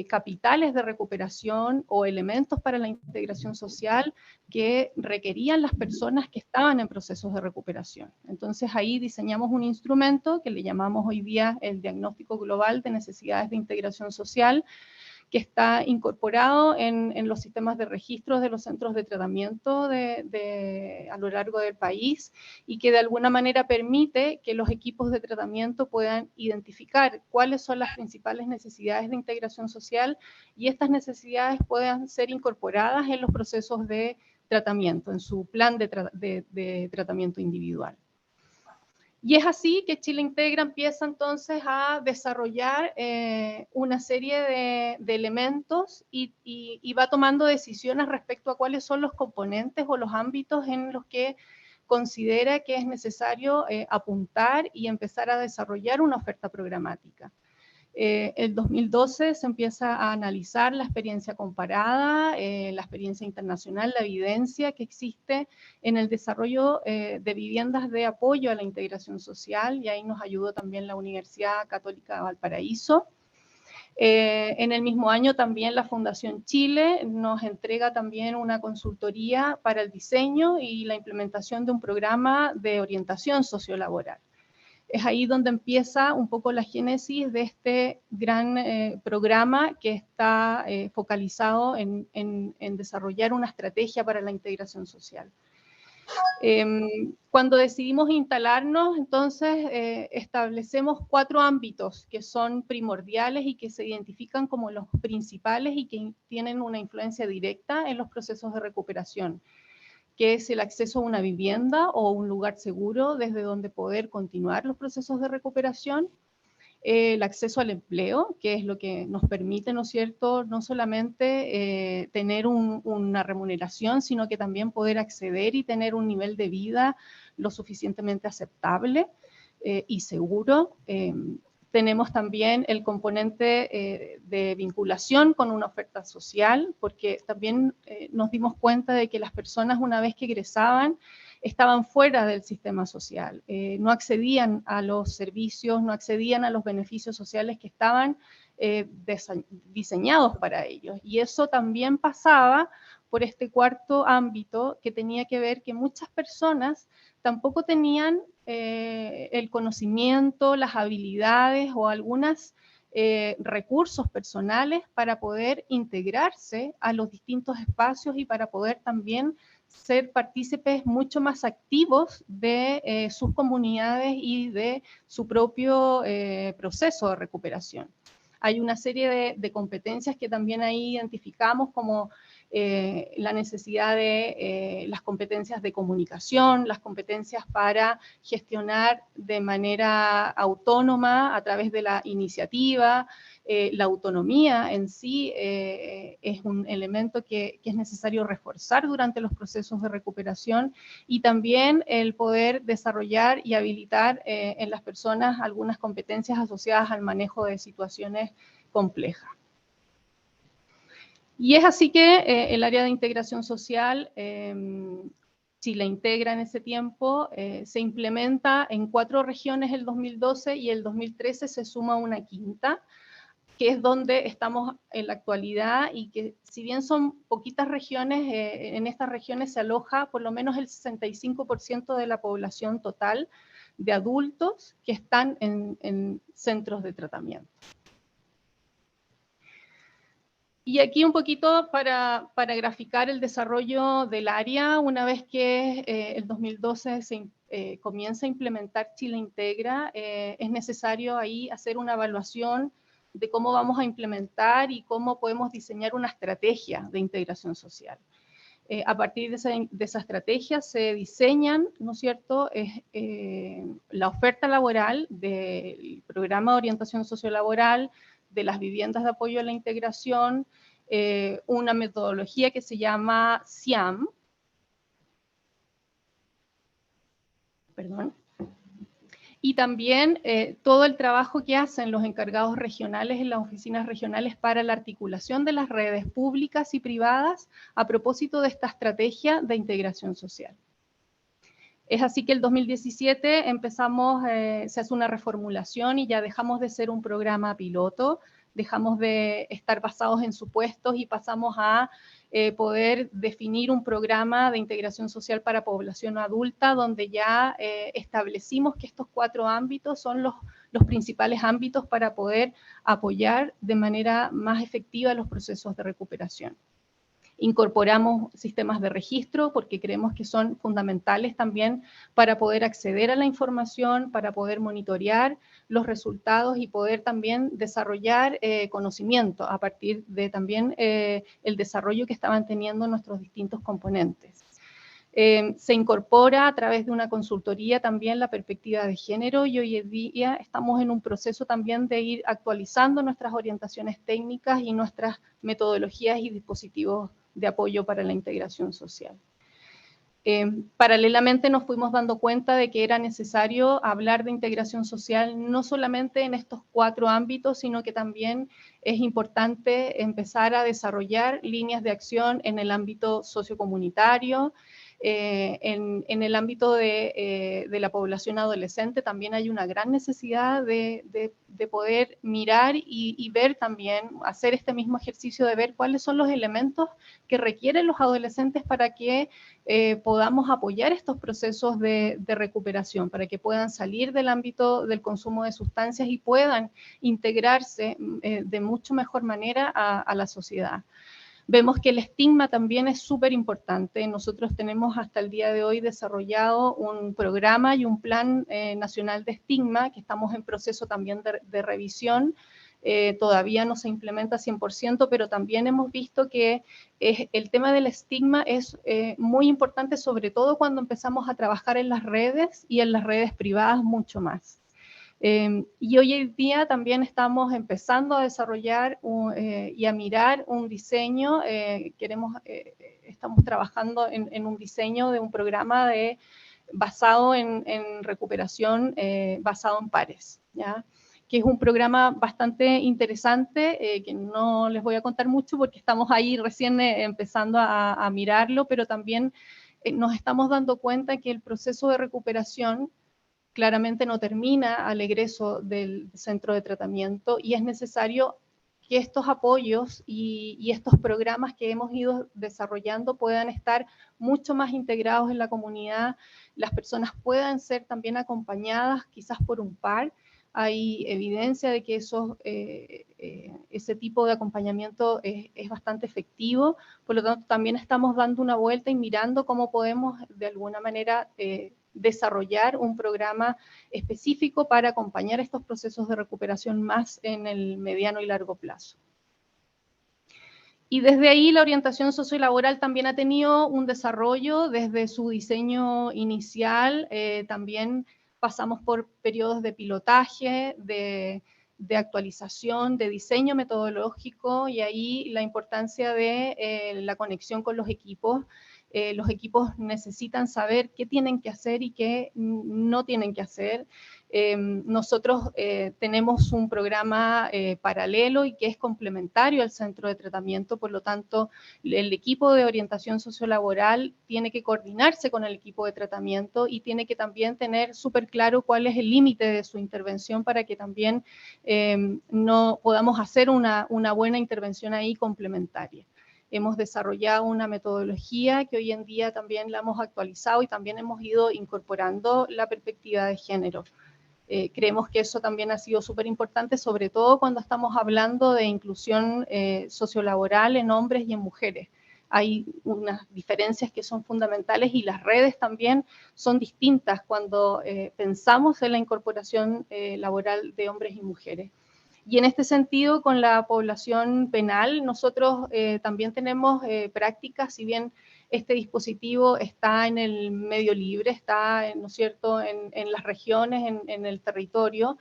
capitales de recuperación o elementos para la integración social que requerían las personas que estaban en procesos de recuperación. Entonces ahí diseñamos un instrumento que le llamamos hoy día el diagnóstico global de necesidades de integración social, que está incorporado en los sistemas de registros de los centros de tratamiento a lo largo del país, y que de alguna manera permite que los equipos de tratamiento puedan identificar cuáles son las principales necesidades de integración social, y estas necesidades puedan ser incorporadas en los procesos de tratamiento, en su plan de tratamiento individual. Y es así que Chile Integra empieza entonces a desarrollar una serie de elementos y va tomando decisiones respecto a cuáles son los componentes o los ámbitos en los que considera que es necesario apuntar y empezar a desarrollar una oferta programática. En 2012 se empieza a analizar la experiencia comparada, la experiencia internacional, la evidencia que existe en el desarrollo de viviendas de apoyo a la integración social, y ahí nos ayudó también la Universidad Católica de Valparaíso. En el mismo año también la Fundación Chile nos entrega también una consultoría para el diseño y la implementación de un programa de orientación sociolaboral. Es ahí donde empieza un poco la génesis de este gran programa que está focalizado en desarrollar una estrategia para la integración social. Cuando decidimos instalarnos, entonces establecemos 4 ámbitos que son primordiales y que se identifican como los principales y que tienen una influencia directa en los procesos de recuperación, que es el acceso a una vivienda o un lugar seguro desde donde poder continuar los procesos de recuperación, el acceso al empleo, que es lo que nos permite, ¿no es cierto?, no solamente tener una remuneración, sino que también poder acceder y tener un nivel de vida lo suficientemente aceptable y seguro. Tenemos también el componente de vinculación con una oferta social, porque también nos dimos cuenta de que las personas una vez que egresaban estaban fuera del sistema social, no accedían a los servicios, no accedían a los beneficios sociales que estaban diseñados para ellos. Y eso también pasaba por este cuarto ámbito que tenía que ver que muchas personas tampoco tenían el conocimiento, las habilidades o algunos recursos personales para poder integrarse a los distintos espacios y para poder también ser partícipes mucho más activos de sus comunidades y de su propio proceso de recuperación. Hay una serie de competencias que también ahí identificamos como la necesidad de las competencias de comunicación, las competencias para gestionar de manera autónoma a través de la iniciativa. La autonomía en sí es un elemento que es necesario reforzar durante los procesos de recuperación, y también el poder desarrollar y habilitar en las personas algunas competencias asociadas al manejo de situaciones complejas. Y es así que el área de integración social, Chile Integra en ese tiempo, se implementa en 4 regiones el 2012 y el 2013 se suma una quinta, que es donde estamos en la actualidad, y que si bien son poquitas regiones, en estas regiones se aloja por lo menos el 65% de la población total de adultos que están en centros de tratamiento. Y aquí un poquito para graficar el desarrollo del área. Una vez que el 2012 se comienza a implementar Chile Integra, es necesario ahí hacer una evaluación de cómo vamos a implementar y cómo podemos diseñar una estrategia de integración social. A partir de esa estrategia se diseñan, ¿no es cierto?, la oferta laboral del programa de orientación sociolaboral, de las viviendas de apoyo a la integración, una metodología que se llama SIAM, perdón, y también todo el trabajo que hacen los encargados regionales en las oficinas regionales para la articulación de las redes públicas y privadas a propósito de esta estrategia de integración social. Es así que el 2017 empezamos, se hace una reformulación y ya dejamos de ser un programa piloto, dejamos de estar basados en supuestos y pasamos a poder definir un programa de integración social para población adulta, donde ya establecimos que estos 4 ámbitos son los principales ámbitos para poder apoyar de manera más efectiva los procesos de recuperación. Incorporamos sistemas de registro porque creemos que son fundamentales también para poder acceder a la información, para poder monitorear los resultados y poder también desarrollar conocimiento a partir de también el desarrollo que estaban teniendo nuestros distintos componentes. Se incorpora a través de una consultoría también la perspectiva de género, y hoy en día estamos en un proceso también de ir actualizando nuestras orientaciones técnicas y nuestras metodologías y dispositivos de apoyo para la integración social. Paralelamente nos fuimos dando cuenta de que era necesario hablar de integración social no solamente en estos 4 ámbitos, sino que también es importante empezar a desarrollar líneas de acción en el ámbito sociocomunitario. En el ámbito de la población adolescente también hay una gran necesidad de poder mirar y ver también, hacer este mismo ejercicio de ver cuáles son los elementos que requieren los adolescentes para que podamos apoyar estos procesos de recuperación, para que puedan salir del ámbito del consumo de sustancias y puedan integrarse de mucho mejor manera a la sociedad. Vemos que el estigma también es súper importante. Nosotros tenemos hasta el día de hoy desarrollado un programa y un plan nacional de estigma, que estamos en proceso también de revisión. Todavía no se implementa 100%, pero también hemos visto que el tema del estigma es muy importante, sobre todo cuando empezamos a trabajar en las redes y en las redes privadas mucho más. Y hoy en día también estamos empezando a desarrollar y a mirar un diseño, estamos trabajando en un diseño de un programa basado en recuperación, basado en pares, ¿ya? Que es un programa bastante interesante, que no les voy a contar mucho porque estamos ahí recién empezando a mirarlo, pero también nos estamos dando cuenta que el proceso de recuperación claramente no termina al egreso del centro de tratamiento, y es necesario que estos apoyos y estos programas que hemos ido desarrollando puedan estar mucho más integrados en la comunidad, las personas puedan ser también acompañadas quizás por un par. Hay evidencia de que ese tipo de acompañamiento es bastante efectivo, por lo tanto también estamos dando una vuelta y mirando cómo podemos de alguna manera desarrollar un programa específico para acompañar estos procesos de recuperación más en el mediano y largo plazo. Y desde ahí la orientación sociolaboral también ha tenido un desarrollo desde su diseño inicial, también pasamos por periodos de pilotaje, de actualización, de diseño metodológico, y ahí la importancia de la conexión con los equipos. Los equipos necesitan saber qué tienen que hacer y qué no tienen que hacer. Nosotros tenemos un programa paralelo y que es complementario al centro de tratamiento, por lo tanto, el equipo de orientación sociolaboral tiene que coordinarse con el equipo de tratamiento y tiene que también tener súper claro cuál es el límite de su intervención para que también no podamos hacer una buena intervención ahí complementaria. Hemos desarrollado una metodología que hoy en día también la hemos actualizado y también hemos ido incorporando la perspectiva de género. Creemos que eso también ha sido súper importante, sobre todo cuando estamos hablando de inclusión sociolaboral en hombres y en mujeres. Hay unas diferencias que son fundamentales y las redes también son distintas cuando pensamos en la incorporación laboral de hombres y mujeres. Y en este sentido, con la población penal, nosotros también tenemos prácticas, si bien este dispositivo está en el medio libre, está, ¿no es cierto?, en las regiones, en el territorio,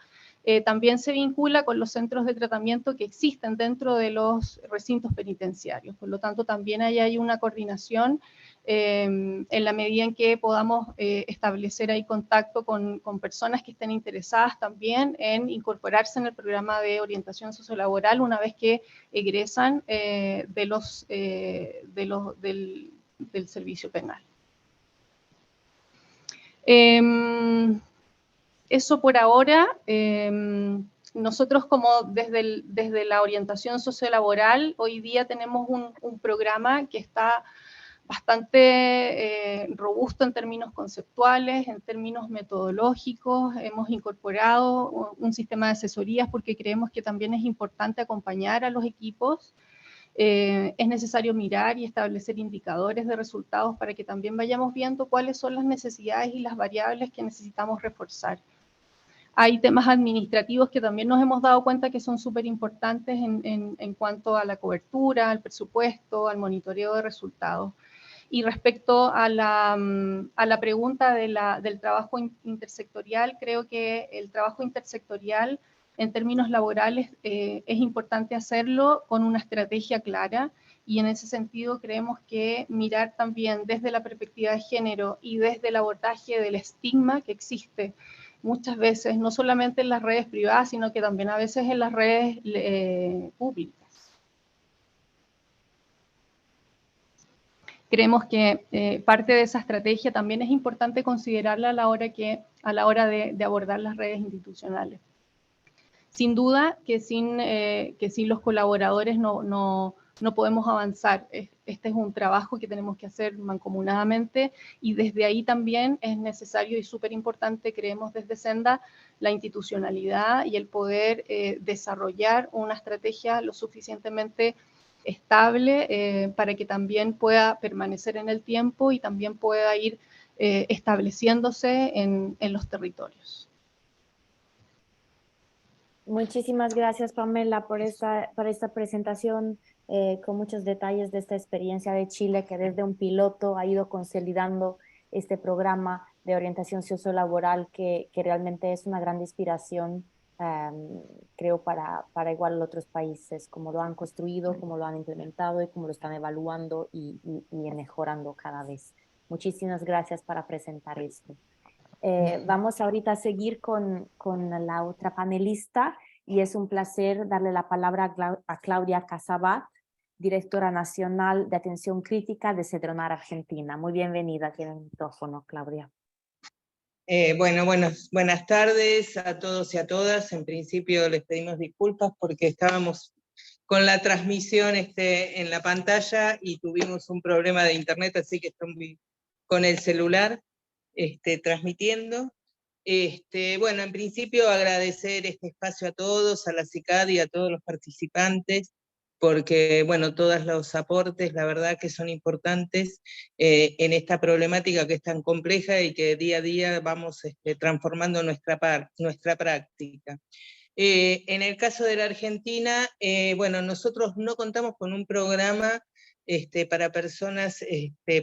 también se vincula con los centros de tratamiento que existen dentro de los recintos penitenciarios. Por lo tanto, también ahí hay una coordinación en la medida en que podamos establecer ahí contacto con personas que estén interesadas también en incorporarse en el programa de orientación sociolaboral una vez que egresan del servicio penal. Eso por ahora. Nosotros como desde la orientación sociolaboral, hoy día tenemos un programa que está bastante robusto en términos conceptuales, en términos metodológicos. Hemos incorporado un sistema de asesorías porque creemos que también es importante acompañar a los equipos. Es necesario mirar y establecer indicadores de resultados para que también vayamos viendo cuáles son las necesidades y las variables que necesitamos reforzar. Hay temas administrativos que también nos hemos dado cuenta que son súper importantes en cuanto a la cobertura, al presupuesto, al monitoreo de resultados. Y respecto a la pregunta del trabajo intersectorial, creo que el trabajo intersectorial en términos laborales es importante hacerlo con una estrategia clara, y en ese sentido creemos que mirar también desde la perspectiva de género y desde el abordaje del estigma que existe muchas veces, no solamente en las redes privadas, sino que también a veces en las redes públicas. Creemos que parte de esa estrategia también es importante considerarla a la hora de abordar las redes institucionales. Sin duda que sin los colaboradores no podemos avanzar. Este es un trabajo que tenemos que hacer mancomunadamente, y desde ahí también es necesario y súper importante, creemos desde Senda, la institucionalidad y el poder desarrollar una estrategia lo suficientemente estable para que también pueda permanecer en el tiempo y también pueda ir estableciéndose en los territorios. Muchísimas gracias, Pamela, por esta presentación con muchos detalles de esta experiencia de Chile, que desde un piloto ha ido consolidando este programa de orientación sociolaboral que realmente es una gran inspiración, creo, para igual otros países, como lo han construido, como lo han implementado y como lo están evaluando y mejorando cada vez. Muchísimas gracias para presentar esto. Vamos ahorita a seguir con la otra panelista, y es un placer darle la palabra a Claudia Casabat, directora nacional de atención crítica de Cedronar Argentina. Muy bienvenida, tiene el micrófono, Claudia. Buenas tardes a todos y a todas. En principio les pedimos disculpas porque estábamos con la transmisión en la pantalla y tuvimos un problema de internet, así que estoy con el celular transmitiendo. En principio agradecer este espacio a todos, a la CICAD y a todos los participantes, porque, todos los aportes, la verdad que son importantes en esta problemática que es tan compleja y que día a día vamos transformando nuestra práctica. En el caso de la Argentina, bueno, nosotros no contamos con un programa para personas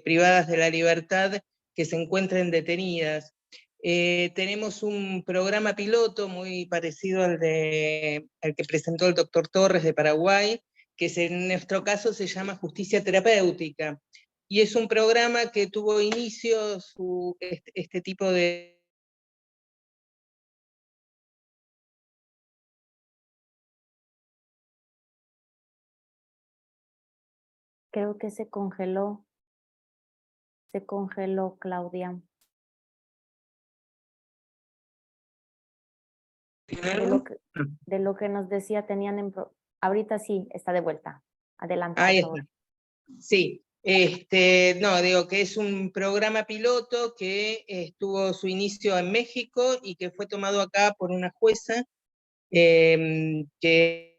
privadas de la libertad que se encuentren detenidas. Tenemos un programa piloto muy parecido al que presentó el doctor Torres de Paraguay, que en nuestro caso se llama Justicia Terapéutica, y es un programa que tuvo inicio este tipo de... Creo que se congeló Claudia. De lo que nos decía, ahorita sí, está de vuelta. Adelante, por favor. Está. Sí, no, digo que es un programa piloto que tuvo su inicio en México y que fue tomado acá por una jueza que...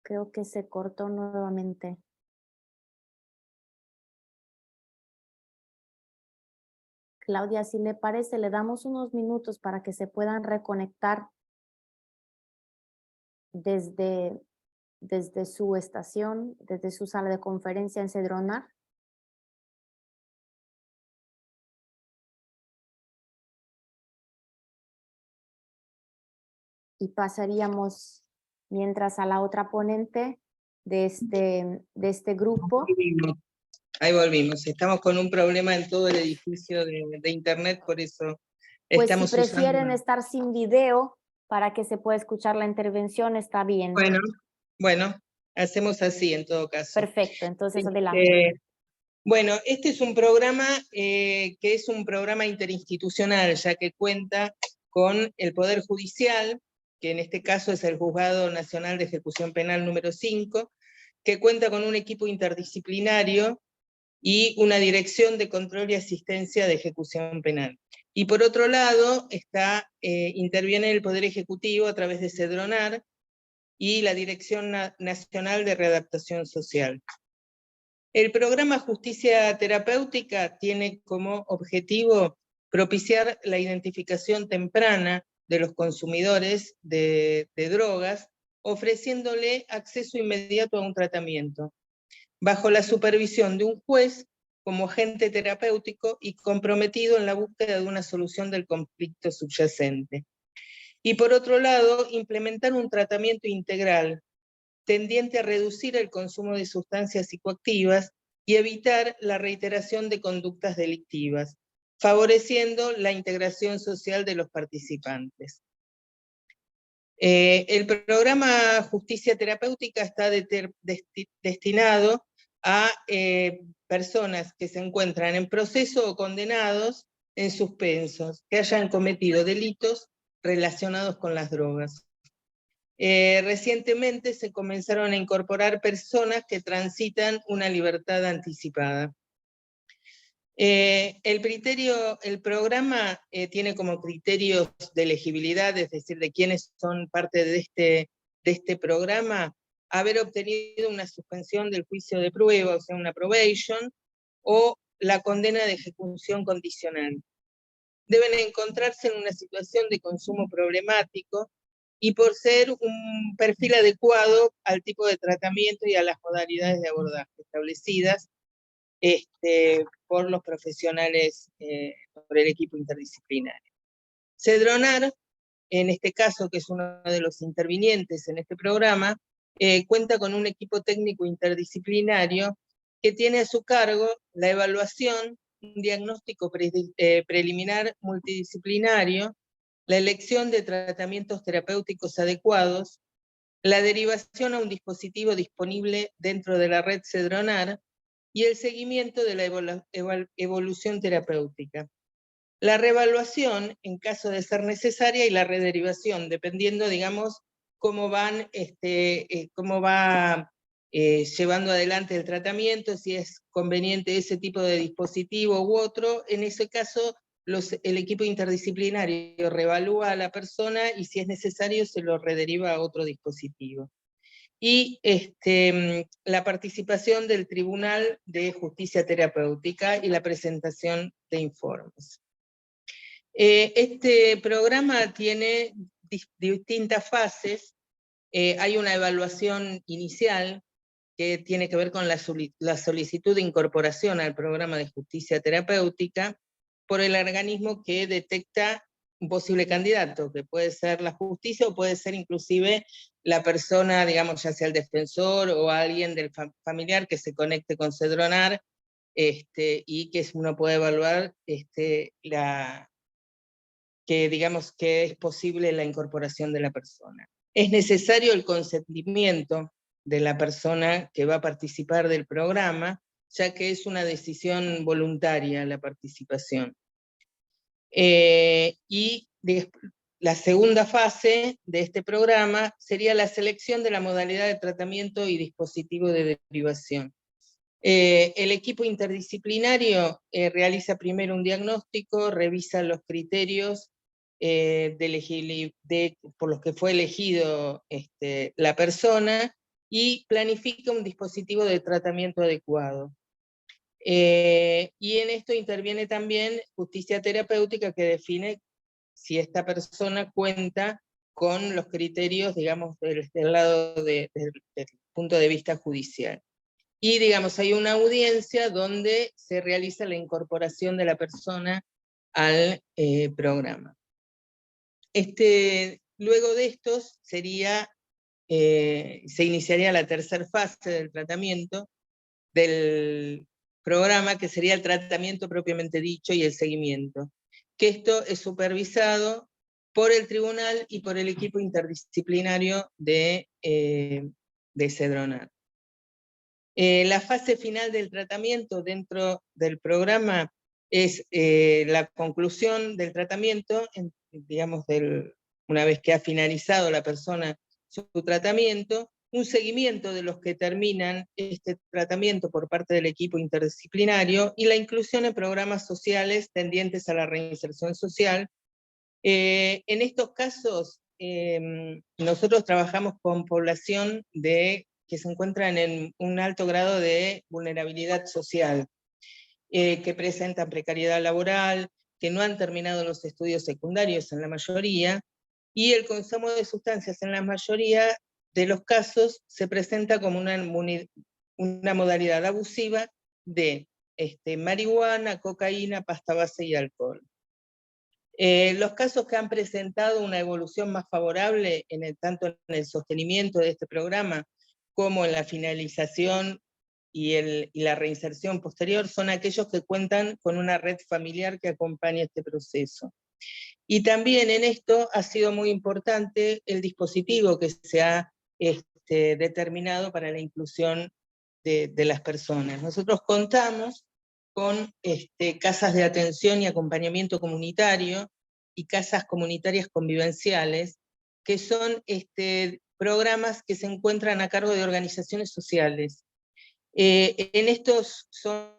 Creo que se cortó nuevamente. Claudia, si le parece, le damos unos minutos para que se puedan reconectar desde su estación, desde su sala de conferencia en Cedronar. Y pasaríamos mientras a la otra ponente de este grupo. Ahí volvimos. Estamos con un problema en todo el edificio de internet, por eso pues estamos si prefieren usando... estar sin video para que se pueda escuchar la intervención, está bien. Bueno, hacemos así en todo caso. Perfecto, entonces adelante. Bueno, este es un programa que es un programa interinstitucional, ya que cuenta con el Poder Judicial, que en este caso es el Juzgado Nacional de Ejecución Penal número 5, que cuenta con un equipo interdisciplinario y una dirección de control y asistencia de ejecución penal. Y por otro lado, interviene el Poder Ejecutivo a través de Cedronar y la Dirección Nacional de Readaptación Social. El programa Justicia Terapéutica tiene como objetivo propiciar la identificación temprana de los consumidores de drogas, ofreciéndole acceso inmediato a un tratamiento, bajo la supervisión de un juez como agente terapéutico y comprometido en la búsqueda de una solución del conflicto subyacente. Y por otro lado, implementar un tratamiento integral tendiente a reducir el consumo de sustancias psicoactivas y evitar la reiteración de conductas delictivas, favoreciendo la integración social de los participantes. El programa Justicia Terapéutica está destinado a personas que se encuentran en proceso o condenados en suspensos, que hayan cometido delitos relacionados con las drogas. Recientemente se comenzaron a incorporar personas que transitan una libertad anticipada. El programa tiene como criterios de elegibilidad, es decir, de quienes son parte de este programa, haber obtenido una suspensión del juicio de prueba, o sea, una probation, o la condena de ejecución condicional. Deben encontrarse en una situación de consumo problemático y por ser un perfil adecuado al tipo de tratamiento y a las modalidades de abordaje establecidas por los profesionales, por el equipo interdisciplinario. Cedronar, en este caso, que es uno de los intervinientes en este programa, cuenta con un equipo técnico interdisciplinario que tiene a su cargo la evaluación, un diagnóstico preliminar multidisciplinario, la elección de tratamientos terapéuticos adecuados, la derivación a un dispositivo disponible dentro de la red Cedronar y el seguimiento de la evolución terapéutica. La reevaluación, en caso de ser necesaria, y la rederivación, dependiendo, digamos, cómo va llevando adelante el tratamiento, si es conveniente ese tipo de dispositivo u otro. En ese caso, el equipo interdisciplinario reevalúa a la persona y si es necesario se lo rederiva a otro dispositivo. Y la participación del Tribunal de Justicia Terapéutica y la presentación de informes. Este programa tiene distintas fases. Hay una evaluación inicial que tiene que ver con la solicitud de incorporación al programa de justicia terapéutica por el organismo que detecta un posible candidato, que puede ser la justicia o puede ser inclusive la persona, digamos, ya sea el defensor o alguien del familiar que se conecte con Cedronar, y que uno puede evaluar que digamos que es posible la incorporación de la persona. Es necesario el consentimiento de la persona que va a participar del programa, ya que es una decisión voluntaria la participación. Y la segunda fase de este programa sería la selección de la modalidad de tratamiento y dispositivo de derivación. El equipo interdisciplinario realiza primero un diagnóstico, revisa los criterios por los que fue elegido la persona y planifica un dispositivo de tratamiento adecuado. Y en esto interviene también justicia terapéutica, que define si esta persona cuenta con los criterios, digamos, del lado del punto de vista judicial. Y, digamos, hay una audiencia donde se realiza la incorporación de la persona al programa. Luego de estos se iniciaría la tercera fase del tratamiento del programa, que sería el tratamiento propiamente dicho y el seguimiento. Que esto es supervisado por el tribunal y por el equipo interdisciplinario de Cedronar. La fase final del tratamiento dentro del programa es la conclusión del tratamiento, digamos, una vez que ha finalizado la persona su tratamiento, un seguimiento de los que terminan este tratamiento por parte del equipo interdisciplinario y la inclusión en programas sociales tendientes a la reinserción social. En estos casos, nosotros trabajamos con población que se encuentran en un alto grado de vulnerabilidad social, que presentan precariedad laboral, que no han terminado los estudios secundarios en la mayoría, y el consumo de sustancias en la mayoría de los casos se presenta como una modalidad abusiva de marihuana, cocaína, pasta base y alcohol. Los casos que han presentado una evolución más favorable, tanto en el sostenimiento de este programa como en la finalización y la reinserción posterior, son aquellos que cuentan con una red familiar que acompaña este proceso. Y también en esto ha sido muy importante el dispositivo que se ha determinado para la inclusión de las personas. Nosotros contamos con casas de atención y acompañamiento comunitario y casas comunitarias convivenciales, que son programas que se encuentran a cargo de organizaciones sociales. En estos son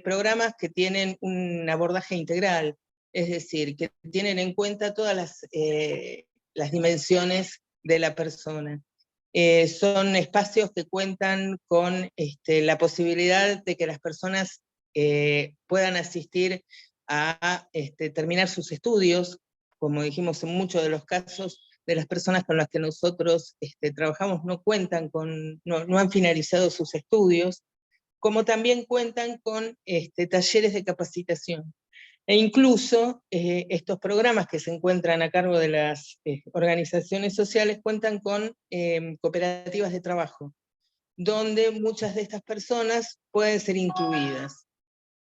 programas que tienen un abordaje integral, es decir, que tienen en cuenta todas las dimensiones de la persona. Son espacios que cuentan con la posibilidad de que las personas puedan asistir a terminar sus estudios, como dijimos en muchos de los casos de las personas con las que nosotros trabajamos no han finalizado sus estudios, como también cuentan con talleres de capacitación. E incluso estos programas que se encuentran a cargo de las organizaciones sociales cuentan con cooperativas de trabajo, donde muchas de estas personas pueden ser incluidas.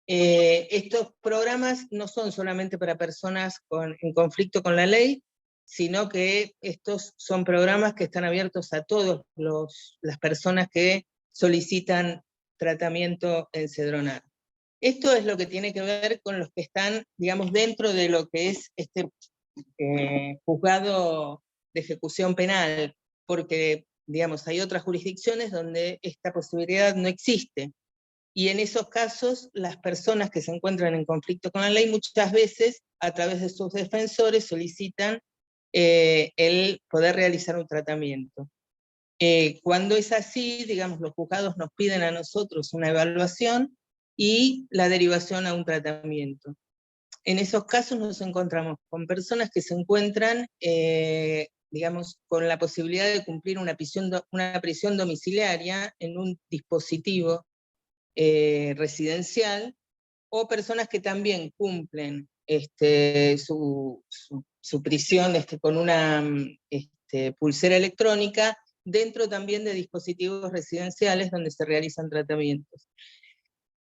Estos programas no son solamente para personas en conflicto con la ley, sino que estos son programas que están abiertos a todas las personas que solicitan tratamiento en Cedronar. Esto es lo que tiene que ver con los que están, digamos, dentro de lo que es este juzgado de ejecución penal, porque, digamos, hay otras jurisdicciones donde esta posibilidad no existe. Y en esos casos, las personas que se encuentran en conflicto con la ley muchas veces, a través de sus defensores, solicitan el poder realizar un tratamiento. Cuando es así, digamos, los juzgados nos piden a nosotros una evaluación y la derivación a un tratamiento. En esos casos nos encontramos con personas que se encuentran, digamos, con la posibilidad de cumplir una prisión domiciliaria en un dispositivo residencial, o personas que también cumplen su prisión con una pulsera electrónica dentro también de dispositivos residenciales donde se realizan tratamientos.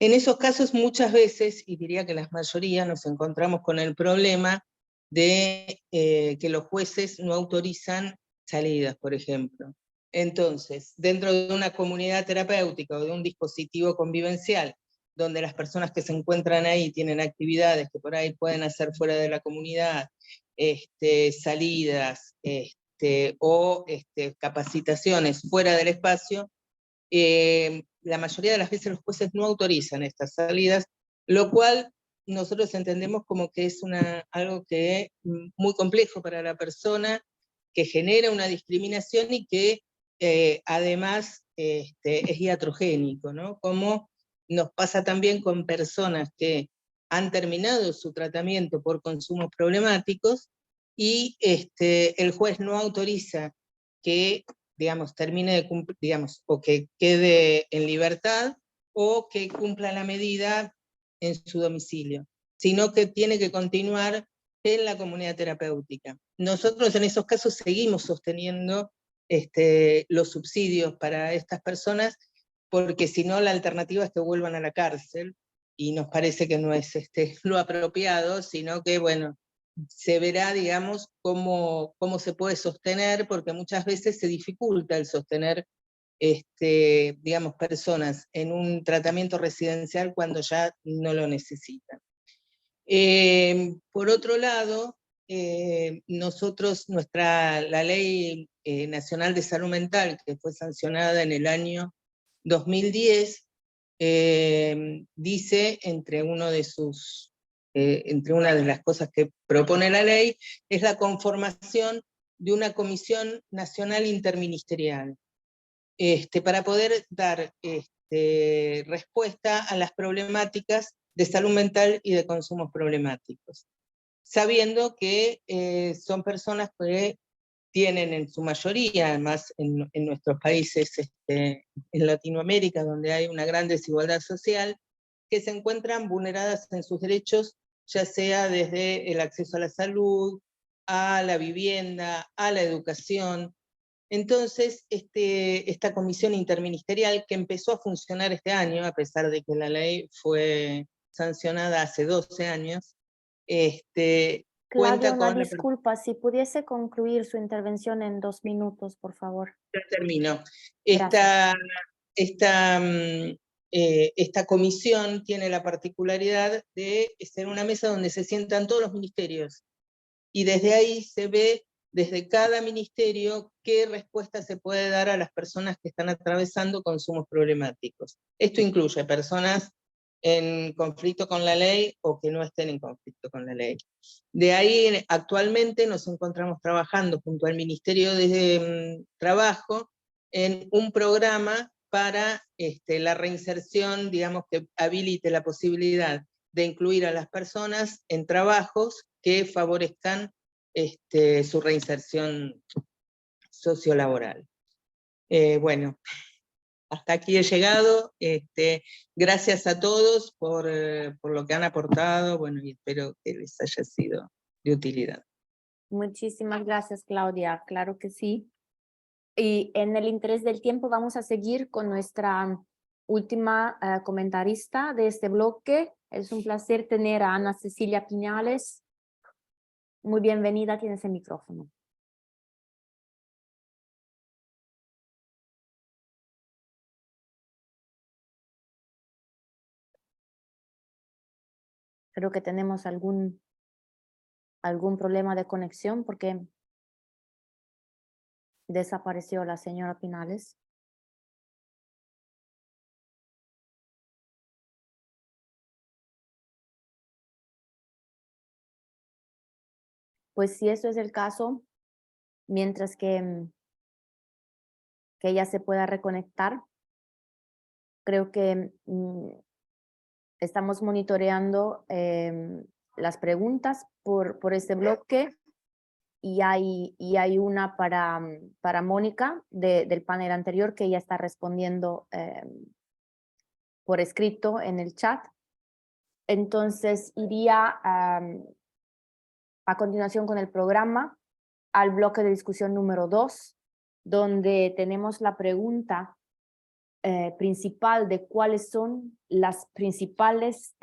En esos casos muchas veces, y diría que la mayoría, nos encontramos con el problema de que los jueces no autorizan salidas, por ejemplo. Entonces, dentro de una comunidad terapéutica o de un dispositivo convivencial, donde las personas que se encuentran ahí tienen actividades que por ahí pueden hacer fuera de la comunidad, salidas, o capacitaciones fuera del espacio, la mayoría de las veces los jueces no autorizan estas salidas, lo cual nosotros entendemos como que es algo que es muy complejo para la persona, que genera una discriminación y que además es iatrogénico, ¿no? Como nos pasa también con personas que han terminado su tratamiento por consumos problemáticos y el juez no autoriza que, digamos, termine de cumplir, digamos, o que quede en libertad, o que cumpla la medida en su domicilio, sino que tiene que continuar en la comunidad terapéutica. Nosotros en esos casos seguimos sosteniendo los subsidios para estas personas, porque si no la alternativa es que vuelvan a la cárcel, y nos parece que no es lo apropiado, sino que, bueno, se verá, digamos, cómo se puede sostener, porque muchas veces se dificulta el sostener, digamos, personas en un tratamiento residencial cuando ya no lo necesitan. Por otro lado, nosotros, la Ley Nacional de Salud Mental, que fue sancionada en el año 2010, dice, entre una de las cosas que propone la ley, es la conformación de una comisión nacional interministerial, para poder dar respuesta a las problemáticas de salud mental y de consumos problemáticos, sabiendo que son personas que tienen en su mayoría, además en nuestros países, en Latinoamérica, donde hay una gran desigualdad social, que se encuentran vulneradas en sus derechos, ya sea desde el acceso a la salud, a la vivienda, a la educación. Entonces, esta comisión interministerial, que empezó a funcionar este año, a pesar de que la ley fue sancionada hace 12 años, Claudia, cuenta una con... disculpa, si pudiese concluir su intervención en 2 minutos, por favor. Ya termino. Gracias. Esta comisión tiene la particularidad de ser una mesa donde se sientan todos los ministerios, y desde ahí se ve, desde cada ministerio, qué respuesta se puede dar a las personas que están atravesando consumos problemáticos. Esto incluye personas en conflicto con la ley o que no estén en conflicto con la ley. De ahí, actualmente nos encontramos trabajando junto al Ministerio de Trabajo en un programa para la reinserción, digamos, que habilite la posibilidad de incluir a las personas en trabajos que favorezcan su reinserción sociolaboral. Bueno, hasta aquí he llegado. Gracias a todos por lo que han aportado, bueno, y espero que les haya sido de utilidad. Muchísimas gracias, Claudia. Claro que sí. Y en el interés del tiempo vamos a seguir con nuestra última comentarista de este bloque. Es un placer tener a Ana Cecilia Piñales. Muy bienvenida, tienes el micrófono. Creo que tenemos algún problema de conexión porque desapareció la señora Pinales. pues si eso es el caso, mientras que ella se pueda reconectar, creo que estamos monitoreando las preguntas por este bloque y hay una para Mónica del panel anterior que ella está respondiendo por escrito en el chat. Entonces iría a continuación con el programa al bloque de discusión número 2, donde tenemos la pregunta principal de cuáles son los principales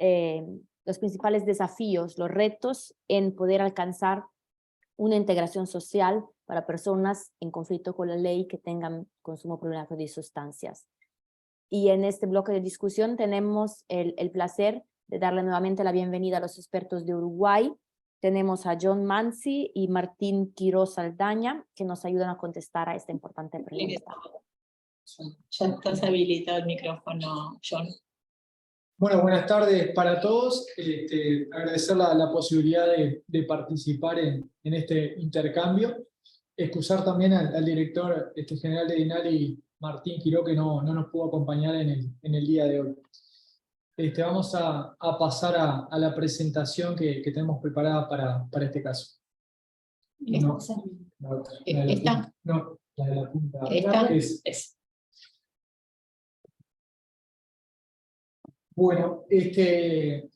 desafíos, los retos en poder alcanzar una integración social para personas en conflicto con la ley que tengan consumo problemático de sustancias. Y en este bloque de discusión tenemos el placer de darle nuevamente la bienvenida a los expertos de Uruguay. Tenemos a John Manzi y Martín Quiroz Saldaña, que nos ayudan a contestar a esta importante pregunta. Ya estás habilitado el micrófono, John. Bueno, buenas tardes para todos. Agradecer la posibilidad de participar en este intercambio. Excusar también al director general de DINALI, Martín Quiró, que no nos pudo acompañar en el día de hoy. Vamos a pasar a la presentación que tenemos preparada para este caso. No, ¿Esta? No, la de la punta. ¿Esta? Es. Bueno,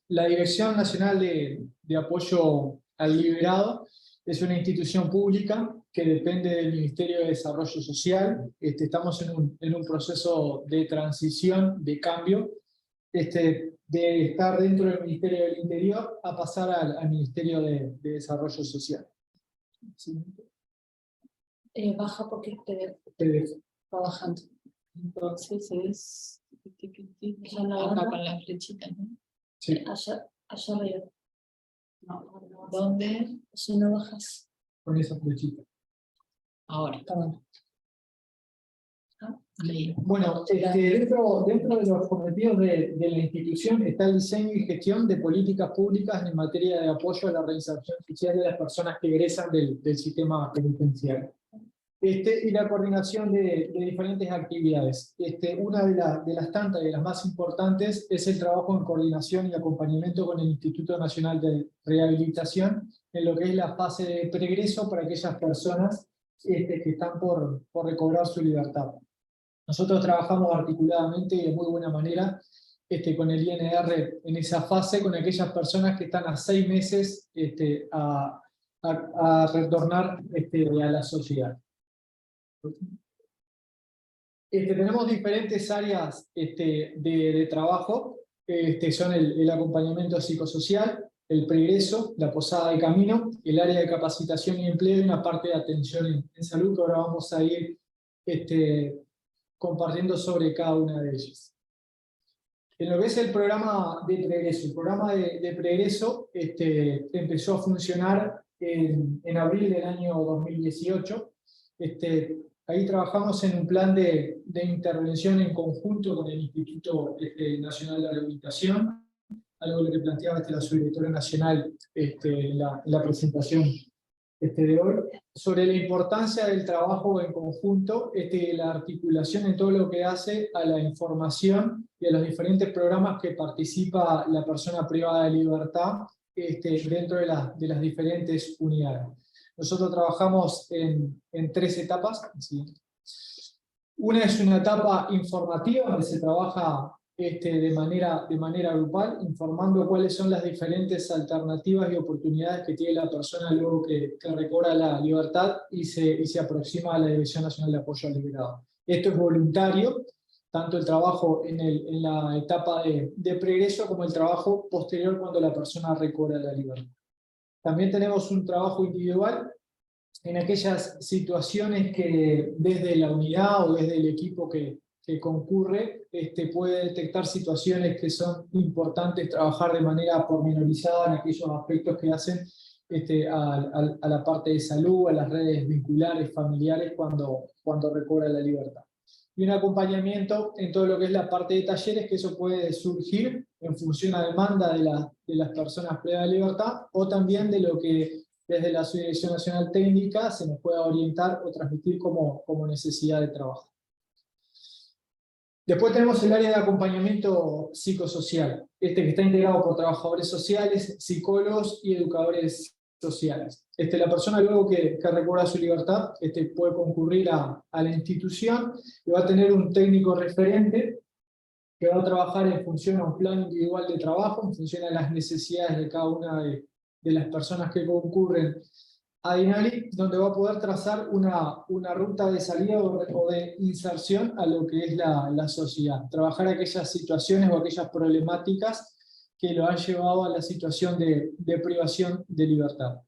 la Dirección Nacional de Apoyo al Liberado es una institución pública que depende del Ministerio de Desarrollo Social. Estamos en un proceso de transición, de cambio, de estar dentro del Ministerio del Interior a pasar al Ministerio de Desarrollo Social. Baja porque PDF. va bajando. Entonces es... no, acá con las flechitas, ¿no? Sí. Allá arriba. No, ¿Dónde? Si no bajas. Con esa flechita. Ahora. Está bueno. Bueno, dentro de los objetivos de la institución está el diseño y gestión de políticas públicas en materia de apoyo a la reinserción social de las personas que egresan del sistema penitenciario. Y la coordinación de diferentes actividades. Una de las tantas y de las más importantes es el trabajo en coordinación y acompañamiento con el Instituto Nacional de Rehabilitación en lo que es la fase de pregreso para aquellas personas que están por recobrar su libertad. Nosotros trabajamos articuladamente y de muy buena manera con el INR en esa fase con aquellas personas que están a 6 meses a retornar a la sociedad. Tenemos diferentes áreas de trabajo, son el acompañamiento psicosocial, el pregreso, la posada de camino, el área de capacitación y empleo y una parte de atención en salud que ahora vamos a ir compartiendo sobre cada una de ellas. En lo que es el programa de pregreso, empezó a funcionar en abril del año 2018. Ahí trabajamos en un plan de intervención en conjunto con el Instituto Nacional de Rehabilitación, algo que planteaba la subdirectora nacional en la presentación de hoy, sobre la importancia del trabajo en conjunto, la articulación en todo lo que hace a la información y a los diferentes programas que participa la persona privada de libertad dentro de las diferentes unidades. Nosotros trabajamos en 3 etapas. ¿Sí? Una es una etapa informativa, donde se trabaja de manera grupal, informando cuáles son las diferentes alternativas y oportunidades que tiene la persona luego que recobra la libertad y se aproxima a la Dirección Nacional de Apoyo al Liberado. Esto es voluntario, tanto el trabajo en la etapa de pregreso como el trabajo posterior cuando la persona recobra la libertad. También tenemos un trabajo individual en aquellas situaciones que desde la unidad o desde el equipo que concurre puede detectar situaciones que son importantes trabajar de manera pormenorizada en aquellos aspectos que hacen a la parte de salud, a las redes vinculares, familiares cuando recobra la libertad. Y un acompañamiento en todo lo que es la parte de talleres, que eso puede surgir en función a demanda de las personas privadas de libertad o también de lo que desde la Subdirección Nacional Técnica se nos pueda orientar o transmitir como necesidad de trabajo. Después tenemos el área de acompañamiento psicosocial, que está integrado por trabajadores sociales, psicólogos y educadores sociales. La persona luego que recobra su libertad puede concurrir a la institución y va a tener un técnico referente que va a trabajar en función a un plan individual de trabajo, en función a las necesidades de cada una de las personas que concurren a DINALI, donde va a poder trazar una ruta de salida o de inserción a lo que es la sociedad. Trabajar aquellas situaciones o aquellas problemáticas que lo han llevado a la situación de privación de libertad.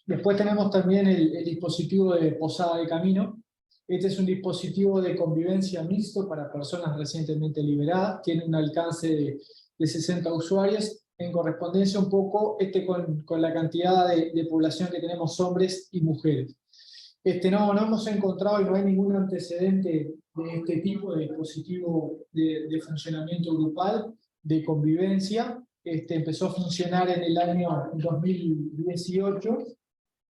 Después tenemos también el dispositivo de posada de camino. Este es un dispositivo de convivencia mixto para personas recientemente liberadas. Tiene un alcance de 60 usuarios, en correspondencia un poco con la cantidad de población que tenemos, hombres y mujeres. No hemos encontrado y no hay ningún antecedente de este tipo de dispositivo de funcionamiento grupal, de convivencia. Empezó a funcionar en el año 2018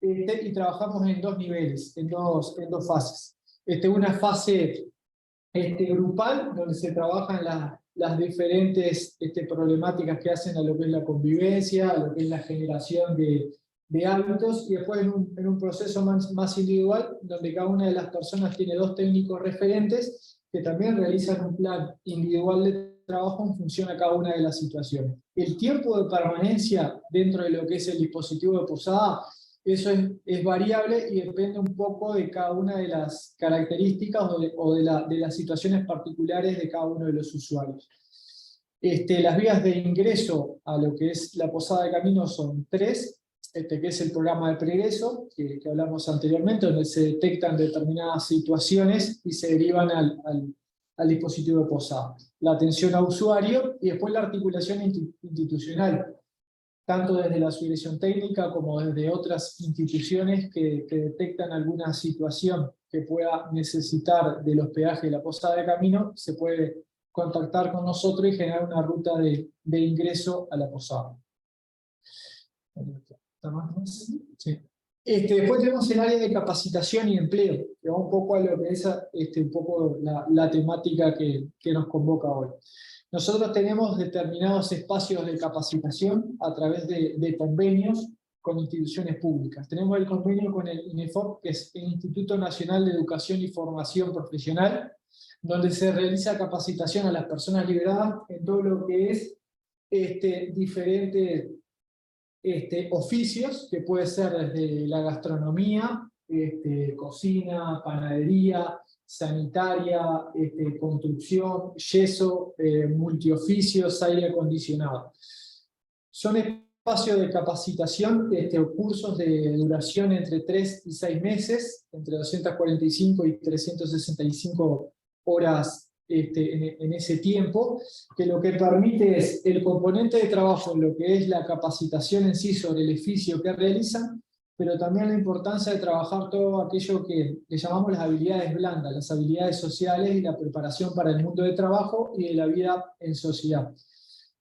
y trabajamos en dos niveles, en dos fases. Una fase grupal, donde se trabajan las diferentes problemáticas que hacen a lo que es la convivencia, a lo que es la generación de hábitos, y después en un proceso más individual, donde cada una de las personas tiene dos técnicos referentes que también realizan un plan individual de trabajo en función a cada una de las situaciones. El tiempo de permanencia dentro de lo que es el dispositivo de posada, eso es variable y depende un poco de cada una de las características o de las situaciones particulares de cada uno de los usuarios. Las vías de ingreso a lo que es la posada de camino son tres, que es el programa de pregreso, que hablamos anteriormente, donde se detectan determinadas situaciones y se derivan al dispositivo de posada. La atención a usuario y después la articulación institucional, tanto desde la Subdirección Técnica como desde otras instituciones que detectan alguna situación que pueda necesitar del hospedaje de la posada de camino, se puede contactar con nosotros y generar una ruta de ingreso a la posada. Sí. Después tenemos el área de capacitación y empleo, que va un poco a lo que es un poco la temática que nos convoca hoy. Nosotros tenemos determinados espacios de capacitación a través de convenios con instituciones públicas. Tenemos el convenio con el INEFOP, que es el Instituto Nacional de Educación y Formación Profesional, donde se realiza capacitación a las personas liberadas en todo lo que es diferentes oficios, que puede ser desde la gastronomía, cocina, panadería, sanitaria, construcción, yeso, multioficios, aire acondicionado. Son espacios de capacitación, cursos de duración entre 3 y 6 meses, entre 245 y 365 horas en ese tiempo, que lo que permite es el componente de trabajo en lo que es la capacitación en sí sobre el oficio que realizan, pero también la importancia de trabajar todo aquello que llamamos las habilidades blandas, las habilidades sociales y la preparación para el mundo de trabajo y de la vida en sociedad.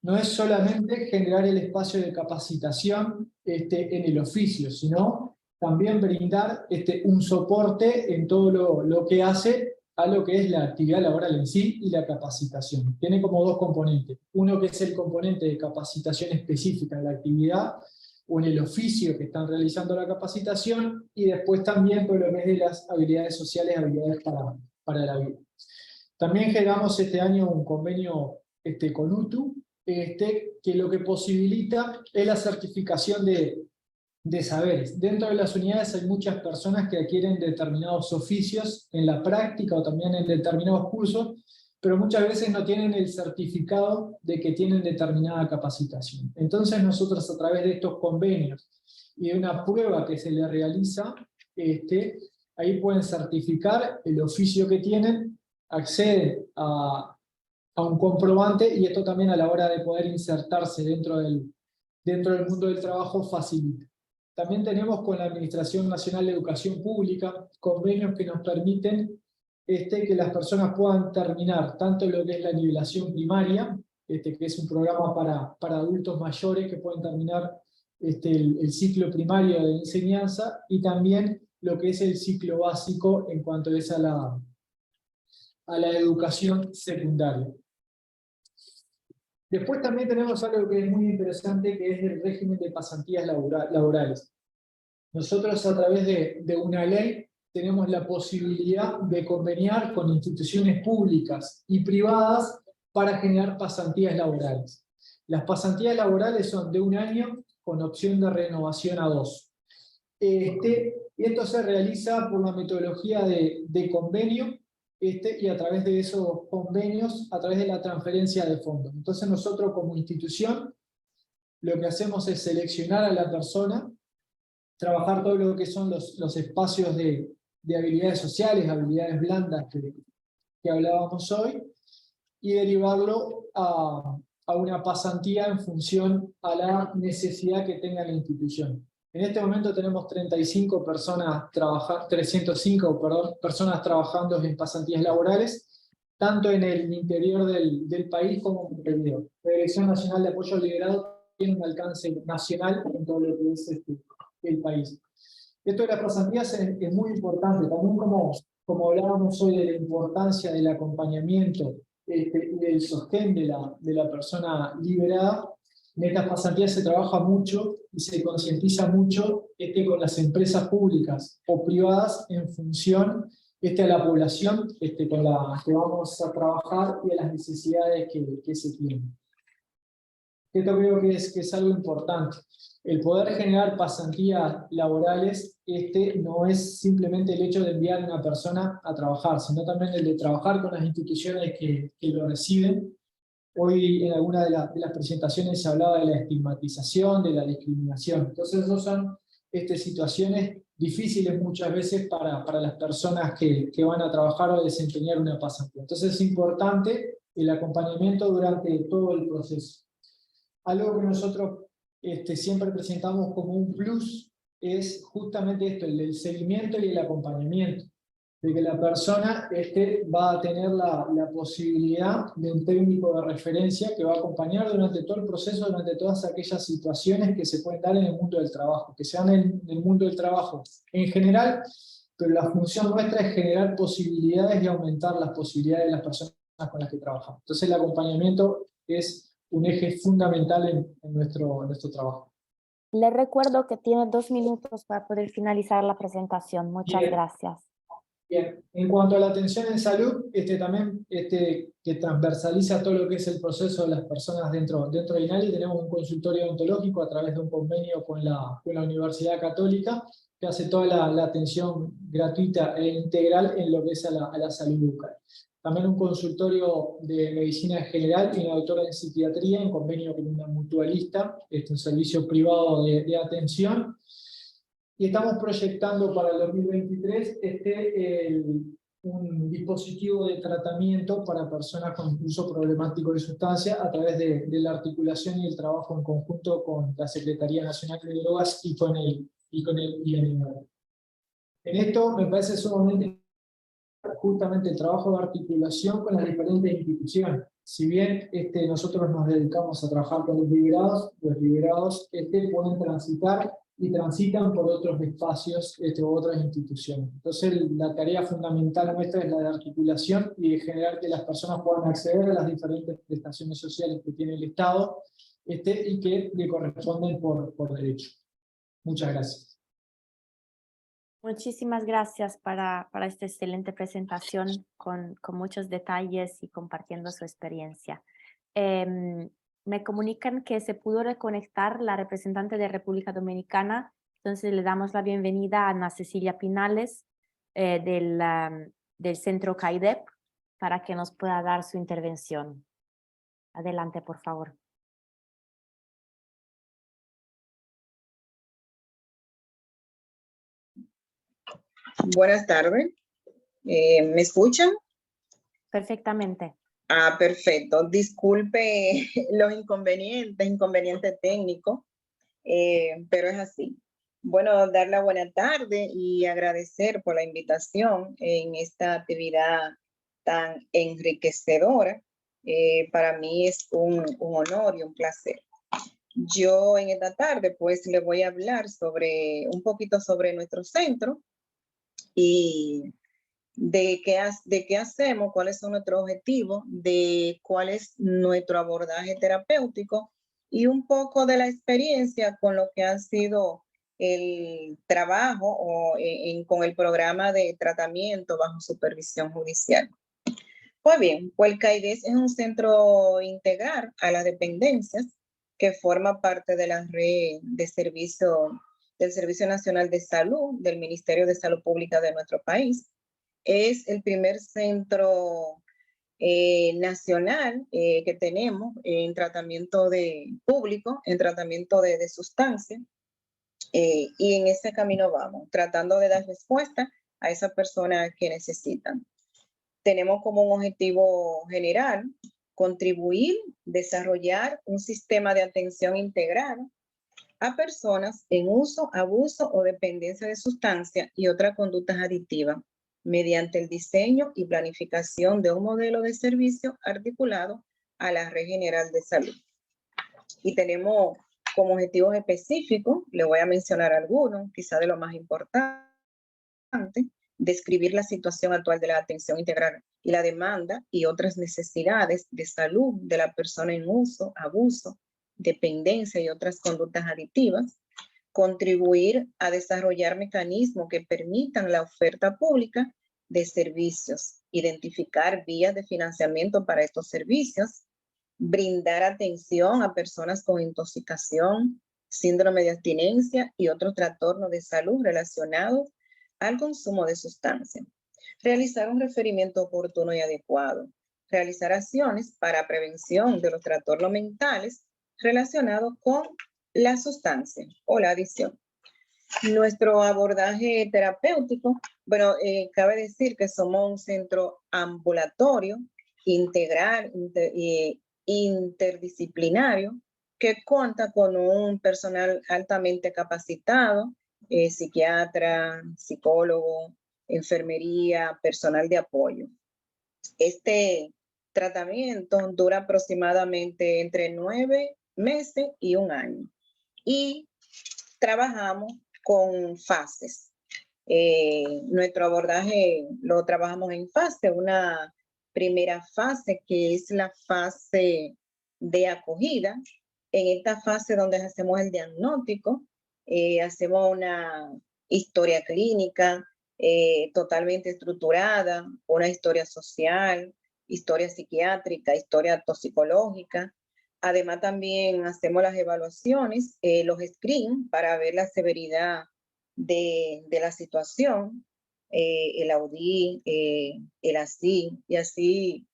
No es solamente generar el espacio de capacitación en el oficio, sino también brindar un soporte en todo lo que hace a lo que es la actividad laboral en sí y la capacitación. Tiene como dos componentes. Uno que es el componente de capacitación específica en la actividad o en el oficio que están realizando la capacitación, y después también todo lo que es de las habilidades sociales, habilidades para la vida. También generamos este año un convenio con UTU, que lo que posibilita es la certificación de saberes. Dentro de las unidades hay muchas personas que adquieren determinados oficios en la práctica o también en determinados cursos, pero muchas veces no tienen el certificado de que tienen determinada capacitación. Entonces nosotros, a través de estos convenios y de una prueba que se les realiza, ahí pueden certificar el oficio que tienen, acceden a un comprobante, y esto también a la hora de poder insertarse dentro del mundo del trabajo facilita. También tenemos con la Administración Nacional de Educación Pública convenios que nos permiten que las personas puedan terminar tanto lo que es la nivelación primaria, que es un programa para adultos mayores que pueden terminar el ciclo primario de enseñanza y también lo que es el ciclo básico en cuanto es a la educación secundaria. Después también tenemos algo que es muy interesante, que es el régimen de pasantías laborales. Nosotros a través de una ley tenemos la posibilidad de conveniar con instituciones públicas y privadas para generar pasantías laborales. Las pasantías laborales son de 1 año con opción de renovación a 2. Y esto se realiza por la metodología de convenio y a través de esos convenios, a través de la transferencia de fondos. Entonces nosotros como institución lo que hacemos es seleccionar a la persona, trabajar todo lo que son los espacios de habilidades sociales, habilidades blandas que hablábamos hoy, y derivarlo a una pasantía en función a la necesidad que tenga la institución. En este momento tenemos 305 personas trabajando en pasantías laborales, tanto en el interior del país como en el exterior. La Dirección Nacional de Apoyo al Liderado tiene un alcance nacional en todo lo que es el país. Esto de las pasantías es muy importante, también como hablábamos hoy de la importancia del acompañamiento y del sostén de la persona liberada. En estas pasantías se trabaja mucho y se concientiza mucho con las empresas públicas o privadas en función a la población con la que vamos a trabajar y a las necesidades que se tienen. Esto creo que es algo importante. El poder generar pasantías laborales no es simplemente el hecho de enviar a una persona a trabajar, sino también el de trabajar con las instituciones que lo reciben. Hoy en alguna de las presentaciones se hablaba de la estigmatización, de la discriminación. Entonces esas son situaciones difíciles muchas veces para las personas que van a trabajar o desempeñar una pasantía. Entonces es importante el acompañamiento durante todo el proceso. Algo que nosotros siempre presentamos como un plus es justamente esto, el seguimiento y el acompañamiento. De que la persona va a tener la posibilidad de un técnico de referencia que va a acompañar durante todo el proceso, durante todas aquellas situaciones que se pueden dar en el mundo del trabajo, que se dan en el mundo del trabajo en general, pero la función nuestra es generar posibilidades y aumentar las posibilidades de las personas con las que trabajamos. Entonces el acompañamiento es un eje fundamental en nuestro trabajo. Le recuerdo que tiene 2 minutos para poder finalizar la presentación. Muchas gracias. Bien, en cuanto a la atención en salud, también que transversaliza todo lo que es el proceso de las personas dentro de INALI, tenemos un consultorio odontológico a través de un convenio con la Universidad Católica, que hace toda la atención gratuita e integral en lo que es a la salud bucal. También un consultorio de medicina general y una doctora en psiquiatría en convenio con una mutualista, un servicio privado de atención. Y estamos proyectando para el 2023 un dispositivo de tratamiento para personas con uso problemático de sustancias a través de la articulación y el trabajo en conjunto con la Secretaría Nacional de Drogas y con el INOV. En esto me parece sumamente justamente el trabajo de articulación con las diferentes instituciones. Si bien nosotros nos dedicamos a trabajar con los liberados pueden transitar y transitan por otros espacios u otras instituciones. Entonces la tarea fundamental nuestra es la de articulación y de generar que las personas puedan acceder a las diferentes prestaciones sociales que tiene el Estado y que le corresponden por derecho. Muchas gracias. Muchísimas gracias para esta excelente presentación con muchos detalles y compartiendo su experiencia. Me comunican que se pudo reconectar la representante de República Dominicana, entonces le damos la bienvenida a Ana Cecilia Pinales del Centro CAIDEP para que nos pueda dar su intervención. Adelante, por favor. Buenas tardes. ¿Me escuchan? Perfectamente. Ah, perfecto. Disculpe los inconvenientes técnicos, pero es así. Bueno, dar la buena tarde y agradecer por la invitación en esta actividad tan enriquecedora. Para mí es un honor y un placer. Yo en esta tarde pues le voy a hablar un poquito sobre nuestro centro y de qué hacemos, cuáles son nuestros objetivos, de cuál es nuestro abordaje terapéutico y un poco de la experiencia con lo que ha sido el trabajo con el programa de tratamiento bajo supervisión judicial. Pues bien, el CAIDES es un centro integral a las dependencias que forma parte de la red de del Servicio Nacional de Salud del Ministerio de Salud Pública de nuestro país. Es el primer centro nacional que tenemos en tratamiento público, en tratamiento de sustancias, y en ese camino vamos, tratando de dar respuesta a esas personas que necesitan. Tenemos como un objetivo general contribuir, desarrollar un sistema de atención integral a personas en uso, abuso o dependencia de sustancias y otras conductas adictivas mediante el diseño y planificación de un modelo de servicio articulado a la Red General de Salud. Y tenemos como objetivos específicos, le voy a mencionar algunos, quizá de lo más importante, describir la situación actual de la atención integral y la demanda y otras necesidades de salud de la persona en uso, abuso, dependencia y otras conductas adictivas, contribuir a desarrollar mecanismos que permitan la oferta pública de servicios, identificar vías de financiamiento para estos servicios, brindar atención a personas con intoxicación, síndrome de abstinencia y otros trastornos de salud relacionados al consumo de sustancias, realizar un referimiento oportuno y adecuado, realizar acciones para prevención de los trastornos mentales relacionados con la sustancia o la adicción. Nuestro abordaje terapéutico, bueno, cabe decir que somos un centro ambulatorio, integral, interdisciplinario, que cuenta con un personal altamente capacitado, psiquiatra, psicólogo, enfermería, personal de apoyo. Este tratamiento dura aproximadamente entre 9 meses y 1 año. Y trabajamos con fases. Nuestro abordaje lo trabajamos en fase. Una primera fase que es la fase de acogida. En esta fase donde hacemos el diagnóstico, hacemos una historia clínica totalmente estructurada, una historia social, historia psiquiátrica, historia toxicológica. Además, también hacemos las evaluaciones, los screen para ver la severidad de la situación, el AUDI, el ASI, y así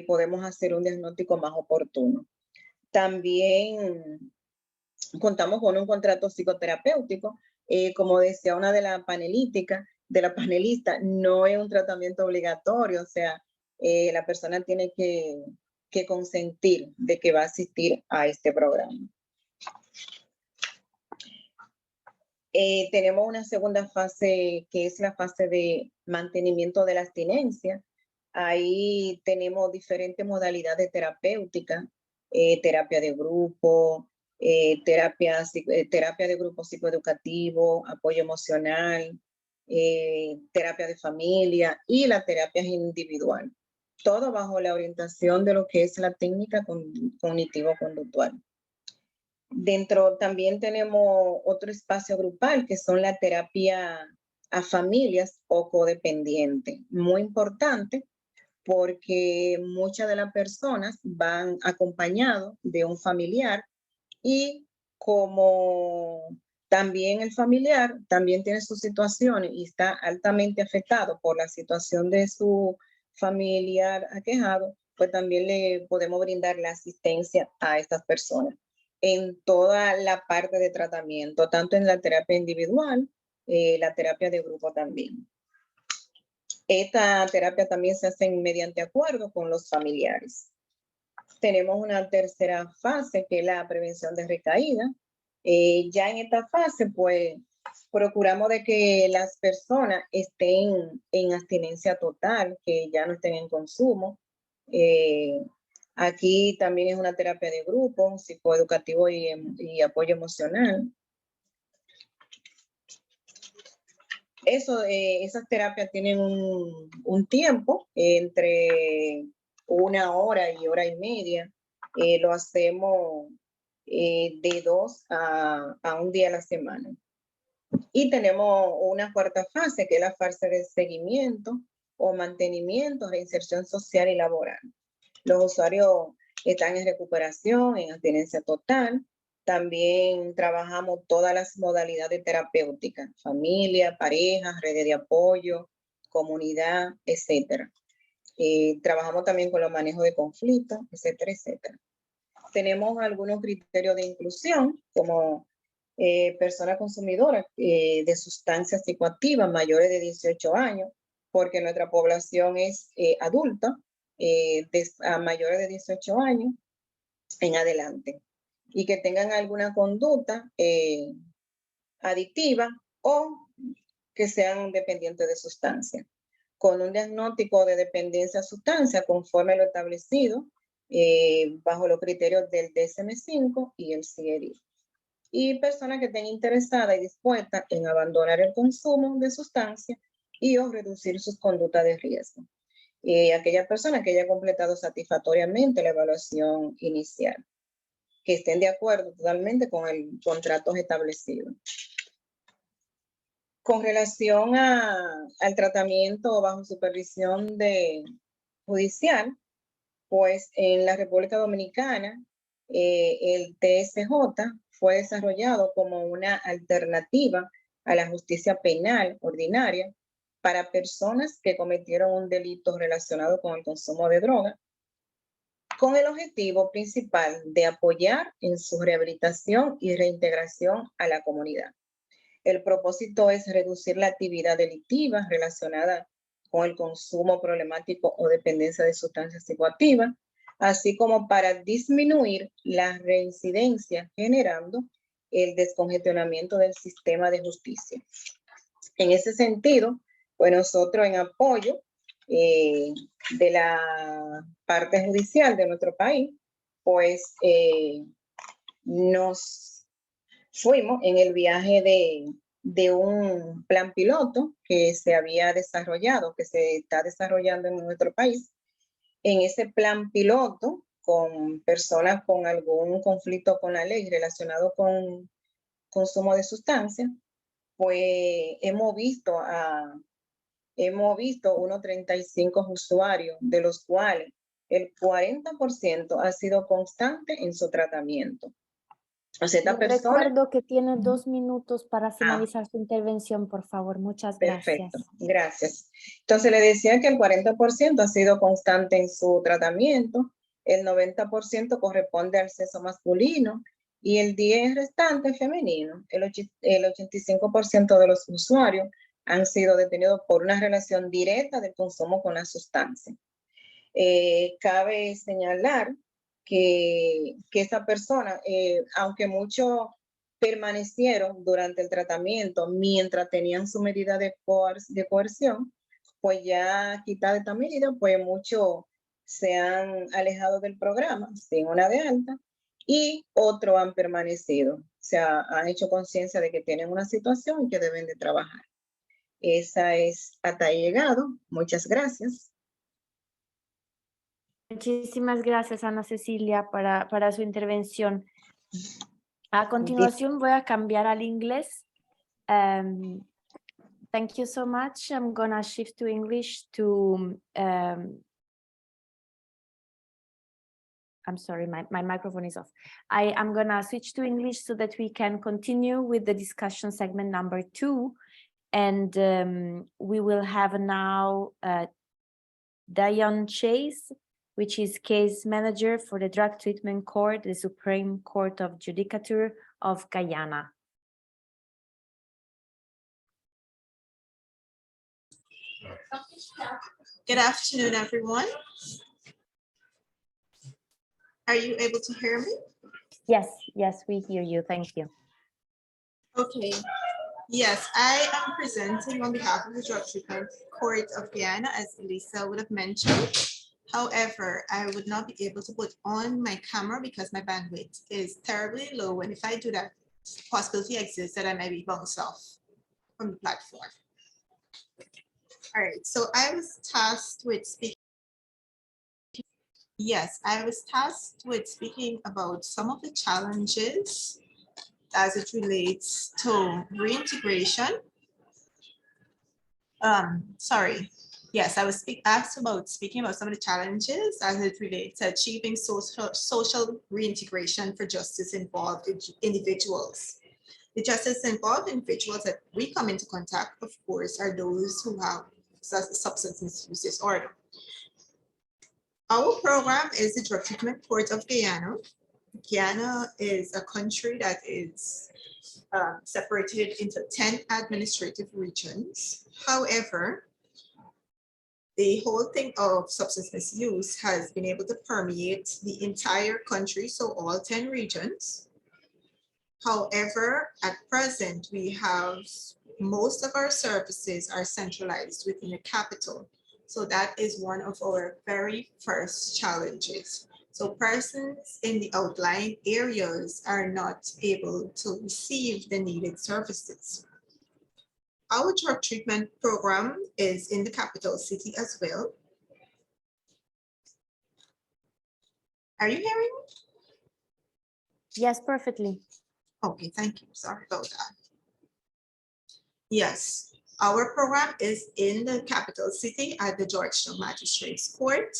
podemos hacer un diagnóstico más oportuno. También contamos con un contrato psicoterapéutico. Como decía una de las panelistas, no es un tratamiento obligatorio, o sea, la persona tiene que consentir de que va a asistir a este programa. Tenemos una segunda fase que es la fase de mantenimiento de la abstinencia. Ahí tenemos diferentes modalidades terapéuticas, terapia de grupo, terapia de grupo psicoeducativo, apoyo emocional, terapia de familia y la terapia individual. Todo bajo la orientación de lo que es la técnica cognitivo-conductual. Dentro también tenemos otro espacio grupal que son la terapia a familias o codependientes. Muy importante porque muchas de las personas van acompañados de un familiar y como también el familiar también tiene sus situaciones y está altamente afectado por la situación de su familiar aquejado, pues también le podemos brindar la asistencia a estas personas en toda la parte de tratamiento, tanto en la terapia individual, la terapia de grupo también. Esta terapia también se hace mediante acuerdo con los familiares. Tenemos una tercera fase que es la prevención de recaída. Ya en esta fase, pues, procuramos de que las personas estén en abstinencia total, que ya no estén en consumo. Aquí también es una terapia de grupo, psicoeducativo y apoyo emocional. Esas terapias tienen un tiempo entre 1 hora y 1 hora y media. Lo hacemos de 2 a 1 día a la semana. Y tenemos una cuarta fase, que es la fase de seguimiento o mantenimiento, reinserción social y laboral. Los usuarios están en recuperación, en abstinencia total. También trabajamos todas las modalidades terapéuticas, familia, pareja, redes de apoyo, comunidad, etcétera. Trabajamos también con los manejos de conflictos, etcétera, etcétera. Tenemos algunos criterios de inclusión, como personas consumidoras de sustancias psicoactivas mayores de 18 años, porque nuestra población es adulta, a mayores de 18 años en adelante, y que tengan alguna conducta adictiva o que sean dependientes de sustancias, con un diagnóstico de dependencia a sustancia conforme a lo establecido bajo los criterios del DSM-5 y el CIED. Y personas que estén interesadas y dispuestas en abandonar el consumo de sustancias y o reducir sus conductas de riesgo. Aquellas personas que hayan completado satisfactoriamente la evaluación inicial, que estén de acuerdo totalmente con el contrato establecido. Con relación al tratamiento bajo supervisión judicial, pues en la República Dominicana, el TSJ fue desarrollado como una alternativa a la justicia penal ordinaria para personas que cometieron un delito relacionado con el consumo de droga, con el objetivo principal de apoyar en su rehabilitación y reintegración a la comunidad. El propósito es reducir la actividad delictiva relacionada con el consumo problemático o dependencia de sustancias psicoactivas, así como para disminuir la reincidencia, generando el descongestionamiento del sistema de justicia. En ese sentido, pues nosotros en apoyo de la parte judicial de nuestro país, pues nos fuimos en el viaje de un plan piloto que se había desarrollado, que se está desarrollando en nuestro país. En ese plan piloto, con personas con algún conflicto con la ley relacionado con consumo de sustancias, pues hemos visto unos 35 usuarios, de los cuales el 40% ha sido constante en su tratamiento. O sea, esta persona... Recuerdo que tiene 2 minutos para finalizar su intervención, por favor. Muchas gracias. Perfecto, gracias. Entonces le decía que el 40% ha sido constante en su tratamiento, el 90% corresponde al sexo masculino y el 10% restante femenino. El 85% de los usuarios han sido detenidos por una relación directa del consumo con la sustancia. Cabe señalar que esa persona, aunque muchos permanecieron durante el tratamiento mientras tenían su medida de coerción, pues ya quitada esta medida, pues muchos se han alejado del programa sin una de alta y otros han permanecido. O sea, han hecho conciencia de que tienen una situación y que deben de trabajar. Esa es hasta ahí llegado. Muchas gracias. Muchísimas gracias, Ana Cecilia, para su intervención. A continuación voy a cambiar al inglés. Thank you so much. I'm gonna shift to English to... I'm sorry, my microphone is off. I'm gonna switch to English so that we can continue with the discussion segment number 2. And we will have now Diane Chase, which is case manager for the Drug Treatment Court, the Supreme Court of Judicature of Guyana. Good afternoon, everyone. Are you able to hear me? Yes, we hear you. Thank you. Okay. Yes, I am presenting on behalf of the Drug Treatment Court of Guyana, as Elisa would have mentioned. However, I would not be able to put on my camera because my bandwidth is terribly low. And if I do that, possibility exists that I might be bounced off from the platform. All right, so I was tasked with speaking. Yes, I was tasked with speaking about some of the challenges as it relates to reintegration. Sorry. Yes, I was asked about speaking about some of the challenges as it relates to achieving social reintegration for justice involved individuals. The justice involved individuals that we come into contact, of course, are those who have substance misuse disorder. Our program is the Drug Treatment Court of Guyana. Guyana is a country that is separated into 10 administrative regions. However, the whole thing of substance misuse has been able to permeate the entire country, so all 10 regions. However, at present, we have most of our services are centralized within the capital. So that is one of our very first challenges. So persons in the outlying areas are not able to receive the needed services. Our drug treatment program is in the capital city as well. Are you hearing me? Yes, perfectly. Okay, thank you. Sorry about that. Yes, our program is in the capital city at the Georgetown Magistrates Court.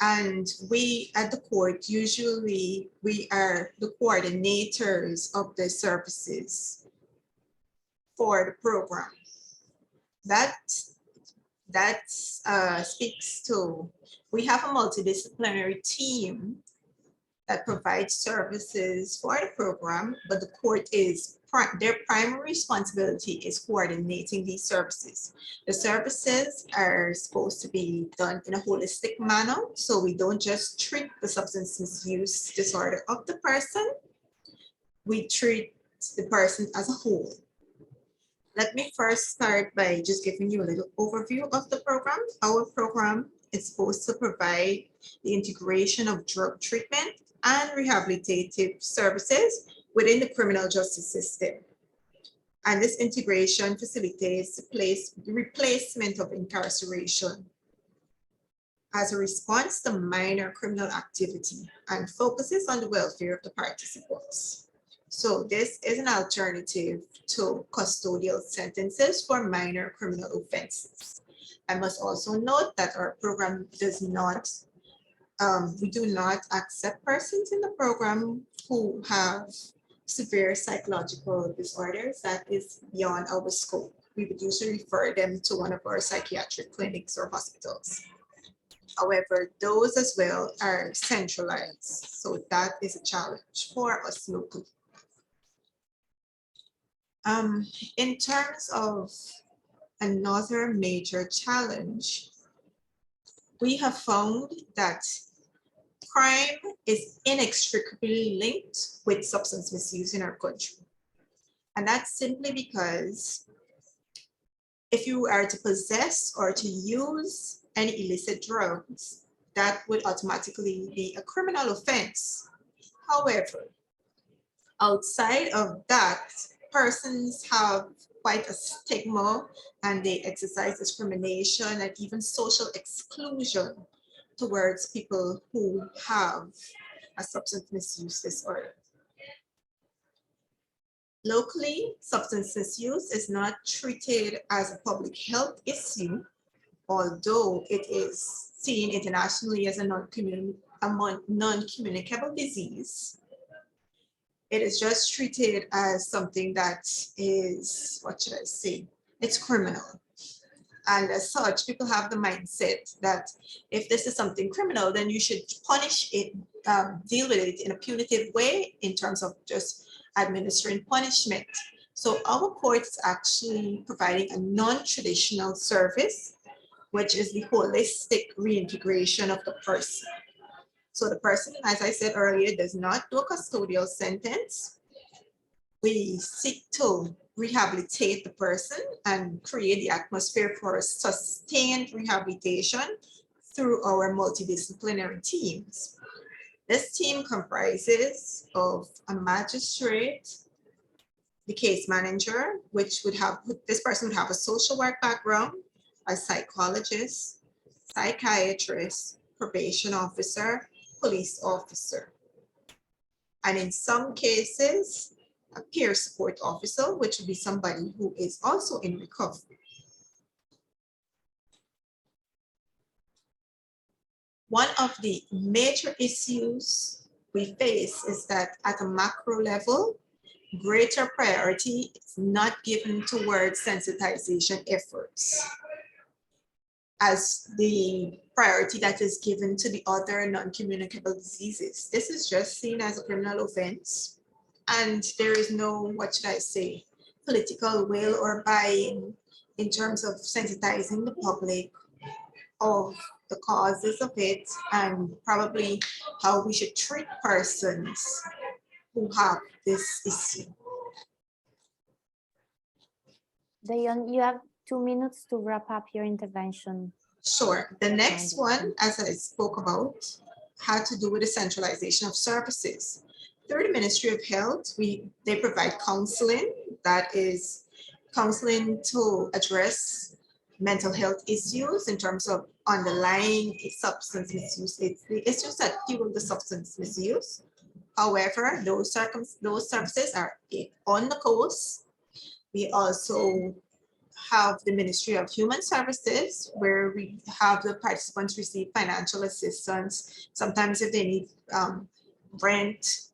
And we at the court, usually we are the coordinators of the services for the program. That speaks to, we have a multidisciplinary team that provides services for the program, but the court is, their primary responsibility is coordinating these services. The services are supposed to be done in a holistic manner, so we don't just treat the substance misuse disorder of the person, we treat the person as a whole. Let me first start by just giving you a little overview of the program. Our program is supposed to provide the integration of drug treatment and rehabilitative services within the criminal justice system. And this integration facilitates the replacement of incarceration as a response to minor criminal activity and focuses on the welfare of the participants. So this is an alternative to custodial sentences for minor criminal offenses. I must also note that our program does not, we do not accept persons in the program who have severe psychological disorders. That is beyond our scope. We would usually refer them to one of our psychiatric clinics or hospitals. However, those as well are centralized. So that is a challenge for us locally. In terms of another major challenge, we have found that crime is inextricably linked with substance misuse in our country. And that's simply because if you are to possess or to use any illicit drugs, that would automatically be a criminal offense. However, outside of that, persons have quite a stigma and they exercise discrimination and even social exclusion towards people who have a substance misuse disorder. Locally, substance misuse is not treated as a public health issue, although it is seen internationally as a non-communicable disease. It is just treated as something that is, what should I say? It's criminal. And as such, people have the mindset that if this is something criminal, then you should punish it, deal with it in a punitive way in terms of just administering punishment. So our court is actually providing a non-traditional service, which is the holistic reintegration of the person. So the person, as I said earlier, does not do a custodial sentence. We seek to rehabilitate the person and create the atmosphere for sustained rehabilitation through our multidisciplinary teams. This team comprises of a magistrate, the case manager, which would have, this person would have a social work background, a psychologist, psychiatrist, probation officer, police officer. And in some cases, a peer support officer, which would be somebody who is also in recovery. One of the major issues we face is that at a macro level, greater priority is not given towards sensitization efforts as the priority that is given to the other non-communicable diseases. This is just seen as a criminal offense, and there is no, what should I say, political will or buy-in in terms of sensitizing the public of the causes of it and probably how we should treat persons who have this issue. Dayan, you have 2 minutes to wrap up your intervention. Sure. The next one, as I spoke about, had to do with the centralization of services. Through the Ministry of Health, they provide counseling, that is counseling to address mental health issues in terms of underlying substance misuse. It's the issues that fuel the substance misuse. However, those services are on the coast. We also have the Ministry of Human Services, where we have the participants receive financial assistance. Sometimes if they need rent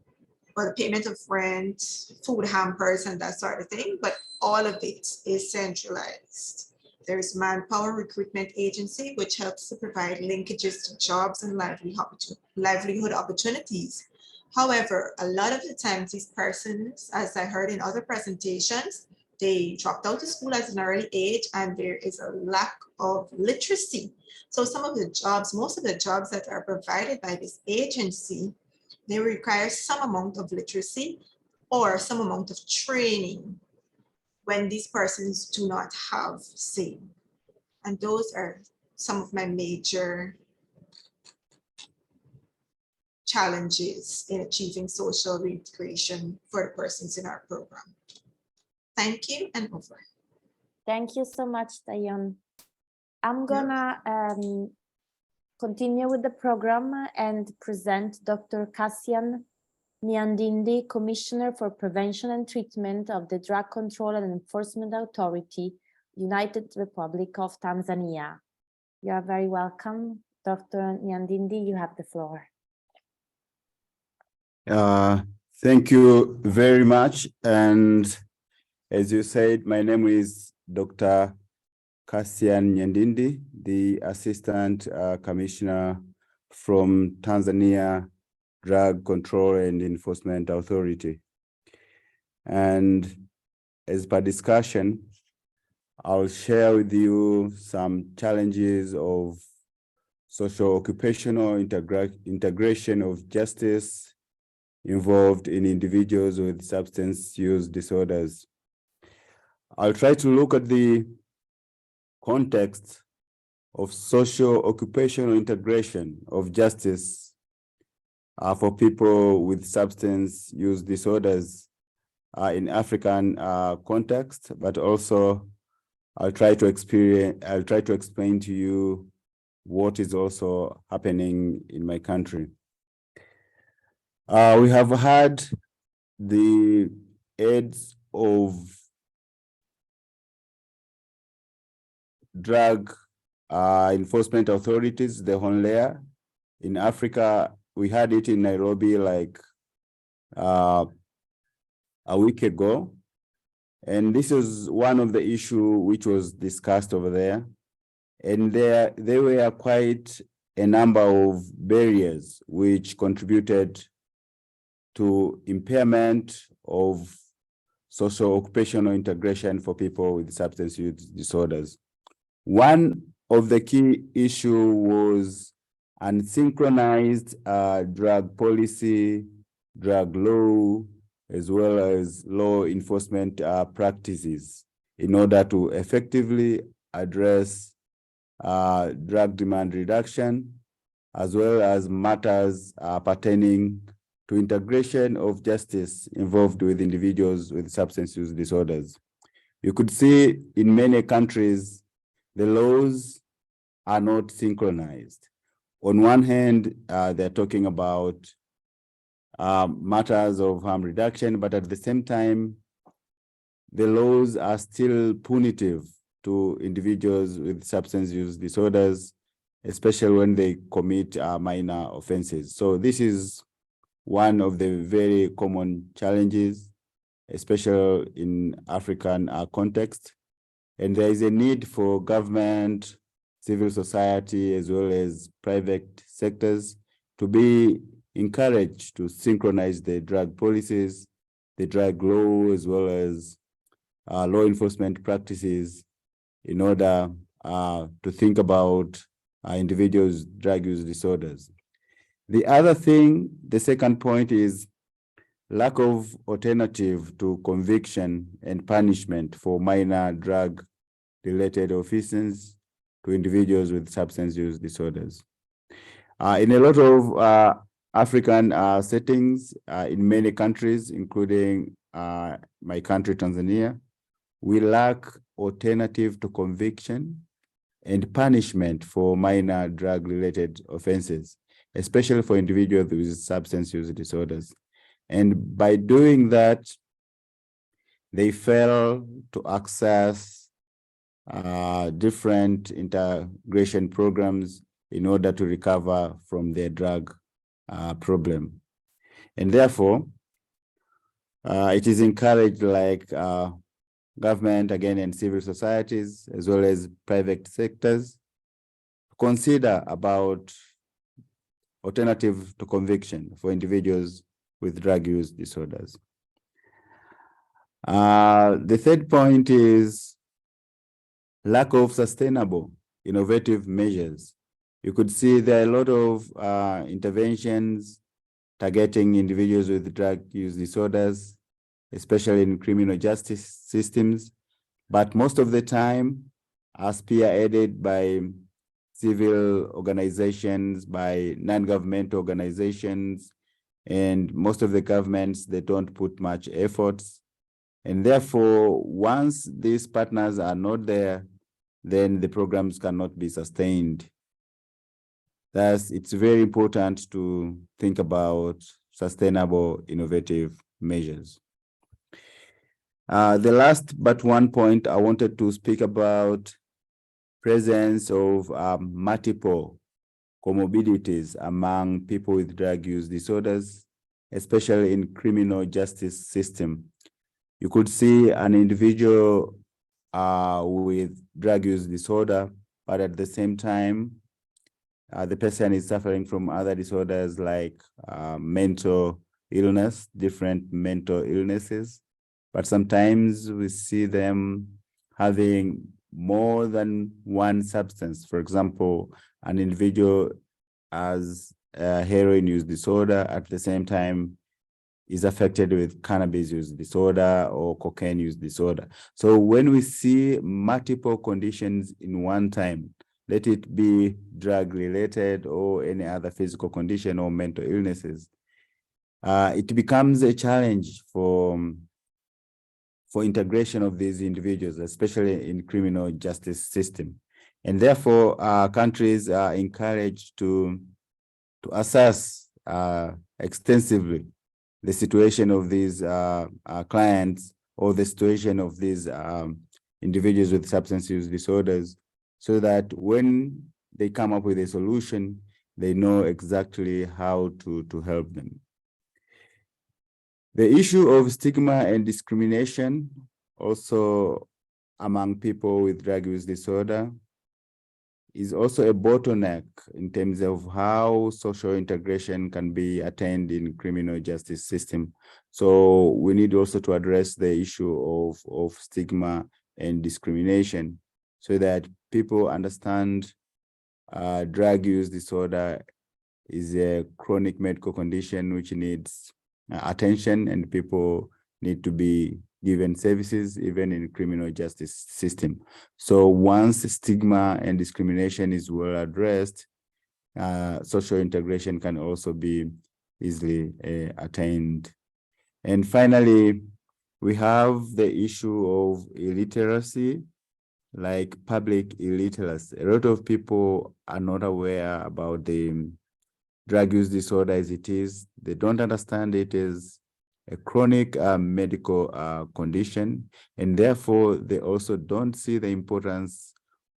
or the payment of rent, food hampers and that sort of thing, but all of it is centralized. There's Manpower Recruitment Agency, which helps to provide linkages to jobs and livelihood opportunities. However, a lot of the times these persons, as I heard in other presentations, they dropped out of school at an early age and there is a lack of literacy. So some of the jobs, most of the jobs that are provided by this agency, they require some amount of literacy or some amount of training when these persons do not have SAME. And those are some of my major challenges in achieving social reintegration for the persons in our program. Thank you, and over. Thank you so much, Dayan. I'm gonna continue with the program and present Dr. Cassian Nyandindi, Commissioner for Prevention and Treatment of the Drug Control and Enforcement Authority, United Republic of Tanzania. You are very welcome. Dr. Nyandindi, you have the floor. Thank you very much. And as you said, my name is Dr. Cassian Nyandindi, the Assistant Commissioner from Tanzania Drug Control and Enforcement Authority. And as per discussion, I'll share with you some challenges of socio-occupational integration of justice involved in individuals with substance use disorders. I'll try to look at the context of socio-occupational integration of justice for people with substance use disorders in African context, but also I'll try to explain to you what is also happening in my country. We have had the aids of drug enforcement authorities, the HONLEA in Africa. We had it in Nairobi like a week ago. And this is one of the issues which was discussed over there. And there were quite a number of barriers which contributed to impairment of socio-occupational integration for people with substance use disorders. One of the key issues was unsynchronized drug policy, drug law, as well as law enforcement practices in order to effectively address drug demand reduction, as well as matters pertaining to integration of justice involved with individuals with substance use disorders. You could see in many countries, the laws are not synchronized. On one hand, they're talking about matters of harm reduction, but at the same time, the laws are still punitive to individuals with substance use disorders, especially when they commit minor offenses. So this is one of the very common challenges, especially in African context. And there is a need for government, civil society, as well as private sectors to be encouraged to synchronize the drug policies, the drug law, as well as law enforcement practices in order to think about individuals' drug use disorders. The other thing, the second point, is lack of alternative to conviction and punishment for minor drug-related offenses to individuals with substance use disorders. In a lot of African settings, in many countries, including my country, Tanzania, we lack alternative to conviction and punishment for minor drug-related offenses, especially for individuals with substance use disorders. And by doing that, they fail to access different integration programs in order to recover from their drug problem. And therefore, it is encouraged, like government, again, and civil societies, as well as private sectors, consider about alternative to conviction for individuals with drug use disorders. The third point is lack of sustainable, innovative measures. You could see there are a lot of interventions targeting individuals with drug use disorders, especially in criminal justice systems, but most of the time are spearheaded by civil organizations, by non-governmental organizations, and most of the governments, they don't put much efforts. And therefore, once these partners are not there, then the programs cannot be sustained. Thus, it's very important to think about sustainable, innovative measures. The last but one point I wanted to speak about, presence of multiple comorbidities among people with drug use disorders, especially in criminal justice system. You could see an individual with drug use disorder, but at the same time, the person is suffering from other disorders like mental illness, different mental illnesses. But sometimes we see them having more than one substance. For example, an individual has a heroin use disorder, at the same time is affected with cannabis use disorder or cocaine use disorder. So when we see multiple conditions in one time, let it be drug related or any other physical condition or mental illnesses, it becomes a challenge for integration of these individuals, especially in criminal justice system. And therefore, countries are encouraged to assess extensively the situation of these clients or the situation of these individuals with substance use disorders, so that when they come up with a solution, they know exactly how to help them. The issue of stigma and discrimination also among people with drug use disorder is also a bottleneck in terms of how social integration can be attained in criminal justice system. So we need also to address the issue of stigma and discrimination so that people understand drug use disorder is a chronic medical condition which needs attention, and people need to be given services, even in criminal justice system. So once stigma and discrimination is well addressed, social integration can also be easily attained. And finally, we have the issue of illiteracy, like public illiteracy. A lot of people are not aware about the drug use disorder as it is. They don't understand it as a chronic medical condition, and therefore they also don't see the importance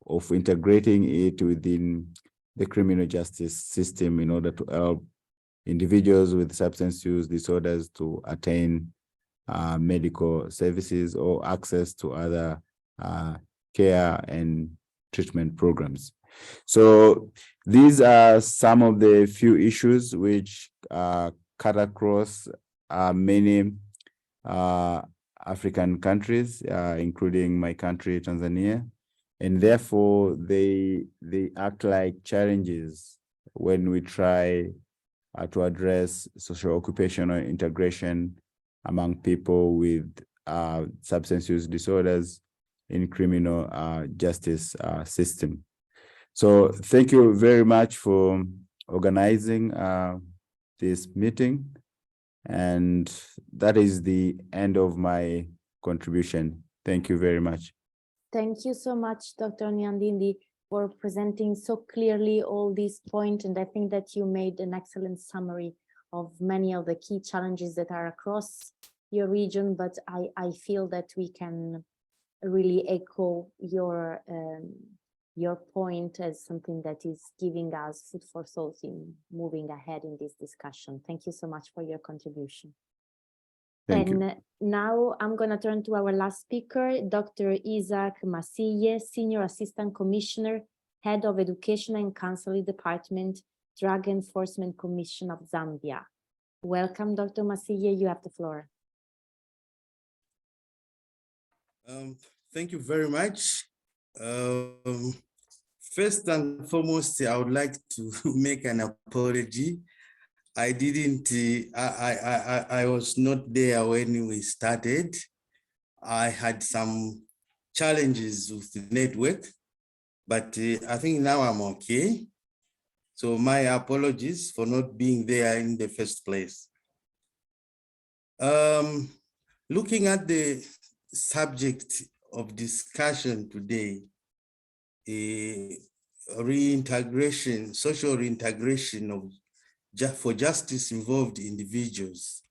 of integrating it within the criminal justice system in order to help individuals with substance use disorders to attain medical services or access to other care and treatment programs. So these are some of the few issues which cut across many African countries, including my country, Tanzania, and therefore they act like challenges when we try to address socio-occupational integration among people with substance use disorders in criminal justice system. So thank you very much for organizing this meeting. And that is the end of my contribution. Thank you very much. Thank you so much, Dr. Nyandindi, for presenting so clearly all these points. And I think that you made an excellent summary of many of the key challenges that are across your region. But I feel that we can really echo your point as something that is giving us food for thought in moving ahead in this discussion. Thank you so much for your contribution. Thank you. And now I'm going to turn to our last speaker, Dr. Isaac Masille, Senior Assistant Commissioner, Head of Education and Counseling Department, Drug Enforcement Commission of Zambia. Welcome, Dr. Masille, you have the floor. Thank you very much. First and foremost, I would like to make an apology. I didn't, I was not there when we started. I had some challenges with the network, but I think now I'm okay. So my apologies for not being there in the first place. Looking at the subject of discussion today, reintegration, social reintegration of for justice involved individuals,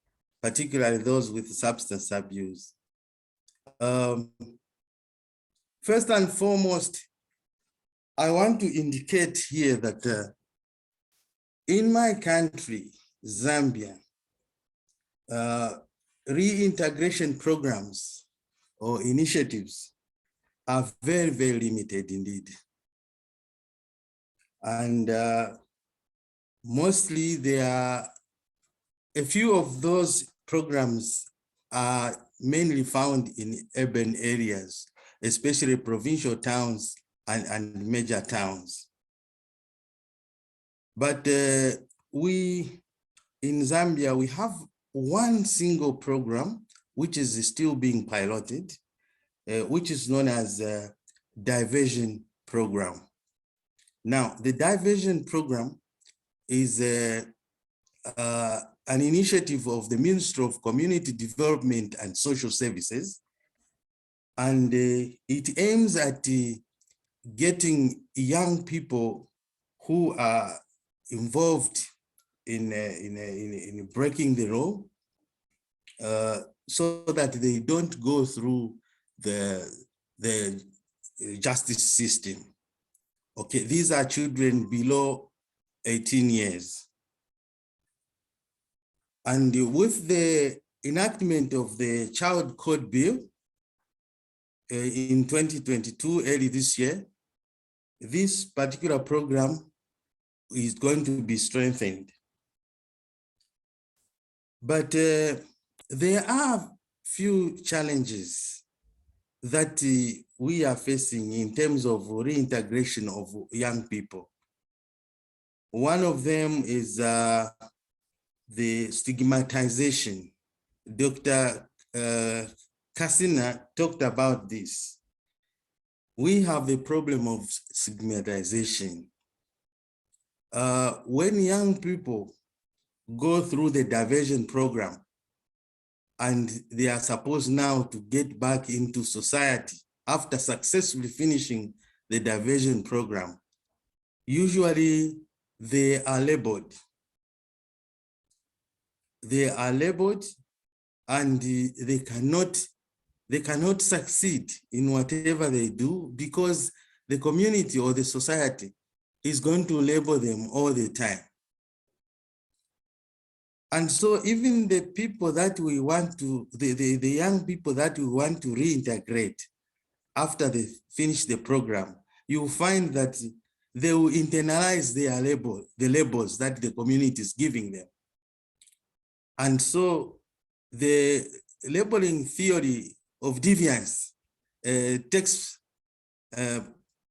particularly those with substance abuse. First and foremost, I want to indicate here that in my country, Zambia, reintegration programs or initiatives are very, very limited indeed. And mostly there are a few of those programs are mainly found in urban areas, especially provincial towns and major towns. But we in Zambia, we have one single program which is still being piloted, which is known as a diversion program. Now, the diversion program is an initiative of the Ministry of Community Development and Social Services, and it aims at getting young people who are involved in breaking the law, so that they don't go through the justice system. Okay, these are children below 18 years. And with the enactment of the Child Code Bill in 2022, early this year, this particular program is going to be strengthened. But there are few challenges that we are facing in terms of reintegration of young people. One of them is the stigmatization. Dr. Kasina talked about this. We have a problem of stigmatization. When young people go through the diversion program and they are supposed now to get back into society after successfully finishing the diversion program, usually they are labeled. They are labeled and they cannot succeed in whatever they do because the community or the society is going to label them all the time. And so even the people that we want to, the young people that we want to reintegrate after they finish the program, you find that they will internalize their label, the labels that the community is giving them. And so the labeling theory of deviance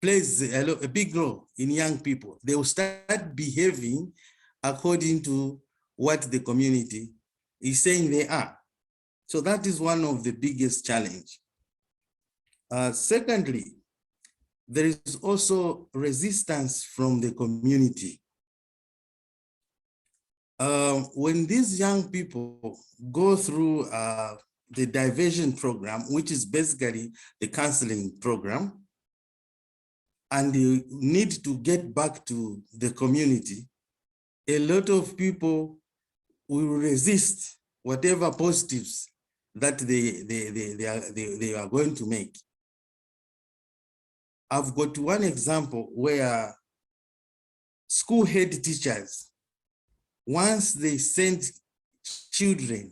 plays a big role in young people. They will start behaving according to what the community is saying they are. So that is one of the biggest challenge. Secondly, there is also resistance from the community. When these young people go through the diversion program, which is basically the counseling program, and they need to get back to the community, a lot of people will resist whatever positives that they are going to make. I've got one example where school head teachers, once they send children,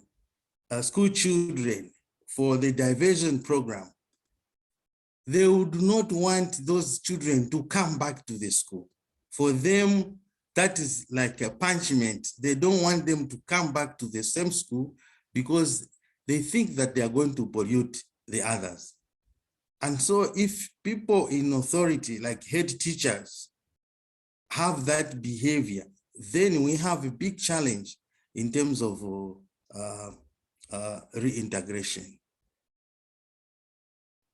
school children for the diversion program, they would not want those children to come back to the school. For them, that is like a punishment. They don't want them to come back to the same school because they think that they are going to pollute the others. And so if people in authority, like head teachers, have that behavior, then we have a big challenge in terms of reintegration.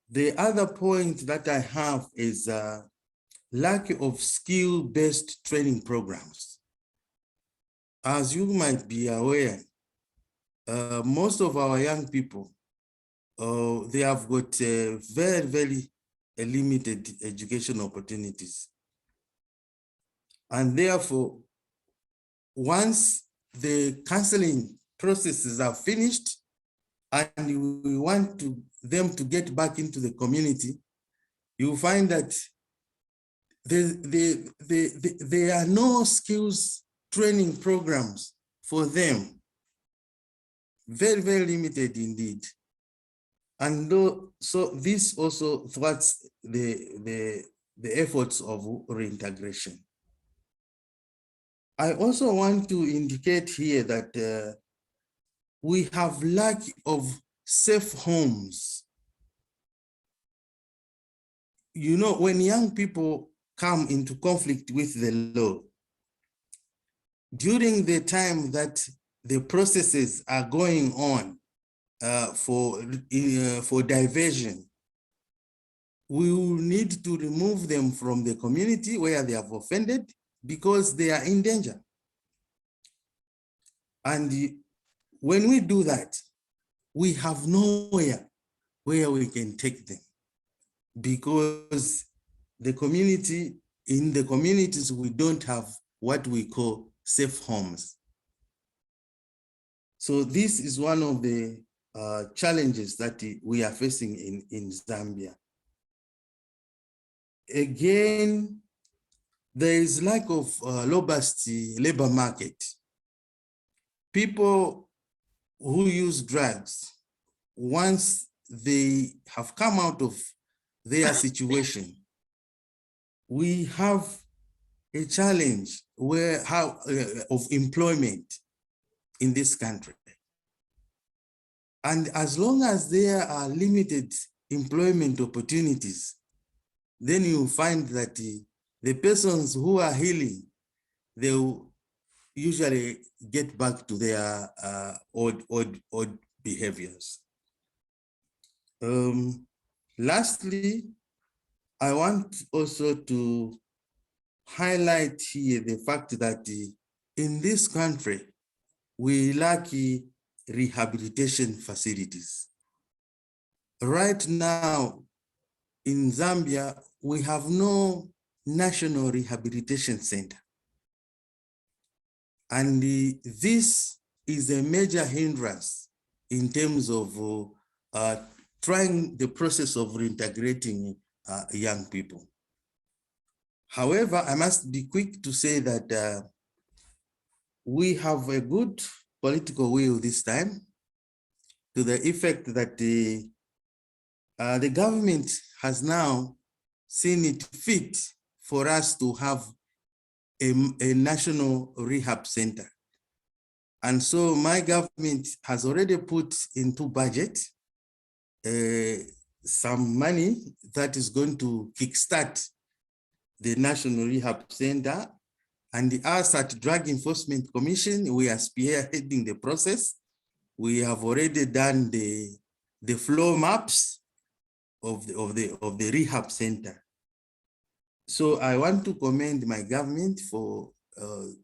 The other point that I have is lack of skill-based training programs. As you might be aware, most of our young people, they have got very limited education opportunities. And therefore, once the counseling processes are finished and we want them to get back into the community, you find that there are no skills training programs for them. Very limited indeed. And so this also thwarts the efforts of reintegration. I also want to indicate here that we have lack of safe homes. You know, when young people come into conflict with the law, during the time that the processes are going on for diversion, we will need to remove them from the community where they have offended because they are in danger. And when we do that, we have nowhere where we can take them because the community, in the communities, we don't have what we call safe homes. So this is one of the challenges that we are facing in Zambia. Again, there is lack of robust labor market. People who use drugs, once they have come out of their situation, we have a challenge of employment in this country. And as long as there are limited employment opportunities, then you find that the persons who are healing, they will usually get back to their old behaviors. Lastly, I want also to highlight here the fact that in this country, we lack rehabilitation facilities. Right now, in Zambia, we have no national rehabilitation center. And this is a major hindrance in terms of trying the process of reintegrating young people. However, I must be quick to say that we have a good political will this time, to the effect that the government has now seen it fit for us to have a national rehab center. And so my government has already put into budget some money that is going to kickstart the National Rehab Center. And us at Drug Enforcement Commission, we are spearheading the process. We have already done the flow maps of the rehab center. So I want to commend my government for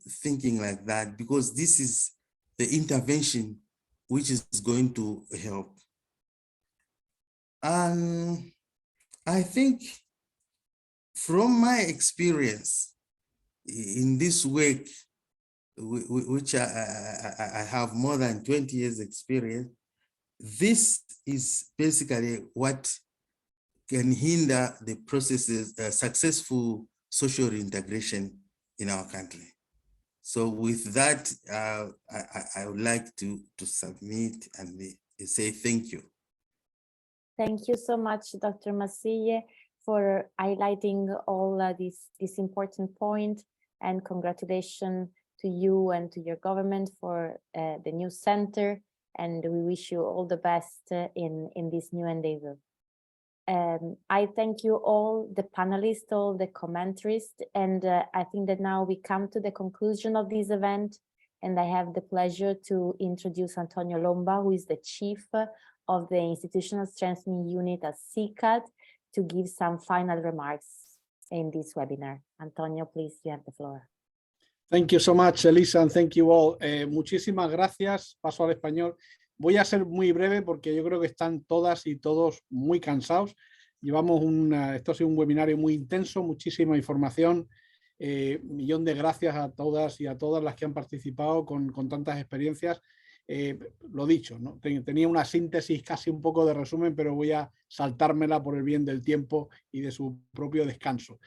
thinking like that, because this is the intervention which is going to help. And I think from my experience in this work, which I have more than 20 years experience, this is basically what can hinder the processes, successful social reintegration in our country. So with that, I would like to submit and say thank you. Thank you so much, Dr. Masille, for highlighting all this important point, and congratulations to you and to your government for the new center, and we wish you all the best in this new endeavor. I thank you all, the panelists, all the commentaries, and I think that now we come to the conclusion of this event, and I have the pleasure to introduce Antonio Lomba, who is the Chief of the Institutional Strengthening Unit at CICAD, to give some final remarks in this webinar. Antonio, please, you have the floor. Thank you so much, Elisa, and thank you all. Muchísimas gracias. Paso al español. Voy a ser muy breve porque yo creo que están todas y todos muy cansados. Llevamos esto ha sido un webinario muy intenso, muchísima información. Millón de gracias a todas y a todas las que han participado con tantas experiencias. Lo dicho, ¿no? Tenía una síntesis, casi un poco de resumen, pero voy a saltármela por el bien del tiempo y de su propio descanso.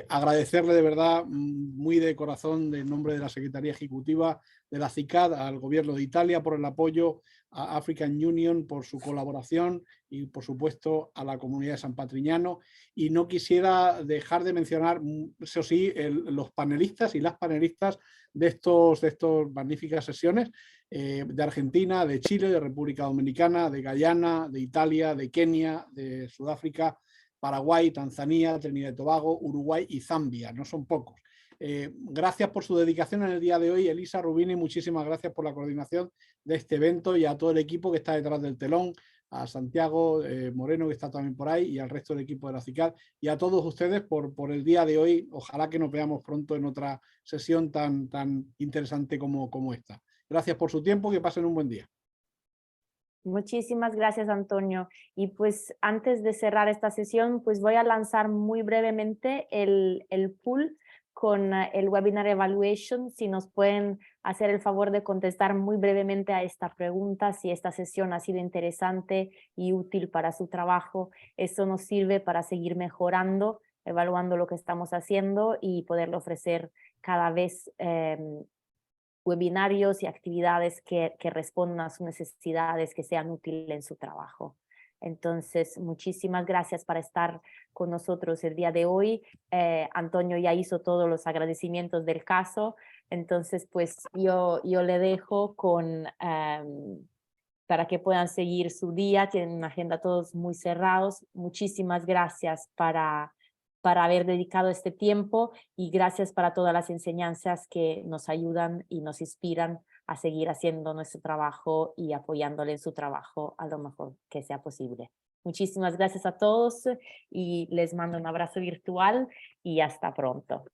Agradecerle de verdad, muy de corazón, en nombre de la Secretaría Ejecutiva de la CICAD, al Gobierno de Italia por el apoyo, a African Union por su colaboración y, por supuesto, a la comunidad de San Patrignano. Y no quisiera dejar de mencionar, eso sí, los panelistas y las panelistas de estas magníficas sesiones, de Argentina, de Chile, de República Dominicana, de Guyana, de Italia, de Kenia, de Sudáfrica, Paraguay, Tanzania, Trinidad y Tobago, Uruguay y Zambia. No son pocos. Gracias por su dedicación en el día de hoy. Elisa Rubini, muchísimas gracias por la coordinación de este evento, y a todo el equipo que está detrás del telón, a Santiago Moreno, que está también por ahí, y al resto del equipo de la CICAD, y a todos ustedes por el día de hoy. Ojalá que nos veamos pronto en otra sesión tan interesante como esta. Gracias por su tiempo, que pasen un buen día. Muchísimas gracias, Antonio. Y pues antes de cerrar esta sesión, pues voy a lanzar muy brevemente el pool con el Webinar Evaluation. Si nos pueden hacer el favor de contestar muy brevemente a esta pregunta, si esta sesión ha sido interesante y útil para su trabajo. Eso nos sirve para seguir mejorando, evaluando lo que estamos haciendo y poderle ofrecer cada vez webinarios y actividades que respondan a sus necesidades, que sean útiles en su trabajo. Entonces, muchísimas gracias por estar con nosotros el día de hoy. Antonio ya hizo todos los agradecimientos del caso, entonces pues yo le dejo para que puedan seguir su día. Tienen una agenda todos muy cerrados. Muchísimas gracias para haber dedicado este tiempo, y gracias para todas las enseñanzas que nos ayudan y nos inspiran a seguir haciendo nuestro trabajo y apoyándole en su trabajo a lo mejor que sea posible. Muchísimas gracias a todos y les mando un abrazo virtual y hasta pronto.